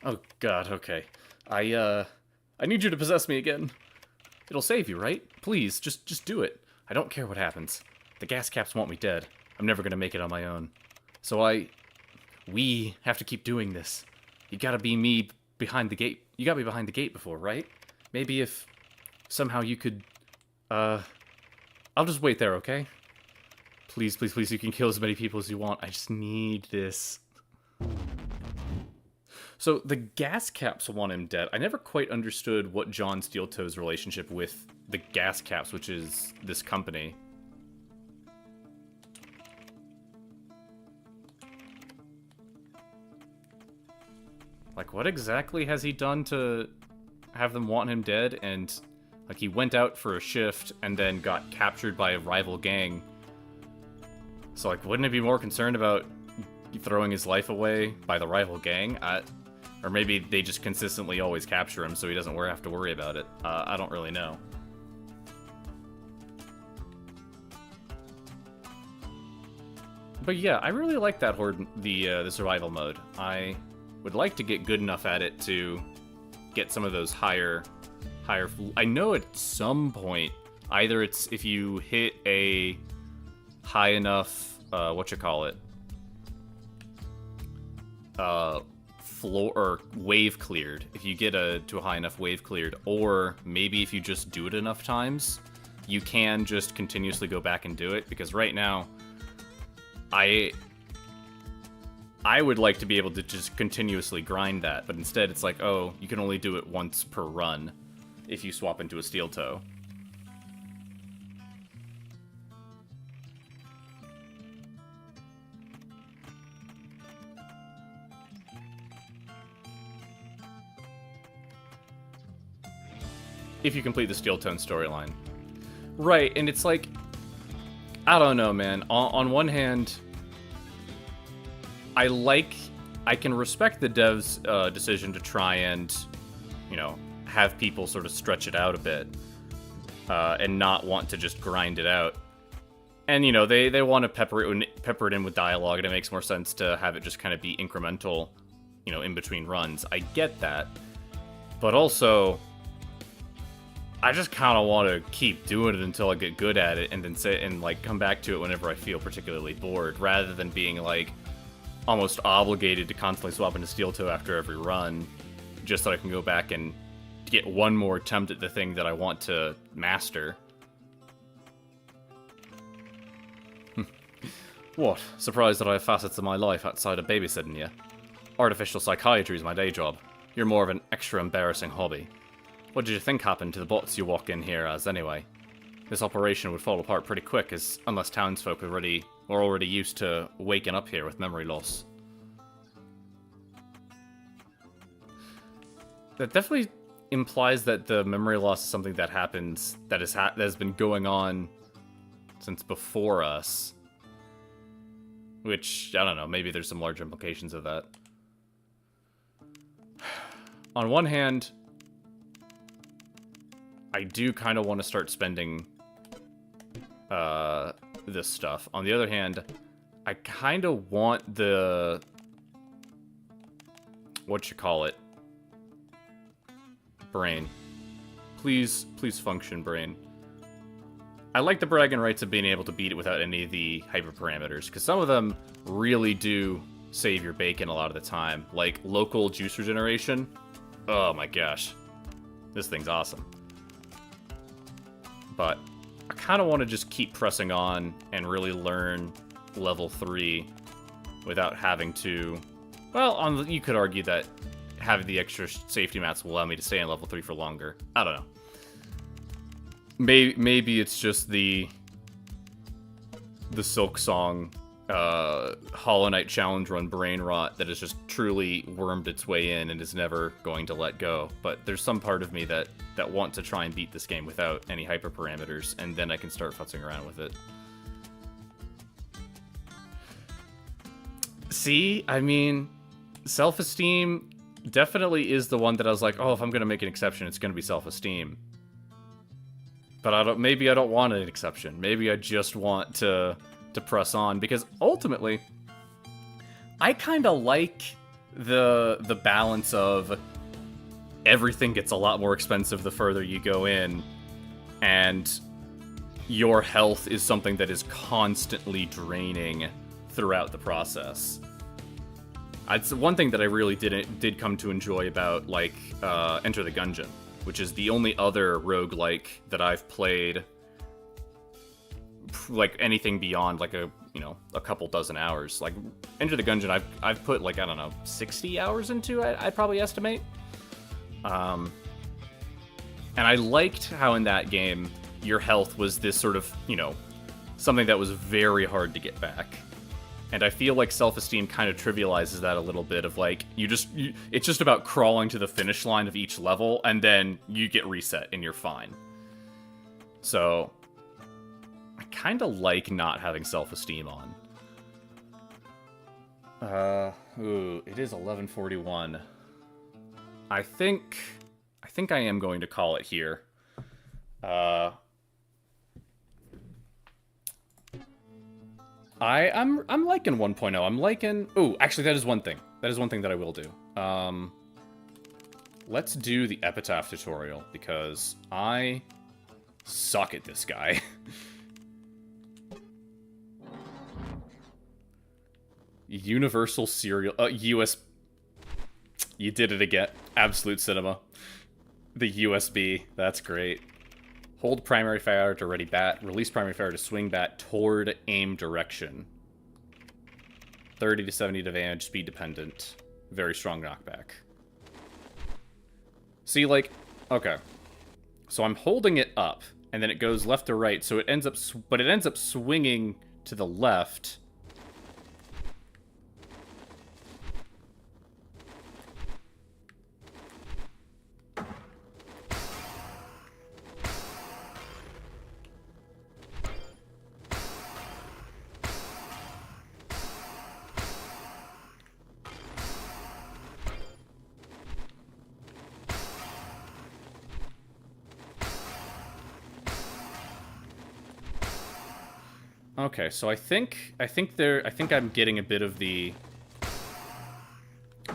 Oh god, okay. I need you to possess me again. It'll save you, right? Please, just do it. I don't care what happens. The gas caps want me dead. I'm never gonna make it on my own. So we have to keep doing this. You gotta be me behind the gate. You got me behind the gate before, right? Maybe if somehow you could, I'll just wait there, okay? Please, please, please, you can kill as many people as you want. I just need this. So, the gas caps want him dead. I never quite understood what John Steeltoe's relationship with the gas caps, which is this company. Like, what exactly has he done to have them want him dead? And, like, he went out for a shift and then got captured by a rival gang. So, like, wouldn't it be more concerned about throwing his life away by the rival gang? Or maybe they just consistently always capture him so he doesn't have to worry about it. I don't really know. But yeah, I really like that horde, the survival mode. I would like to get good enough at it to get some of those higher. I know at some point, either it's if you hit a high enough, floor or wave cleared, if you get to a high enough wave cleared, or maybe if you just do it enough times, you can just continuously go back and do it. Because right now, I would like to be able to just continuously grind that, but instead it's like, oh, you can only do it once per run if you swap into a steel toe. If you complete the Steel Tone storyline. Right, and it's like, I don't know, man. On one hand, I can respect the devs' decision to try and, you know, have people sort of stretch it out a bit, and not want to just grind it out. And, you know, they want to pepper it in with dialogue, and it makes more sense to have it just kind of be incremental, you know, in between runs. I get that. But also, I just kind of want to keep doing it until I get good at it, and then like come back to it whenever I feel particularly bored, rather than being like almost obligated to constantly swap into Steel Toe after every run, just so I can go back and get one more attempt at the thing that I want to master. What? Surprised that I have facets of my life outside of babysitting you? Artificial psychiatry is my day job. You're more of an extra embarrassing hobby. What did you think happened to the bots you walk in here as, anyway? This operation would fall apart pretty quick, unless townsfolk are already used to waking up here with memory loss. That definitely implies that the memory loss is something that happens, that has been going on since before us. Which, I don't know, maybe there's some large implications of that. On one hand, I do kind of want to start spending this stuff. On the other hand, I kind of want the... whatchamacallit? Brain. Please function, brain. I like the bragging rights of being able to beat it without any of the hyperparameters, because some of them really do save your bacon a lot of the time. Like local juice regeneration. Oh my gosh. This thing's awesome. But I kind of want to just keep pressing on and really learn level 3 without having to... Well, you could argue that having the extra safety mats will allow me to stay on level 3 for longer. I don't know. Maybe it's just the Silk Song Hollow Knight challenge run brain rot that has just truly wormed its way in and is never going to let go. But there's some part of me that wants to try and beat this game without any hyperparameters, and then I can start futzing around with it. See, I mean, self-esteem definitely is the one that I was like, oh, if I'm going to make an exception, it's going to be self-esteem. But maybe I don't want an exception. Maybe I just want to press on, because ultimately, I kind of like the balance of everything gets a lot more expensive the further you go in, and your health is something that is constantly draining throughout the process. It's one thing that I really did come to enjoy about, like, Enter the Gungeon, which is the only other roguelike that I've played, like, anything beyond, like, a couple dozen hours. Like, Enter the Gungeon, I've put, like, I don't know, 60 hours into, I'd probably estimate. And I liked how in that game, your health was this sort of, something that was very hard to get back. And I feel like self-esteem kind of trivializes that a little bit of, like, it's just about crawling to the finish line of each level, and then you get reset and you're fine. So, I kind of like not having self-esteem on. It is 11:41. I think I am going to call it here. I'm liking 1.0. I'm liking... Ooh, actually, that is one thing. That is one thing that I will do. Let's do the Epitaph tutorial, because I suck at this guy. Universal serial... You did it again. Absolute cinema. The USB. That's great. Hold primary fire to ready bat. Release primary fire to swing bat toward aim direction. 30 to 70 advantage, speed dependent. Very strong knockback. See, like, okay. So I'm holding it up, and then it goes left to right, so it ends up, but it ends up swinging to the left. Okay, so I think I'm getting a bit of the...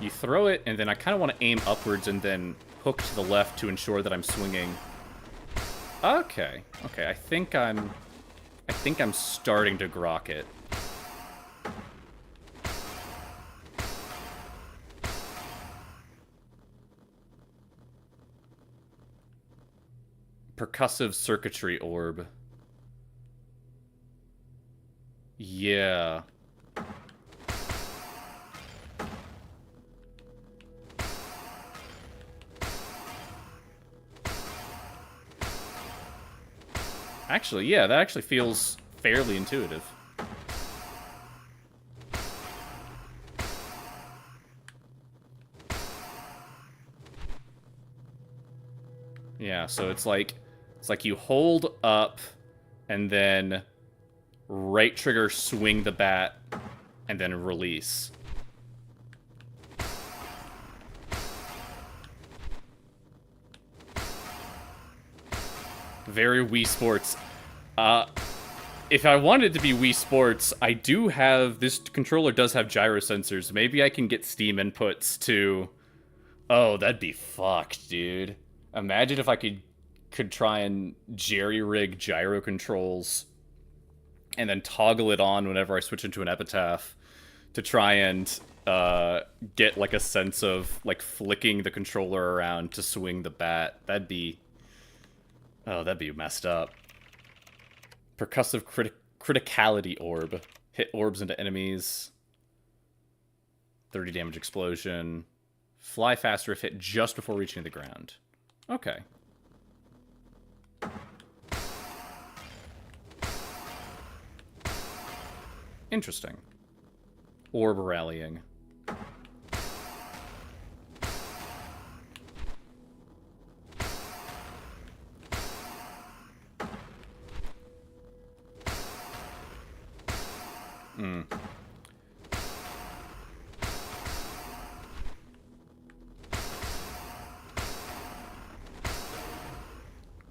You throw it, and then I kind of want to aim upwards and then hook to the left to ensure that I'm swinging. Okay, okay, I think I'm starting to grok it. Percussive circuitry orb. Yeah. Actually, yeah, that actually feels fairly intuitive. Yeah, so it's like you hold up and then right trigger, swing the bat, and then release. Very Wii Sports. If I wanted it to be Wii Sports, I do have... This controller does have gyro sensors. Maybe I can get Steam inputs to... Oh, that'd be fucked, dude. Imagine if I could try and jerry-rig gyro controls and then toggle it on whenever I switch into an epitaph to try and get, like, a sense of, like, flicking the controller around to swing the bat. That'd be... Oh, that'd be messed up. Percussive criticality orb. Hit orbs into enemies. 30 damage explosion. Fly faster if hit just before reaching the ground. Okay. Interesting. Orb rallying.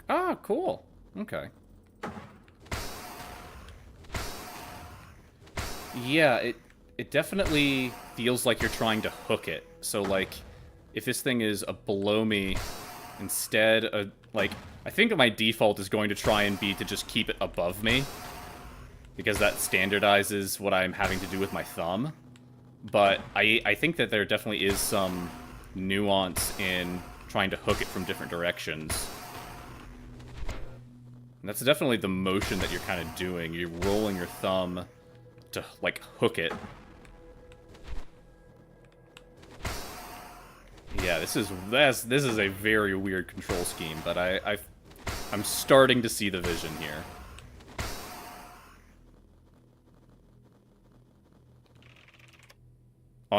Ah, cool. Okay. Yeah, it definitely feels like you're trying to hook it. So, like, if this thing is below me, instead, like, I think my default is going to try and be to just keep it above me, because that standardizes what I'm having to do with my thumb. But I think that there definitely is some nuance in trying to hook it from different directions. And that's definitely the motion that you're kind of doing. You're rolling your thumb to, like, hook it. Yeah, this is a very weird control scheme, but I'm starting to see the vision here.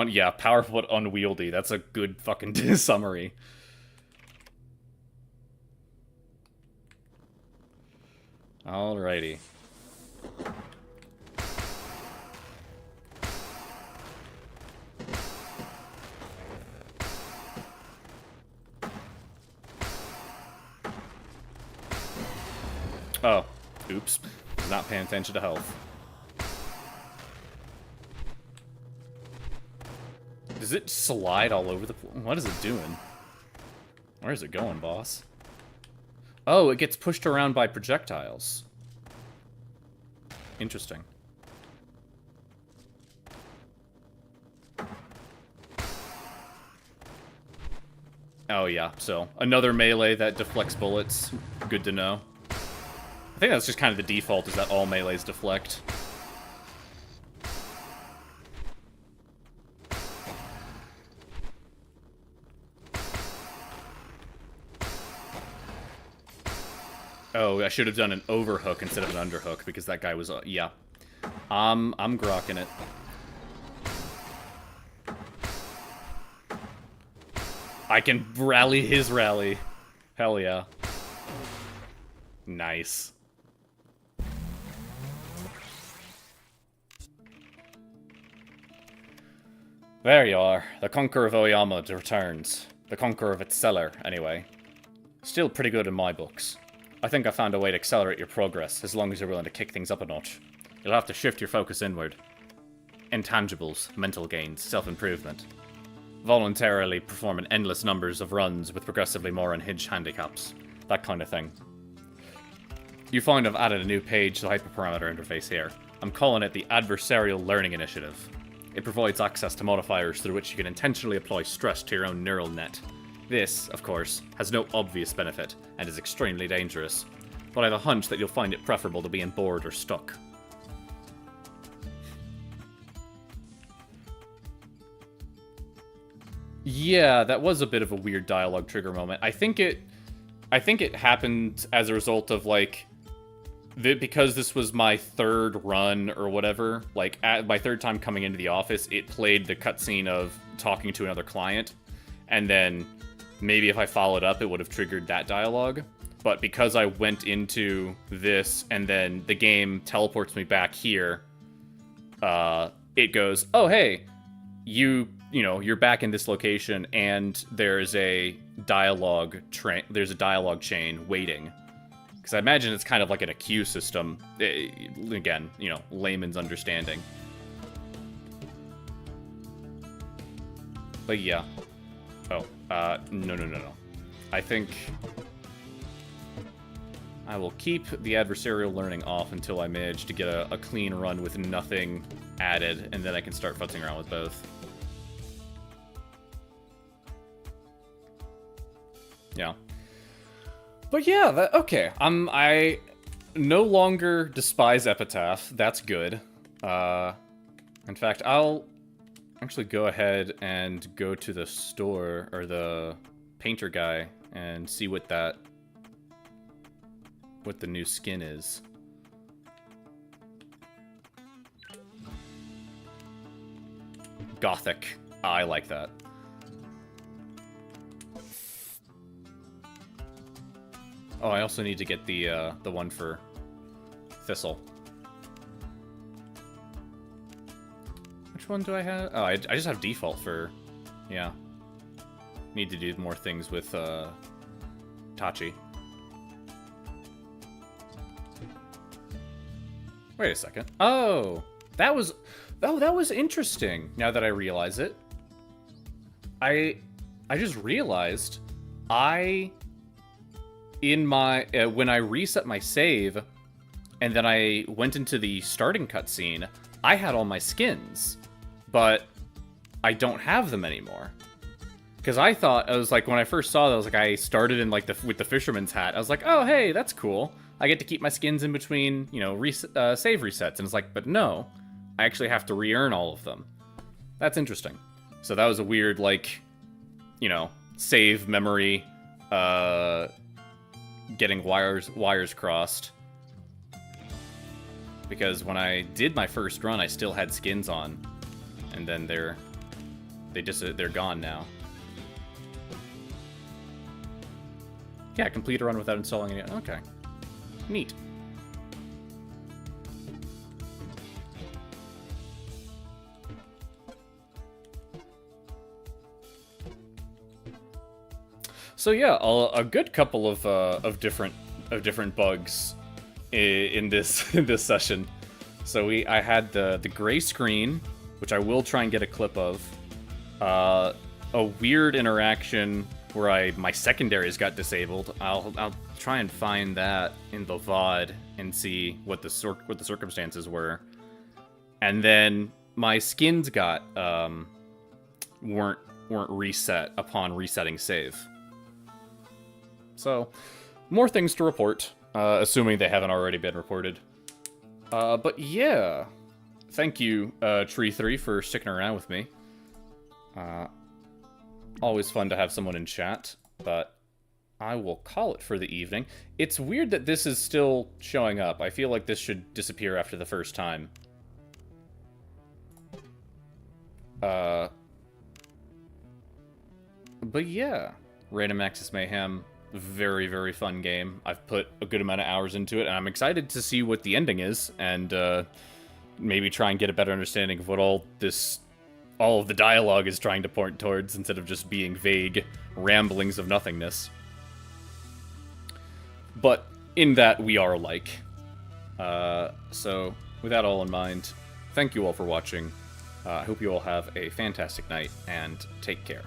Yeah, powerful but unwieldy. That's a good fucking summary. Alrighty. Oh, oops. Was not paying attention to health. Does it slide all over the place? What is it doing? Where is it going, boss? Oh, it gets pushed around by projectiles. Interesting. Oh yeah, so another melee that deflects bullets. Good to know. I think that's just kind of the default, is that all melees deflect. Oh, I should have done an overhook instead of an underhook, because that guy was, yeah. I'm grokking it. I can rally his rally. Hell yeah. Nice. There you are. The Conqueror of Oyama returns. The Conqueror of its cellar, anyway. Still pretty good in my books. I think I found a way to accelerate your progress, as long as you're willing to kick things up a notch. You'll have to shift your focus inward. Intangibles, mental gains, self-improvement. Voluntarily performing endless numbers of runs with progressively more unhinged handicaps. That kind of thing. You find I've added a new page to the hyperparameter interface here. I'm calling it the Adversarial Learning Initiative. It provides access to modifiers through which you can intentionally apply stress to your own neural net. This, of course, has no obvious benefit, and is extremely dangerous. But I have a hunch that you'll find it preferable to being bored or stuck. Yeah, that was a bit of a weird dialogue trigger moment. I think it happened as a result of, like, because this was my third run or whatever, like, at my third time coming into the office, it played the cutscene of talking to another client, and then maybe if I followed up, it would have triggered that dialogue. But because I went into this, and then the game teleports me back here, it goes, oh, hey, you're back in this location, and there's a dialogue chain waiting. Because I imagine it's kind of like an a queue system. Again, layman's understanding. But yeah. Oh, no. I think I will keep the adversarial learning off until I manage to get a clean run with nothing added, and then I can start futzing around with both. Yeah. But yeah, okay. I no longer despise Epitaph. That's good. In fact, I'll actually go ahead and go to the store, or the painter guy, and see what the new skin is. Gothic. I like that. Oh, I also need to get the one for Thistle. Which one do I have? Oh, I just have default for... Yeah. Need to do more things with Tachi. Wait a second. Oh! That was interesting, now that I realize it. I just realized in my when I reset my save, and then I went into the starting cutscene, I had all my skins, but I don't have them anymore. Because I thought, I was like, when I first saw that, I was like, I started in like with the fisherman's hat. I was like, oh hey, that's cool. I get to keep my skins in between, save resets. And it's like, but no, I actually have to re-earn all of them. That's interesting. So that was a weird, like, save memory, getting wires crossed, because when I did my first run, I still had skins on, and then they're gone now. Yeah, complete a run without installing any. Okay, neat. So yeah, a good couple of different bugs in this session. So I had the gray screen, which I will try and get a clip of. A weird interaction where my secondaries got disabled. I'll try and find that in the VOD and see what the circumstances were. And then my skins weren't reset upon resetting save. So, more things to report, assuming they haven't already been reported. But yeah, thank you, Tree3, for sticking around with me. Always fun to have someone in chat, but I will call it for the evening. It's weird that this is still showing up. I feel like this should disappear after the first time. But yeah, Random Access Mayhem, very, very fun game. I've put a good amount of hours into it, and I'm excited to see what the ending is, and maybe try and get a better understanding of what all of the dialogue is trying to point towards, instead of just being vague ramblings of nothingness. But in that, we are alike. So, with that all in mind, thank you all for watching. I hope you all have a fantastic night, and take care.